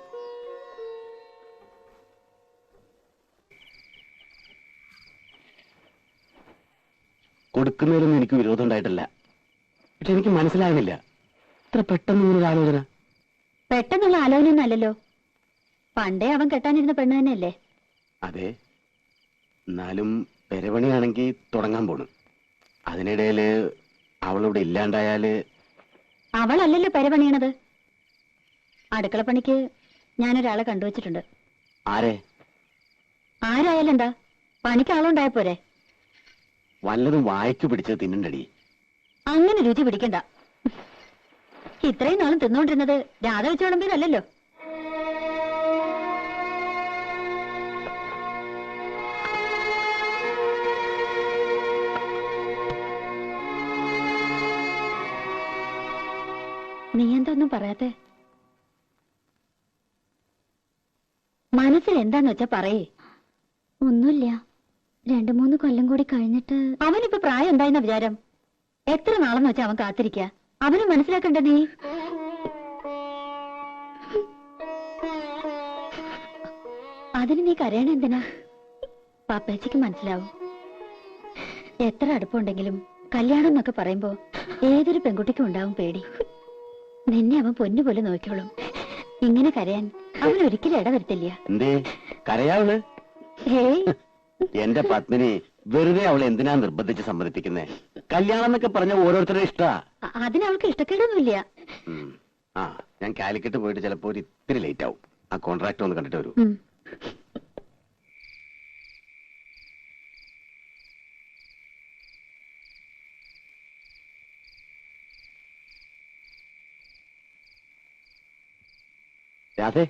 കൊടുക്കുന്നതിലൊന്നും എനിക്ക് വിരോധം ഉണ്ടായിട്ടില്ല. പക്ഷെ എനിക്ക് മനസ്സിലാകുന്നില്ല, ഇത്ര പെട്ടെന്ന് ഇങ്ങനൊരു ആലോചന. പെട്ടെന്നുള്ള ആലോചന അല്ലല്ലോ, പണ്ടേ അവൻ കെട്ടാനിരുന്ന പെണ്ണ് തന്നെയല്ലേ. അതെ, എന്നാലും പെരപണിയാണെങ്കിൽ തുടങ്ങാൻ പോണു. അതിനിടയില് അവളിവിടെ ഇല്ലാണ്ടായാല്. അവളല്ലല്ലോ പെരപണിയണത്. അടുക്കളപ്പണിക്ക് ഞാനൊരാളെ കണ്ടുവച്ചിട്ടുണ്ട്. ആരെ? ആരായാലും എന്താ, പണിക്ക് ആളുണ്ടായ പോരെ. വല്ലതും വായിച്ചു പിടിച്ചത് തിന്നണ്ടടി. അങ്ങനെ രുചി പിടിക്കണ്ട. ഇത്രയും നാളും തിന്നോണ്ടിരുന്നത് രാധ വെച്ച് വിളമ്പിയതല്ലോ. നീ എന്തൊന്നും പറയാത്തെ? മനസ്സിൽ എന്താന്ന് വെച്ചാ പറയേ. ഒന്നുമില്ല, 2-3 കൊല്ലം കൂടി കഴിഞ്ഞിട്ട്. അവനിപ്പോ പ്രായം എന്തായെന്ന വിചാരം? എത്ര നാളെന്ന് വെച്ചാ അവൻ കാത്തിരിക്ക? അവന് മനസ്സിലാക്കണ്ട നീ. അതിന് നീ കരയണ എന്തിനാ? പാപ്പേച്ചിക്ക് മനസ്സിലാവും. എത്ര അടുപ്പുണ്ടെങ്കിലും കല്യാണം എന്നൊക്കെ പറയുമ്പോ ഏതൊരു പെൺകുട്ടിക്കും ഉണ്ടാവും പേടി. നിന്നെ അവൻ പൊന്നുപോലെ നോക്കിയോളും. ഇങ്ങനെ കരയാൻ അവൻ ഒരിക്കലും ഇടവരുത്തില്ല. എന്തേ കരയാവള്? ഹേയ്, എന്റെ പത്മിനി വെറുതെ അവളെ എന്തിനാ നിർബന്ധിച്ച് സമ്മതിപ്പിക്കുന്നേ? കല്യാണം എന്നൊക്കെ പറഞ്ഞ ഓരോരുത്തരുടെ ഇഷ്ടാ. അതിനവൾക്ക് ഇഷ്ടക്കേടൊന്നുമില്ല. ആ, ഞാൻ കാലിക്കറ്റ് പോയിട്ട് ചിലപ്പോ ഒരു ഇത്തിരി ലേറ്റ് ആവും. ആ കോൺട്രാക്ട് ഒന്ന് കണ്ടിട്ട് വരൂ. രാധേ,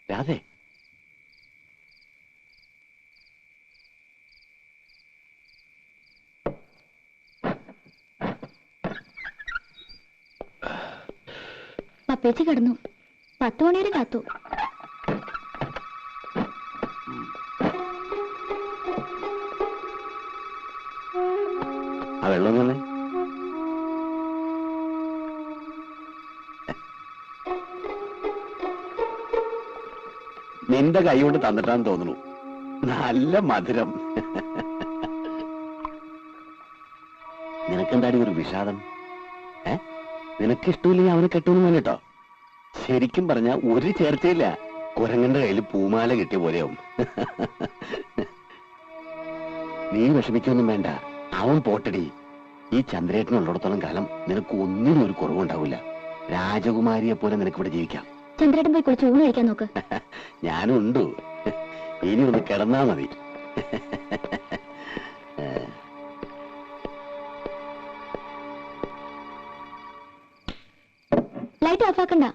രാധേ, പപ്പേച്ചി കിടന്നു. 10 മണി വരെ കാത്തു. ആ വെള്ളം തന്നെ. നിന്റെ കൈ കൊണ്ട് തന്നിട്ടാന്ന് തോന്നുന്നു. നല്ല മധുരം. നിനക്കെന്താടി ഒരു വിഷാദം? നിനക്ക് ഇഷ്ടമില്ലെങ്കിൽ അവനെ കെട്ടുമെന്ന് പറഞ്ഞിട്ടോ. ശരിക്കും പറഞ്ഞ ഒരു ചേർച്ചയില്ല. കുരങ്ങന്റെ കയ്യിൽ പൂമാല കിട്ടിയ പോലെയാവും. നീ വിഷമിക്കൊന്നും വേണ്ട, അവൻ പോട്ടടി. ഈ ചന്ദ്രേട്ടനുള്ളിടത്തോളം കാലം നിനക്ക് ഒന്നിനും ഒരു കുറവുണ്ടാവില്ല. രാജകുമാരിയെ പോലെ നിനക്കിവിടെ ജീവിക്കാം. ചന്ദ്രേട്ടൻ പോയി കുളിച്ച് ഊണ് കഴിക്കാൻ നോക്ക്. ഞാനും ഉണ്ട്. ഇനി ഒന്ന് കിടന്നാ മതി. ലൈറ്റ് ഓഫ് ആക്കണ്ട.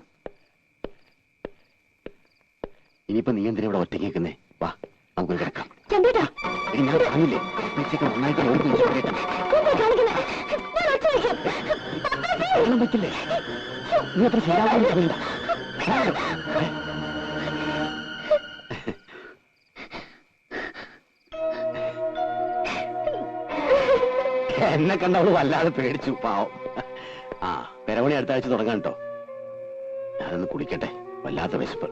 ഇനിയിപ്പോ നീ എന്തിനാ ഇവിടെ ഒറ്റയ്ക്ക് നിൽക്കുന്നേ? വാ, നമുക്കൊരു കിടക്കാം. ചന്ദ്രേട്ടാ, ഞാൻ പറഞ്ഞില്ലേ ഉച്ചയ്ക്ക് നന്നായിട്ട് നോക്കി വെള്ളം പറ്റില്ലേ നീ അത്ര ശരിയാവുന്ന അറിയണ്ട എന്നെ കണ്ടവള് വല്ലാതെ പേടിച്ചു പാവം. ആ പെരവണി അടുത്ത ആഴ്ച തുടങ്ങാൻ കേട്ടോ. ഞാനൊന്ന് കുടിക്കട്ടെ, വല്ലാത്ത വിശപ്പ്.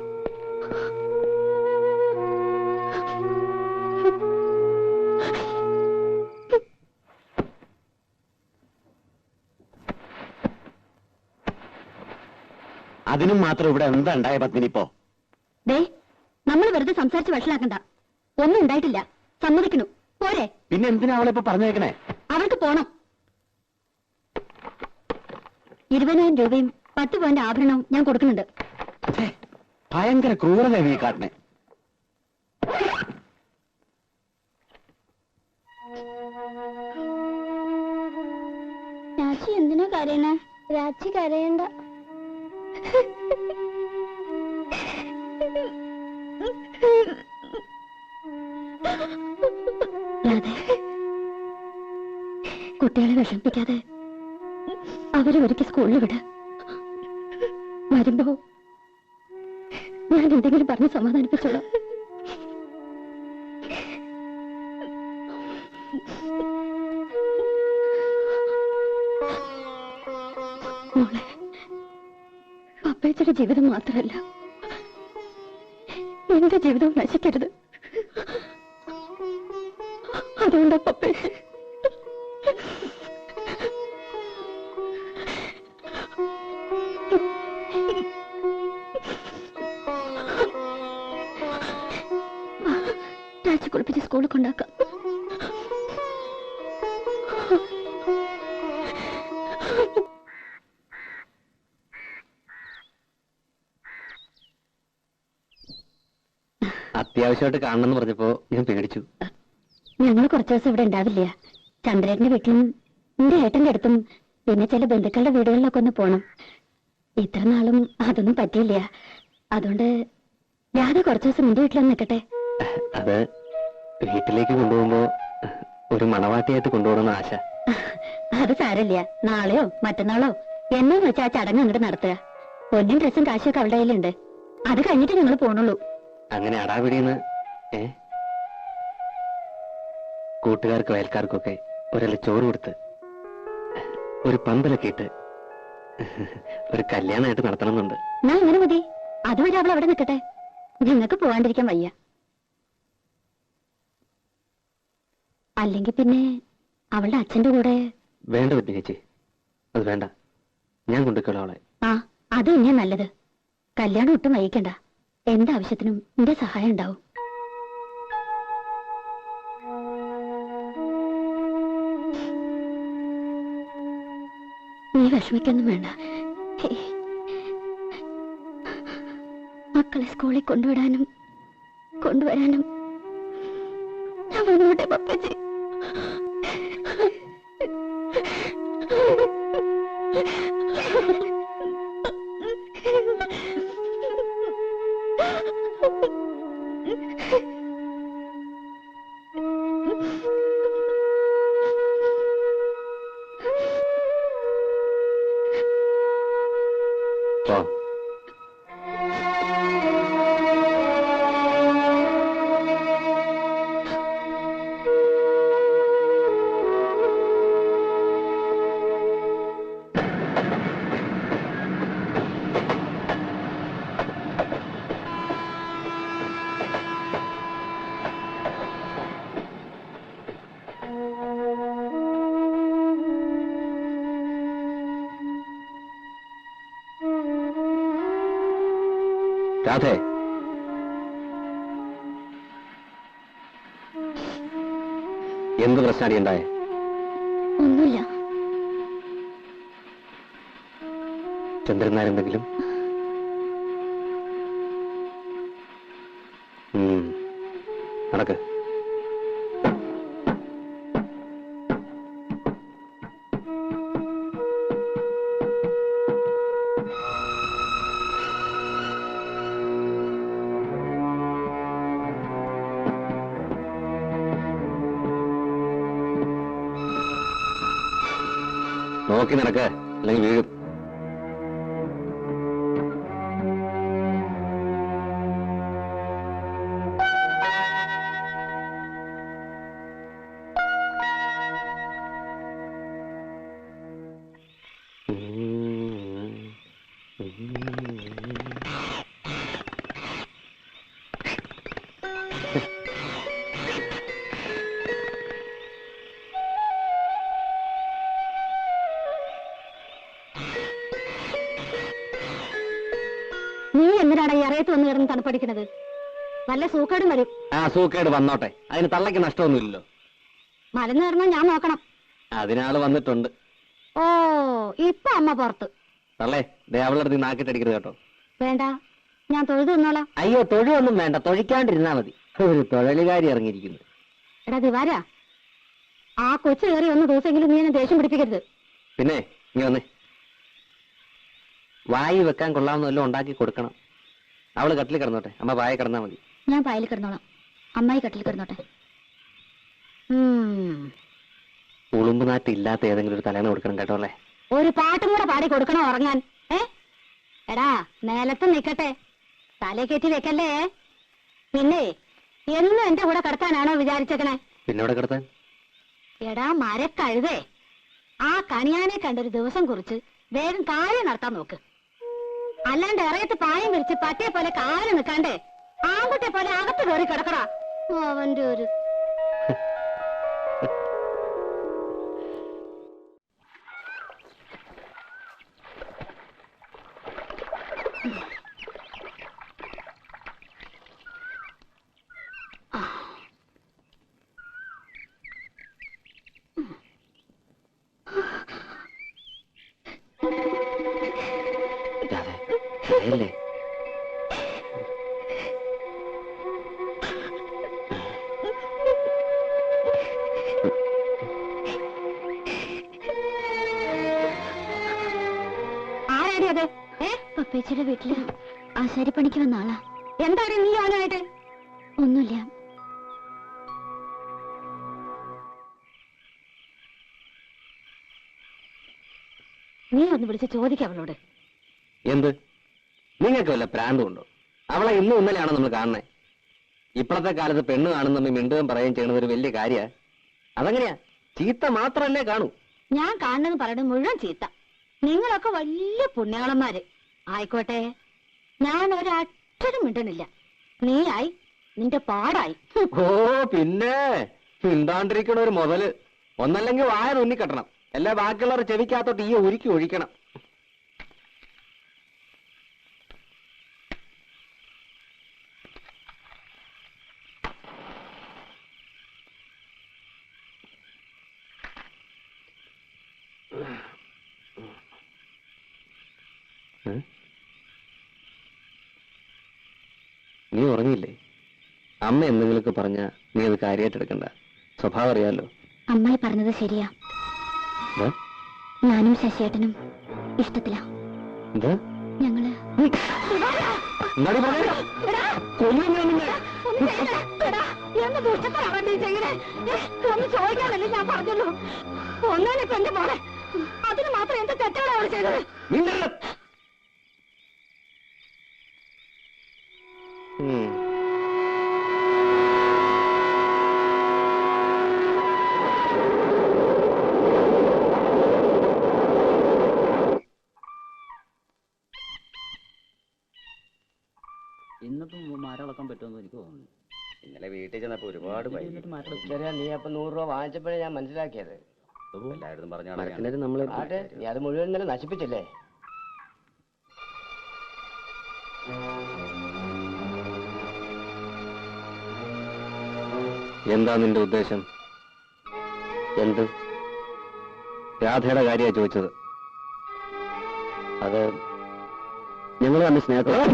അതിനും മാത്രം ഇവിടെ എന്താ ഉണ്ടായ പത്മിനിപ്പോ? ദേ നമ്മൾ വെറുതെ സംസാരിച്ച് വഷളാക്കണ്ട. ഒന്നും ഉണ്ടായിട്ടില്ല, സമ്മതിക്കണു പോരെ. പിന്നെ എന്തിനാ അവളെ ഇപ്പൊ പറഞ്ഞേക്കണേ? അവൾക്ക് പോണം. 20,000 രൂപയും 10 പവന്റെ ആഭരണവും ഞാൻ കൊടുക്കുന്നുണ്ട്. ഭയങ്കര ക്രൂരത നീ കാട്ടണേ. രാജി എന്തിനാ കരയണ? രാജി കരയണ്ട. കുട്ടികളെ വിഷമിപ്പിക്കാതെ അവരെ ഒരുക്കി സ്കൂളിൽ വിട. വരുമ്പോ ഞാൻ എന്തെങ്കിലും പറഞ്ഞ് സമാധാനിപ്പിച്ചോളാം. മോളെ, പപ്പേച്ചയുടെ ജീവിതം മാത്രമല്ല എന്റെ ജീവിതവും നശിക്കരുത്. അതുകൊണ്ടാ പപ്പേച്ച രാജി കുളിപ്പിച്ച് സ്കൂളിൽ കൊണ്ടാക്കാം. അത്യാവശ്യമായിട്ട് കാണണമെന്ന് പറഞ്ഞപ്പോ ഞാൻ പേടിച്ചു. ഞങ്ങൾ കുറച്ചു ദിവസം ഇവിടെ ഉണ്ടാവില്ല. ചന്ദ്രേട്ടന്റെ വീട്ടിലും എന്റെ ഏട്ടന്റെ അടുത്തും പിന്നെ ചില ബന്ധുക്കളുടെ വീടുകളിലൊക്കെ ഒന്ന് പോണം. ഇത്ര നാളും അതൊന്നും പറ്റിയില്ല. അതുകൊണ്ട് രാധ കുറച്ചു ദിവസം എന്റെ വീട്ടിലൊന്ന് നിൽക്കട്ടെ. അത് വീട്ടിലേക്ക് കൊണ്ടുപോകുമ്പോ ഒരു മണവാട്ടിയായിട്ട് കൊണ്ടുപോകണമെന്ന് ആശ. അത് സാരല്ല, നാളെയോ മറ്റന്നാളോ എന്നെന്ന് വെച്ചാൽ ആ ചടങ്ങ് അങ്ങോട്ട് നടത്തുക. പൊന്നും ഡ്രസ്സും കാശൊക്കെ അവളുടെ കയ്യിലുണ്ട്. അത് കഴിഞ്ഞിട്ട് ഞങ്ങൾ പോണുള്ളൂ. അങ്ങനെ അടാപിടിയെന്ന് കൂട്ടുകാർക്കും അയൽക്കാർക്കൊക്കെ ഒരല്ല ചോറ് കൊടുത്ത് ഒരു പന്തലൊക്കെ ഇട്ട് ഒരു കല്യാണമായിട്ട് നടത്തണമെന്നുണ്ട്. ഞാൻ അങ്ങനെ മതി. അതുവരെ അവൾ അവിടെ നിൽക്കട്ടെ. ഞങ്ങൾക്ക് പോവാണ്ടിരിക്കാൻ വയ്യ. അല്ലെങ്കിൽ പിന്നെ അവളുടെ അച്ഛന്റെ കൂടെ. വേണ്ട പത്നി ചേച്ചി, അത് വേണ്ട. ഞാൻ കൊണ്ടുവയ്ക്കോളാം അവളെ. ആ, അത് തന്നെയാ നല്ലത്. കല്യാണം ഒട്ടും വൈകിക്കണ്ട. എന്താവശ്യത്തിനും എന്റെ സഹായം ഉണ്ടാവും. നീ വിഷമിക്കൊന്നും വേണ്ട. മക്കളെ സ്കൂളിൽ കൊണ്ടുവിടാനും കൊണ്ടുവരാനും ഞാൻ വന്നോട്ടെ പപ്പച്ചി. രാധേ, എന്ത് പ്രശ്നമാണ് ഉണ്ടായേ? ഒന്നുമില്ല. ചന്ദ്രൻ നാരെന്തെങ്കിലും? നടക്ക്. നോക്കി നടക്ക്, അല്ലെങ്കിൽ വീഴും. നീ എന്തിനാണ് ഈ അറിയത്ത് വന്ന് കിടന്ന് തണുപ്പടിക്കണത്? വല്ല സൂക്കേടും വരും. ആ സൂക്കേട് വന്നോട്ടെ, അതിന് തള്ളയ്ക്ക് നഷ്ടമൊന്നുമില്ലല്ലോ. മലന്ന് കിടന്നാൽ ഞാൻ നോക്കണം. അതിനാള് വന്നിട്ടുണ്ട്. ഓ, ഇപ്പൊ അമ്മ പുറത്ത്. തള്ളേ, ദേ അവളുടെ അടുത്ത് നാക്കിട്ടടിക്കരുത് കേട്ടോ. വേണ്ട, ഞാൻ തൊഴുതു നിന്നോളാം. അയ്യോ, തൊഴുവൊന്നും വേണ്ട, തൊഴിക്കാണ്ടിരുന്നാ മതി. ഒരു തൊഴിലുകാരി ഇറങ്ങിയിരിക്കുന്നു. എടാ ദിവാരാ, ആ കൊച്ചു കയറി ഒന്ന് ദിവസമെങ്കിലും നീ എന്നെ ദേഷ്യം പിടിപ്പിക്കരുത്. പിന്നെ നീ വന്നേ, വായി വെക്കാൻ കൊള്ളാവുന്ന വല്ലതും ഉണ്ടാക്കി കൊടുക്കണം. അവള് കട്ടിൽ കിടന്നോട്ടെ, അമ്മ വായ കിടന്നാ മതി. ഞാൻ പായൽ കിടന്നോളാം, അമ്മായി കട്ടിൽ കിടന്നോട്ടെ. ഉളുമ്പ് നാറ്റ് ഇല്ലാത്ത ഏതെങ്കിലും ഒരു തലേന്ന് കൊടുക്കണം കേട്ടോ അല്ലേ. ഒരു പാട്ടും കൂടെ പാടി കൊടുക്കണോ ഉറങ്ങാൻ? എടാ നേലത്ത് നിക്കട്ടെ, തലേ കയറ്റി വെക്കല്ലേ. പിന്നെ എന്നും എന്റെ കൂടെ കിടത്താനാണോ വിചാരിച്ചേക്കണേ? പിന്നെ ഇവിടെ കിടത്താൻ? എടാ മരക്കഴുതേ, ആ കണിയാനെ കണ്ടൊരു ദിവസം കുറിച്ച് വേഗം കാര്യം നടത്താൻ നോക്ക്. അല്ലാണ്ട് ഇറയത്ത് പായം വിരിച്ച് പട്ടിയെ പോലെ കാല് നിൽക്കാണ്ടേ ആൺകുട്ടിയെ പോലെ അകത്ത് കയറി കിടക്കടാ. അവന്റെ ഒരു അല്ലേ ആരാടി അത്? പപ്പേച്ചിയുടെ വീട്ടില് ആശാരിപ്പണിക്ക് വന്ന ആളാ. എന്താണ് നീ അവനായിട്ട്? ഒന്നുമില്ല. നീ ഒന്ന് വിളിച്ച് ചോദിക്കാം അവളോട്. എന്ത്? നിങ്ങൾക്ക് വല്ല പ്രാന്തമുണ്ടോ? അവളെ ഇന്നും ഇന്നലെയാണോ നമ്മൾ കാണുന്നേ? ഇപ്പോഴത്തെ കാലത്ത് പെണ്ണ് കാണുന്ന മിണ്ടുകയും പറയുകയും ചെയ്യണത് ഒരു വലിയ കാര്യ. അതെങ്ങനെയാ? ചീത്ത മാത്രല്ലേ കാണൂ. ഞാൻ കാണുന്നത് പറയുന്നത് മുഴുവൻ ചീത്ത. നിങ്ങളൊക്കെ വലിയ പുണ്യാളന്മാര് ആയിക്കോട്ടെ. ഞാൻ ഒരക്ഷരം മിണ്ടണില്ല. നീയായി, നിന്റെ പാടായി. ഓ പിന്നെ മിണ്ടാണ്ടിരിക്കണ ഒരു മുതല്. ഒന്നല്ലെങ്കിൽ വായ തുന്നിക്കെട്ടണം, അല്ല ബാക്കിയുള്ളവർ ചെവിക്കകത്തോട്ട് ഈ ഉരുക്കി ഒഴിക്കണം. നീ ഉറങ്ങിയില്ലേ? അമ്മ എന്തെങ്കിലുമൊക്കെ പറഞ്ഞ നീ അത് കാര്യമായിട്ടെടുക്കണ്ട. സ്വഭാവം അറിയാലോ. അമ്മായി പറഞ്ഞത് ശരിയാ. ഞാനും ശശിയേട്ടനും ഇഷ്ടത്തിലാ. ഞങ്ങള് ചോദിക്കാനല്ലേ ഞാൻ പറഞ്ഞുള്ളൂ. ഒന്നാനെ എന്റെ മോളെ, അതിന് മാത്രം എന്ത് തെറ്റാണ് അവൾ ചെയ്തത്? ഇന്നിപ്പം മരളക്കാൻ പറ്റുമെന്ന് എനിക്ക് തോന്നുന്നു. ഇന്നലെ വീട്ടിൽ ചെന്നപ്പോ ഒരുപാട് ശരിയാ, നീ അപ്പൊ 100 രൂപ വാങ്ങിച്ചപ്പോഴേ ഞാൻ മനസ്സിലാക്കിയത്. എല്ലായിടത്തും പറഞ്ഞാൽ ആട്ടെ, നീ അത് മുഴുവൻ ഇന്നലെ നശിപ്പിച്ചില്ലേ? എന്താ നിന്റെ ഉദ്ദേശം? എന്ത്? രാധയുടെ കാര്യ ചോദിച്ചത്. അത് ഞങ്ങൾ തന്നെ സ്നേഹത്തോടെ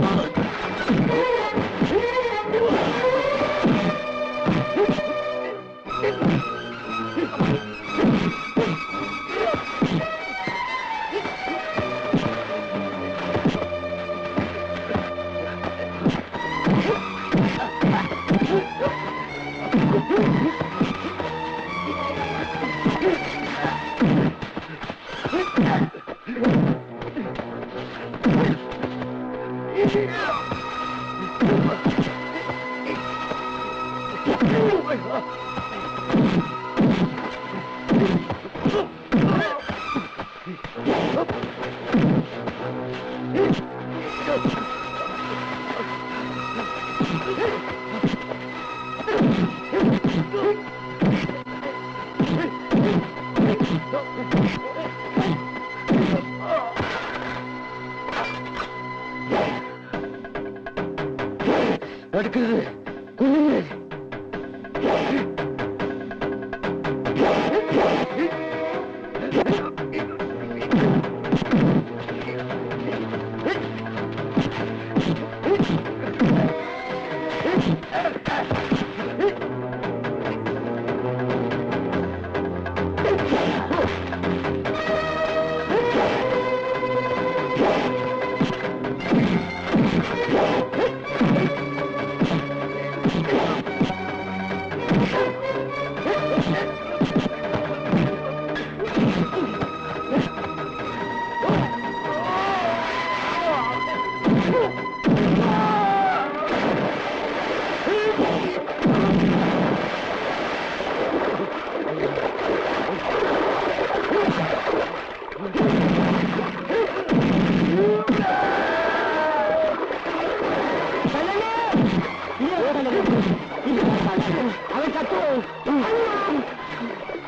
അടുക്കരുത്, കൊല്ലുന്നത്.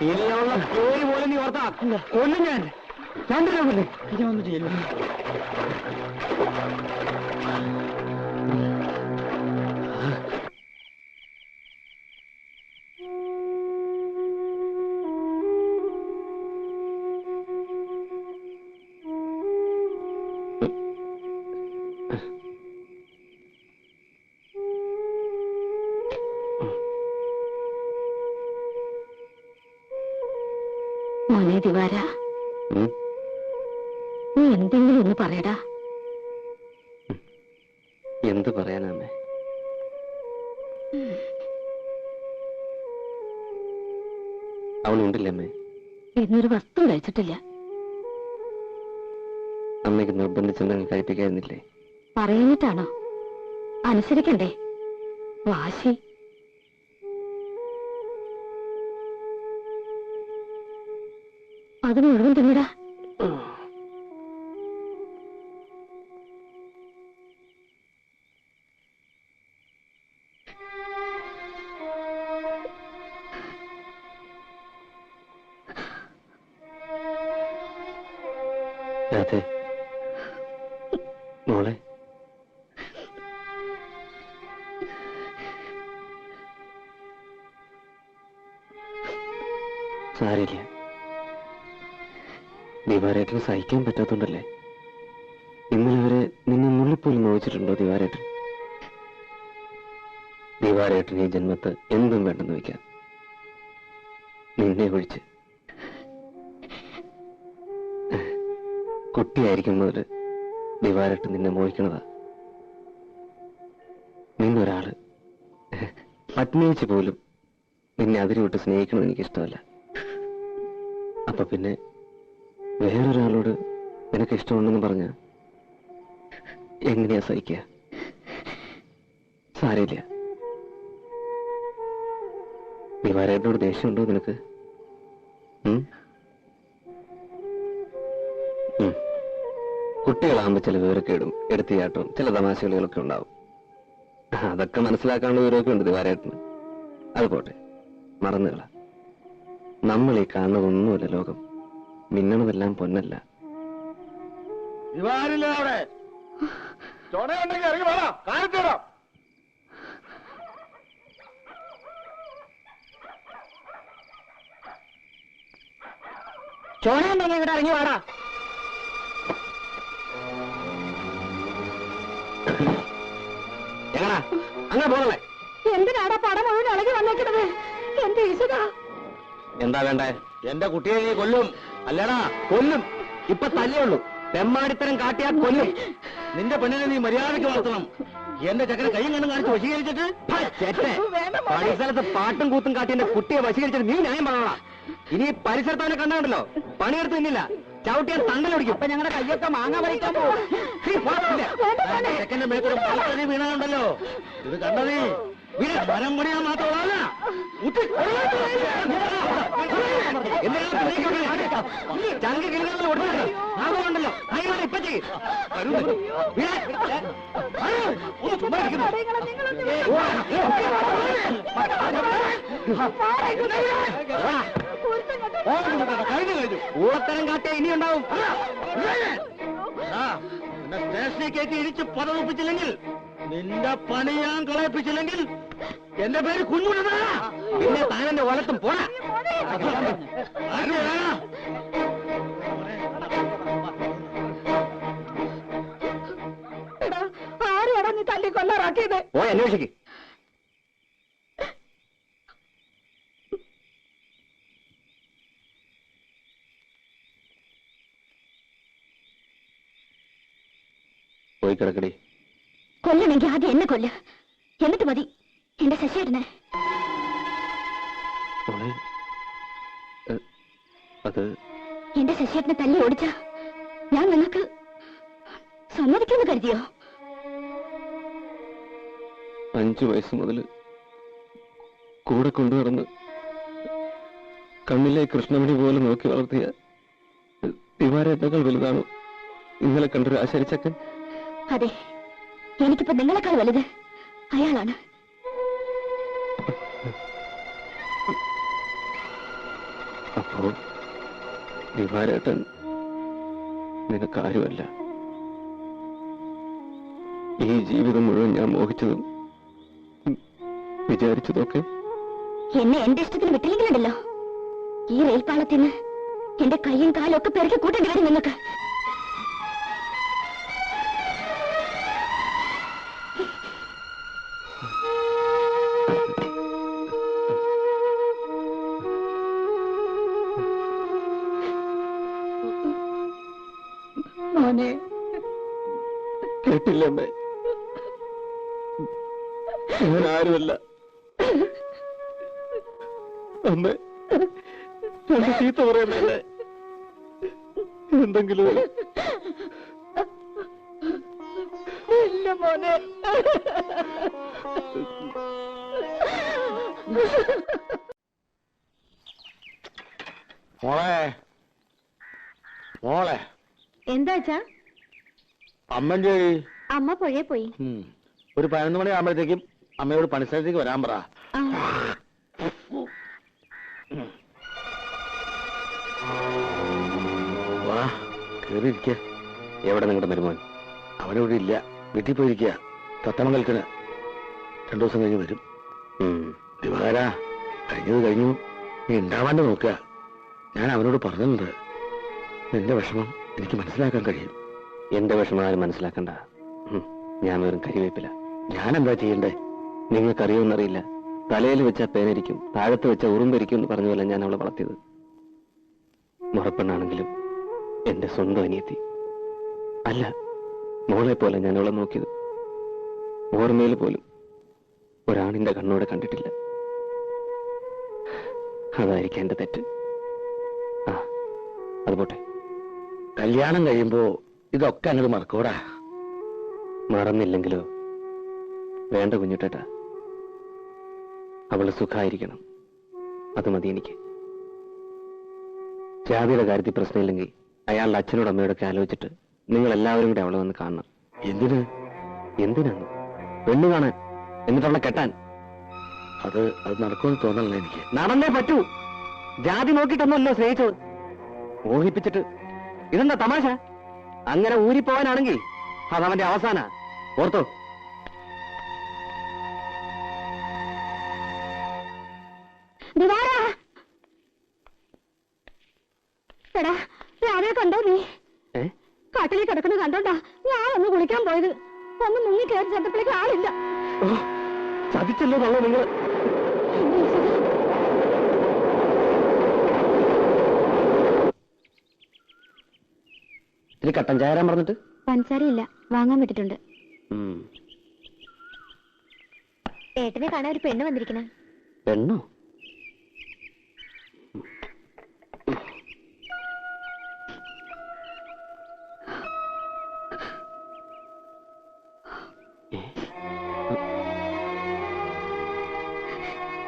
ഇനിയുള്ള പേര് പോലെ നീ ഓർത്താ കൊല്ലും ഞാൻ. രണ്ടിനെ ഇനി ഒന്നും ചെയ്യില്ല. മോനെ ദിവാര, നീ എന്തെങ്കിലും ഒന്ന് പറയടാ. എന്ത് പറയാനാമേ? അവളുണ്ടില്ലേ അമ്മേ? എന്നൊരു വസ്തു കഴിച്ചിട്ടില്ല. അമ്മയ്ക്ക് നിർബന്ധിച്ചെന്തെങ്കിലും കഴിപ്പിക്കായിരുന്നില്ലേ? പറയുന്നിട്ടാണോ? അനുസരിക്കണ്ടേ? വാശി. അത് മുഴുവൻ തിന്നിടാ. അതെ മോളെ, സാരില്ല. ദിവാരേട്ടന് സഹിക്കാൻ പറ്റാത്തോണ്ടല്ലേ. ഇന്നലെ വരെ നിന്നെ നുള്ളിപ്പോലും നോവിച്ചിട്ടുണ്ടോ ദിവാരേട്ടൻ? ദിവാരേട്ടൻ ഈ ജന്മത്ത് എന്തും വേണ്ടെന്ന് വയ്ക്കാം, നിന്നെ ഒഴിച്ച്. കുട്ടിയായിരിക്കും മുതൽ ദിവാരേട്ടൻ നിന്നെ മോഹിക്കണതാ. നിന്നൊരാള് പത്നിയിച്ച് പോലും നിന്നെ അതിരുവിട്ട് സ്നേഹിക്കണം എനിക്കിഷ്ടമല്ല. അപ്പൊ പിന്നെ വേറൊരാളോട് നിനക്ക് ഇഷ്ടമുണ്ടെന്ന് പറഞ്ഞ എങ്ങനെയാ സഹിക്കുക? സാരമില്ല. ദിവാരേട്ടനോട് ദേഷ്യമുണ്ടോ നിനക്ക്? കുട്ടികളാകുമ്പോ ചില വിവരക്കേടും എടുത്തിയാട്ടവും ചില തമാശകളികളൊക്കെ ഉണ്ടാവും. അതൊക്കെ മനസ്സിലാക്കാനുള്ള വിവരമൊക്കെ ഉണ്ട് ദിവാരേട്ടന്. അത് പോട്ടെ, മറന്നുകള. നമ്മൾ ഈ കാണുന്നതൊന്നുമല്ല ലോകം. മിന്നണതെല്ലാം പൊന്നല്ല. അവിടെ ചോടയുണ്ടെങ്കിൽ ഇറങ്ങി വേണം കാലത്തേടാം. ചോണയുണ്ടെങ്കിൽ ഇവിടെ ഇറങ്ങി വാടാ. എങ്ങനാ അങ്ങനെ പോകണേ? എന്തിനാടാ പടം മുഴുവൻ ഇളകി വന്നേക്കണത്? എന്റെ ഈശ്വരാ, എന്താ വേണ്ടേ? എന്റെ കുട്ടിയെ നീ കൊല്ലും അല്ലേടാ? കൊല്ലും. ഇപ്പൊ തല്ലേയുള്ളൂ. തെമ്മാടിത്തരം കാട്ടിയാൽ കൊല്ലും. നിന്റെ പെണ്ണിനെ നീ മര്യാദയ്ക്ക് വളർത്തണം. എന്റെ ചക്കര കൈയും കണ്ണും കാണിച്ച് വശീകരിച്ചിട്ട് പരിസരത്ത് പാട്ടും കൂത്തും കാട്ടി എന്റെ കുട്ടിയെ വശീകരിച്ചിട്ട് നീ ന്യായം പറയണ? ഇനി പരിസരത്തവനെ കണ്ടാണ്ടല്ലോ പണിയെടുത്ത് നിന്നില്ല ചവിട്ടിയാൽ തണ്ടലൊടിക്കും. അപ്പൊ ഞങ്ങളുടെ കയ്യൊക്കെ മാങ്ങ പറിക്കാൻ പോകും. ചെക്കന്റെ മേത്തൊരു പാലത്തടി വീണുണ്ടല്ലോ, ഇത് കണ്ടതേ വീട് മരം പണിയാൻ മാത്രമല്ല ചങ്ക് കിളികൾ ഓടുന്നുണ്ടല്ലോ. ഇപ്പൊ ചെയ്യും ഊളത്തരം കാട്ടിയ ഇനി ഉണ്ടാവും. സ്റ്റേഷനിൽ കയറ്റി ഇടിച്ച് പതപ്പിച്ചില്ലെങ്കിൽ, നിന്റെ പണി ഞാൻ കളയിപ്പിച്ചില്ലെങ്കിൽ എന്റെ പേര് കുഞ്ഞുണ്ണ. പിന്നെ താനെന്റെ വലത്തും പോരാ. ആരെയാടാ നീ തല്ലി കൊല്ലാറാക്കിയത്? പോയി അന്വേഷിക്ക്. പോയി കിടക്കടി. കൊല്ലണമെങ്കിൽ ആദ്യം എന്നെ കൊല്ല്, എന്നിട്ട് മതി എന്റെ ശശിയേട്ടനെ. അത് എന്റെ ശശിയേട്ടനെ തല്ലി ഓടിച്ച ഞാൻ നിങ്ങൾക്ക് സമ്മതിക്കുമെന്ന് കരുതിയോ? 5 വയസ്സ് മുതൽ കൂടെ കൊണ്ടുനടന്ന് കണ്ണിലെ കൃഷ്ണമണി പോലെ നോക്കി വളർത്തിയ ദിവാരേട്ടേക്കാൾ വലുതാണോ ഇന്നലെ കണ്ടൊരു ആശാരിച്ചക്കൻ? അതെ, എനിക്കിപ്പോ നിങ്ങളെക്കാൾ വലുത് അയാളാണ്. അപ്പോ ദിവാരേട്ടൻ നിനക്കാരുമല്ല. ഈ ജീവിതം മുഴുവൻ ഞാൻ മോഹിച്ചതും വിചാരിച്ചതൊക്കെ എന്നെ എന്റെ ഇഷ്ടത്തിന് വിട്ടില്ലെങ്കിലുണ്ടല്ലോ, ഈ റെയിൽപാളത്തിൽ നിന്ന് എന്റെ കൈയും കാലും ഒക്കെ പെരുക്കി കൂട്ടേണ്ടി വരും നിങ്ങൾക്ക്. മോനെ കേട്ടില്ല അമ്മേ, ഞാൻ ആരുമല്ല. അമ്മേ, രണ്ട് ചീത്ത പറയുന്നല്ലേ എന്തെങ്കിലും ഇല്ല മോനെ. മോളെ മോളെ എന്താച്ചാ? അമ്മന്റെ അമ്മ പുഴയെ പോയി. ഒരു 11 മണി ആകുമ്പോഴത്തേക്കും അമ്മയോട് പണിസ്ഥലത്തേക്ക് വരാൻ പറ. വാ കേറിയിരിക്ക. എവിടെ നിങ്ങളുടെ മരുമോൻ? അവനിവിടെ ഇല്ല, വീട്ടിൽ പോയിരിക്കുക. തത്തമംഗലത്തിന് 2 ദിവസം കഴിഞ്ഞ് വരും. ദിവാകര, കഴിഞ്ഞത് കഴിഞ്ഞു, നീ ഉണ്ടാവാണ്ട് നോക്കുക. ഞാൻ അവനോട് പറഞ്ഞിട്ടുണ്ട്, നിന്റെ വിഷമം എനിക്ക് മനസ്സിലാക്കാൻ കഴിയും. എന്റെ വിഷമം ആരും മനസ്സിലാക്കണ്ട. ഞാൻ വെറും കരിവേപ്പില. ഞാൻ എന്താ ചെയ്യണ്ടേ? നിങ്ങൾക്കറിയുമെന്നറിയില്ല, തലയിൽ വെച്ച പേനരിക്കും, താഴത്ത് വെച്ച ഉറുമ്പരിക്കും എന്ന് പറഞ്ഞ പോലെ ഞാൻ അവളെ വളർത്തിയത്. മുറപ്പെണ്ണാണെങ്കിലും എന്റെ സ്വന്തം അനിയത്തി അല്ല, മോളെ പോലെ ഞാൻ അവളെ നോക്കിയത്. ഓർമ്മയിൽ പോലും ഒരാണിന്റെ കണ്ണോടെ കണ്ടിട്ടില്ല. അതായിരിക്കും എന്റെ തെറ്റ്. ആ, അത് പോട്ടെ. കല്യാണം കഴിയുമ്പോ ഇതൊക്കെ അങ്ങോട്ട് മറക്കൂടാ. മറന്നില്ലെങ്കിലോ? വേണ്ട കുഞ്ഞുട്ടേട്ടാ, അവള് സുഖായിരിക്കണം, അത് മതി എനിക്ക്. ജാതിയുടെ കാര്യത്തിൽ പ്രശ്നമില്ലെങ്കിൽ അയാളുടെ അച്ഛനോട് അമ്മയോടൊക്കെ ആലോചിച്ചിട്ട് നിങ്ങൾ എല്ലാവരും കൂടെ അവളെ വന്ന് കാണണം. എന്തിനാണ്? പെണ്ണ് കാണാൻ, എന്നിട്ട് അവളെ കെട്ടാൻ. അത് നടക്കുമെന്ന് തോന്നണല്ലോ എനിക്ക്. നടന്നേ പറ്റൂ. ജാതി നോക്കിയിട്ടൊന്നുമല്ലോ സ്നേഹിച്ചത്, മോഹിപ്പിച്ചിട്ട്. ഇതെന്താ തമാശ? അങ്ങനെ ഊരിപ്പോവാനാണെങ്കിൽ അതവന്റെ അവസാന. ഓർത്തോ? എടാ, രാവിലെ കണ്ടോ നീ? കാട്ടിലേക്ക് കിടക്കുന്നത് കണ്ടോണ്ടാ ഞാൻ ഒന്ന് കുളിക്കാൻ പോയത്. ഒന്ന് മുങ്ങി കയറി ചെന്നപ്പോഴേക്ക് ആളില്ല. ചതിച്ചല്ലോ തള്ളോ നിങ്ങൾ. ഇനി കട്ടൻ ചായ പറഞ്ഞിട്ട് പഞ്ചസാരയില്ല, വാങ്ങാൻ വിട്ടിട്ടുണ്ട്. ഏട്ടനെ കാണാൻ ഒരു പെണ്ണ് വന്നിരിക്കണേ. പെണ്ണോ?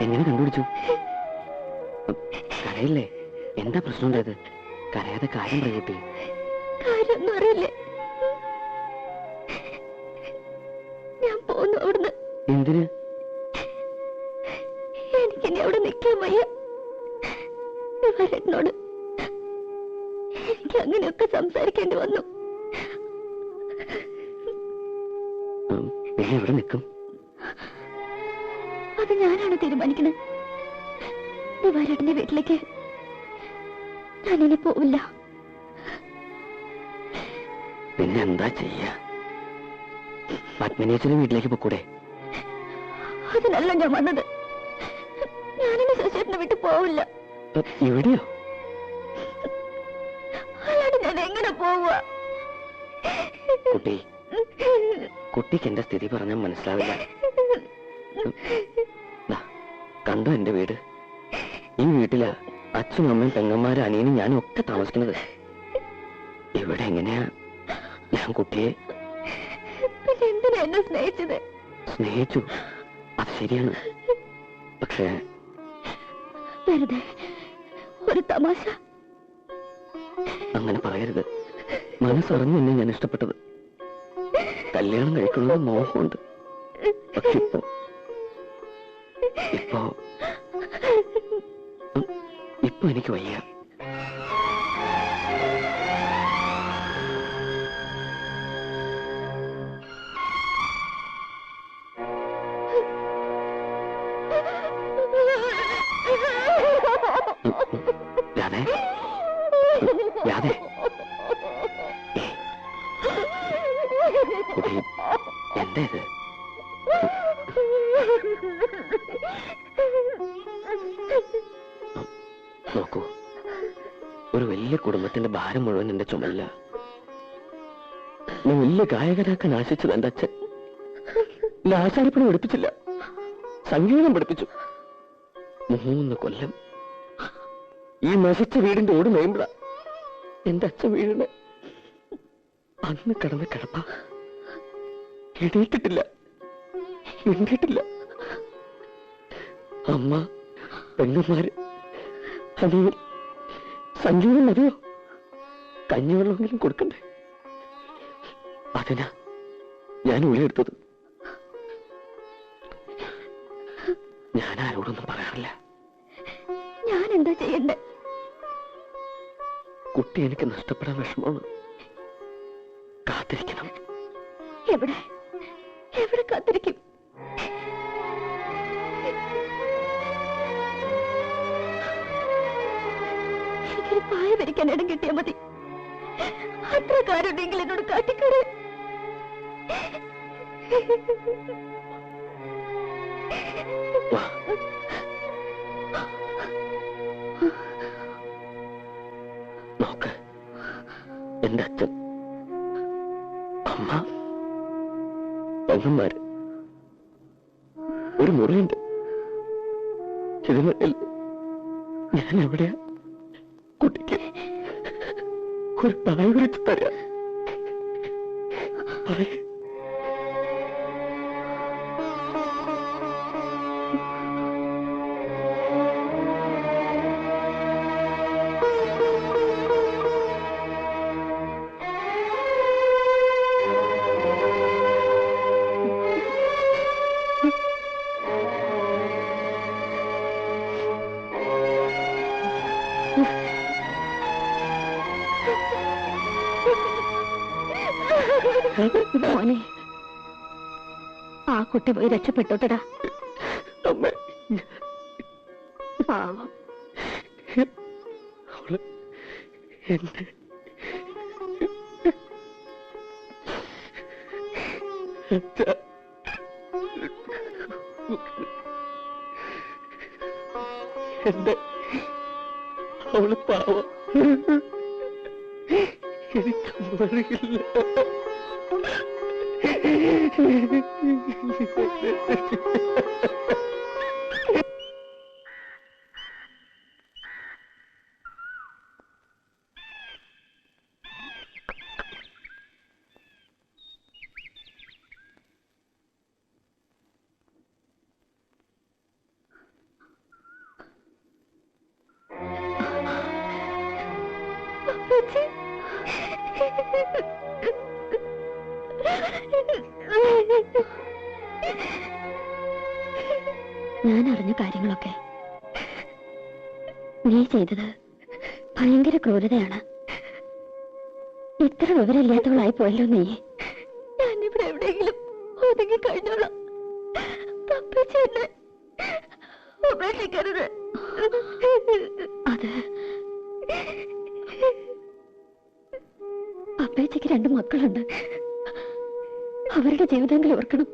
എങ്ങനെ കണ്ടുപിടിച്ചു? കരയില്ലേ? എന്താ പ്രശ്നം ഉണ്ടായത്? കരയാതെ കാര്യം പറയൂട്ടി. കാര്യമൊന്നും അറിയില്ലേ? ഞാൻ പോന്നു അവിടുന്ന്. എന്തിന്? എനിക്കിനി അവിടെ നിൽക്കാൻ വയ്യ. വരനോട് എനിക്ക് അങ്ങനെയൊക്കെ സംസാരിക്കേണ്ടി വന്നു. പിന്നെ എവിടെ നിൽക്കും? അത് ഞാനാണ് തീരുമാനിക്കുന്നത്. ദിവാരേട്ടന്റെ വീട്ടിലേക്ക് ഞാനിനി പോവില്ല. പിന്നെ എന്താ ചെയ്യാ? പത്മിനിയച്ഛന്റെ വീട്ടിലേക്ക് പൊക്കൂടെ? അതിനല്ല ഞാൻ വന്നത്. ഞാനിനി ശശിയേട്ടനെ വിട്ടു പോവില്ല. ഇവിടെയോ? അല്ലാണ്ട് ഞാൻ എങ്ങനെ പോവുക? കുട്ടി, കുട്ടിക്ക് എന്റെ സ്ഥിതി പറഞ്ഞാൽ മനസ്സിലാവില്ല. കണ്ടോ എന്റെ വീട്? ഈ വീട്ടിലാ അച്ഛനും അമ്മയും പെങ്ങന്മാരും അനിയനും ഞാനും ഒക്കെ താമസിക്കുന്നത്. ഇവിടെ എങ്ങനെയാ ഞാൻ കുട്ടിയെ? പിന്നെ എന്തിനാ എന്നെ സ്നേഹിച്ചത്? സ്നേഹിച്ചു, അത് ശരിയാണ്. പക്ഷേ വെറുതെ ഒരു തമാശ. അങ്ങനെ പറയരുത്. മനസ്സറിഞ്ഞു എന്നെ ഞാൻ ഇഷ്ടപ്പെട്ടത്. കല്യാണം കഴിക്കുന്നത് മോഹമുണ്ട്. പക്ഷെ ഇപ്പോ എനിക്ക് വയ്യ. രാധേ, രാധേ, കുട്ടി എന്താ ഇത്? നോക്കൂ, ഒരു വലിയ കുടുംബത്തിന്റെ ഭാരം മുഴുവൻ എന്റെ ചുമല്ല. ഞാൻ വലിയ ഗായകനാക്കാൻ ആശിച്ചത് എന്റെ അച്ഛൻ. എന്നെ ആശാരിപ്പണി പഠിപ്പിച്ചില്ല, സംഗീതം പഠിപ്പിച്ചു. 3 കൊല്ലം ഈ നശിച്ച വീടിന്റെ ഓട് മേയുമ്പോഴ എന്റെ അച്ഛൻ വീടിന്. അന്ന് കിടന്ന കിടപ്പ എണീറ്റിട്ടില്ല, മിണ്ടിയിട്ടില്ല. അമ്മ, പെങ്ങന്മാര്, അനിയൻ, സംഗീതം മതിയോ? കഞ്ഞിവെള്ളമെങ്കിലും കൊടുക്കണ്ടേ? അതിനാ ഞാൻ ഉള്ളിയെടുത്തത്. ഞാൻ ആരോടൊന്നും പറയാറില്ല. ഞാൻ എന്താ ചെയ്യണ്ടേ? കുട്ടി എനിക്ക് നഷ്ടപ്പെടാൻ വിഷമമാണ്. കാത്തിരിക്കണം. എവിടെ എവിടെ കാത്തിരിക്കും? എനിക്കൊരു പായ വരിക്കാൻ ഇടം കിട്ടിയാൽ മതി. അത്ര കാരുണ്ടെങ്കിൽ എന്നോട് കാട്ടിക്കൂടെ? നോക്ക്, എന്റെ അച്ഛൻ, അമ്മ, പെങ്ങന്മാര്, ഒരു മുറിയുണ്ട്. ഇതിനിടയിൽ ഞാൻ എവിടെയാ കുട്ടിക്ക് ഒരു പായ വിരിച്ച് തരാ? പറയേ. മോനെ, ആ കുട്ടി പോയി രക്ഷപ്പെട്ടോട്ടടാ. അമ്മ, പാവം. അവള് എന്നെ എന്റെ അവള് പാവം. എനിക്കൊന്നും അറിയില്ല. ഞാൻ അറിഞ്ഞ കാര്യങ്ങളൊക്കെ നീ ചെയ്തത് ഭയങ്കര ക്രൂരതയാണ്. ഇത്ര വിവരമില്ലാത്തവളായി പോയല്ലോ നീ. ഞാനിവിടെ എവിടെയെങ്കിലും ഒതുങ്ങി കഴിഞ്ഞോളാം. ഉപേക്ഷിക്കരുത്. അത് അപ്പേച്ചയ്ക്ക് 2 മക്കളുണ്ട്. അവരുടെ ജീവിതമെങ്കിലും ഓർക്കണം.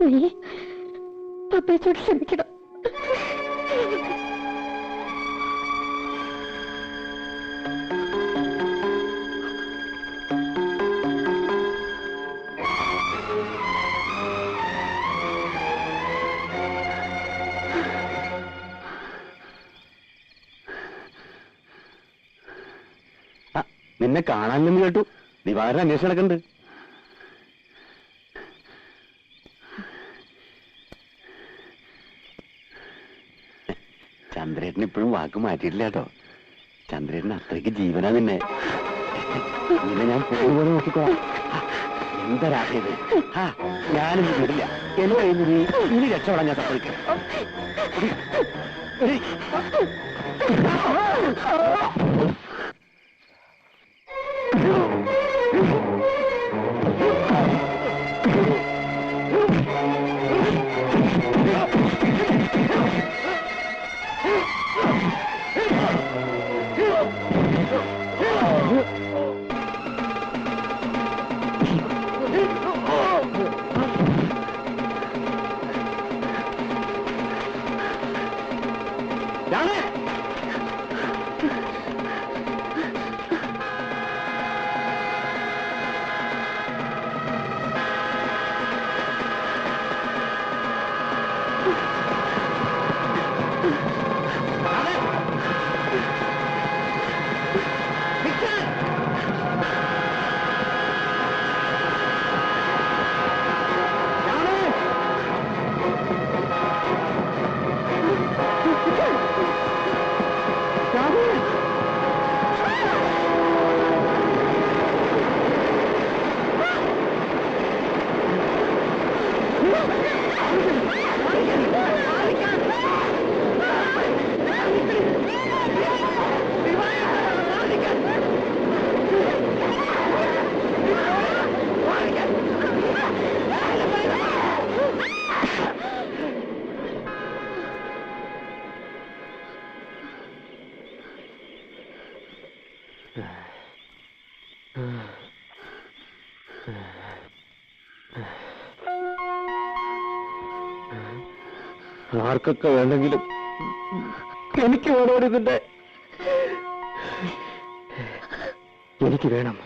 നീ അപ്പേച്ചോട് ക്ഷമിക്കണം. നിന്നെ കാണാനില്ലെന്ന് കേട്ടു. ദിവാകരൻ അന്വേഷണം നടക്കുന്നുണ്ട്. ചന്ദ്രേട്ടൻ ഇപ്പോഴും വാക്ക് മാറ്റിയിട്ടില്ല കേട്ടോ. ചന്ദ്രേട്ടൻ അത്രയ്ക്ക് ജീവനാ നിന്നെ. ഞാൻ പോകുമ്പോൾ നോക്കിക്കോളാം. എന്താ രാത്രിയത്? ഞാനൊന്നും വിടില്ല. എന്നെ കഴിയുന്നത് ഇനി രക്ഷപ്പെടാൻ ഞാൻ സമ്മതിക്കാം. ആർക്കൊക്കെ വേണ്ടെങ്കിലും എനിക്ക് വേണോടി ഇതിന്റെ. എനിക്ക് വേണം.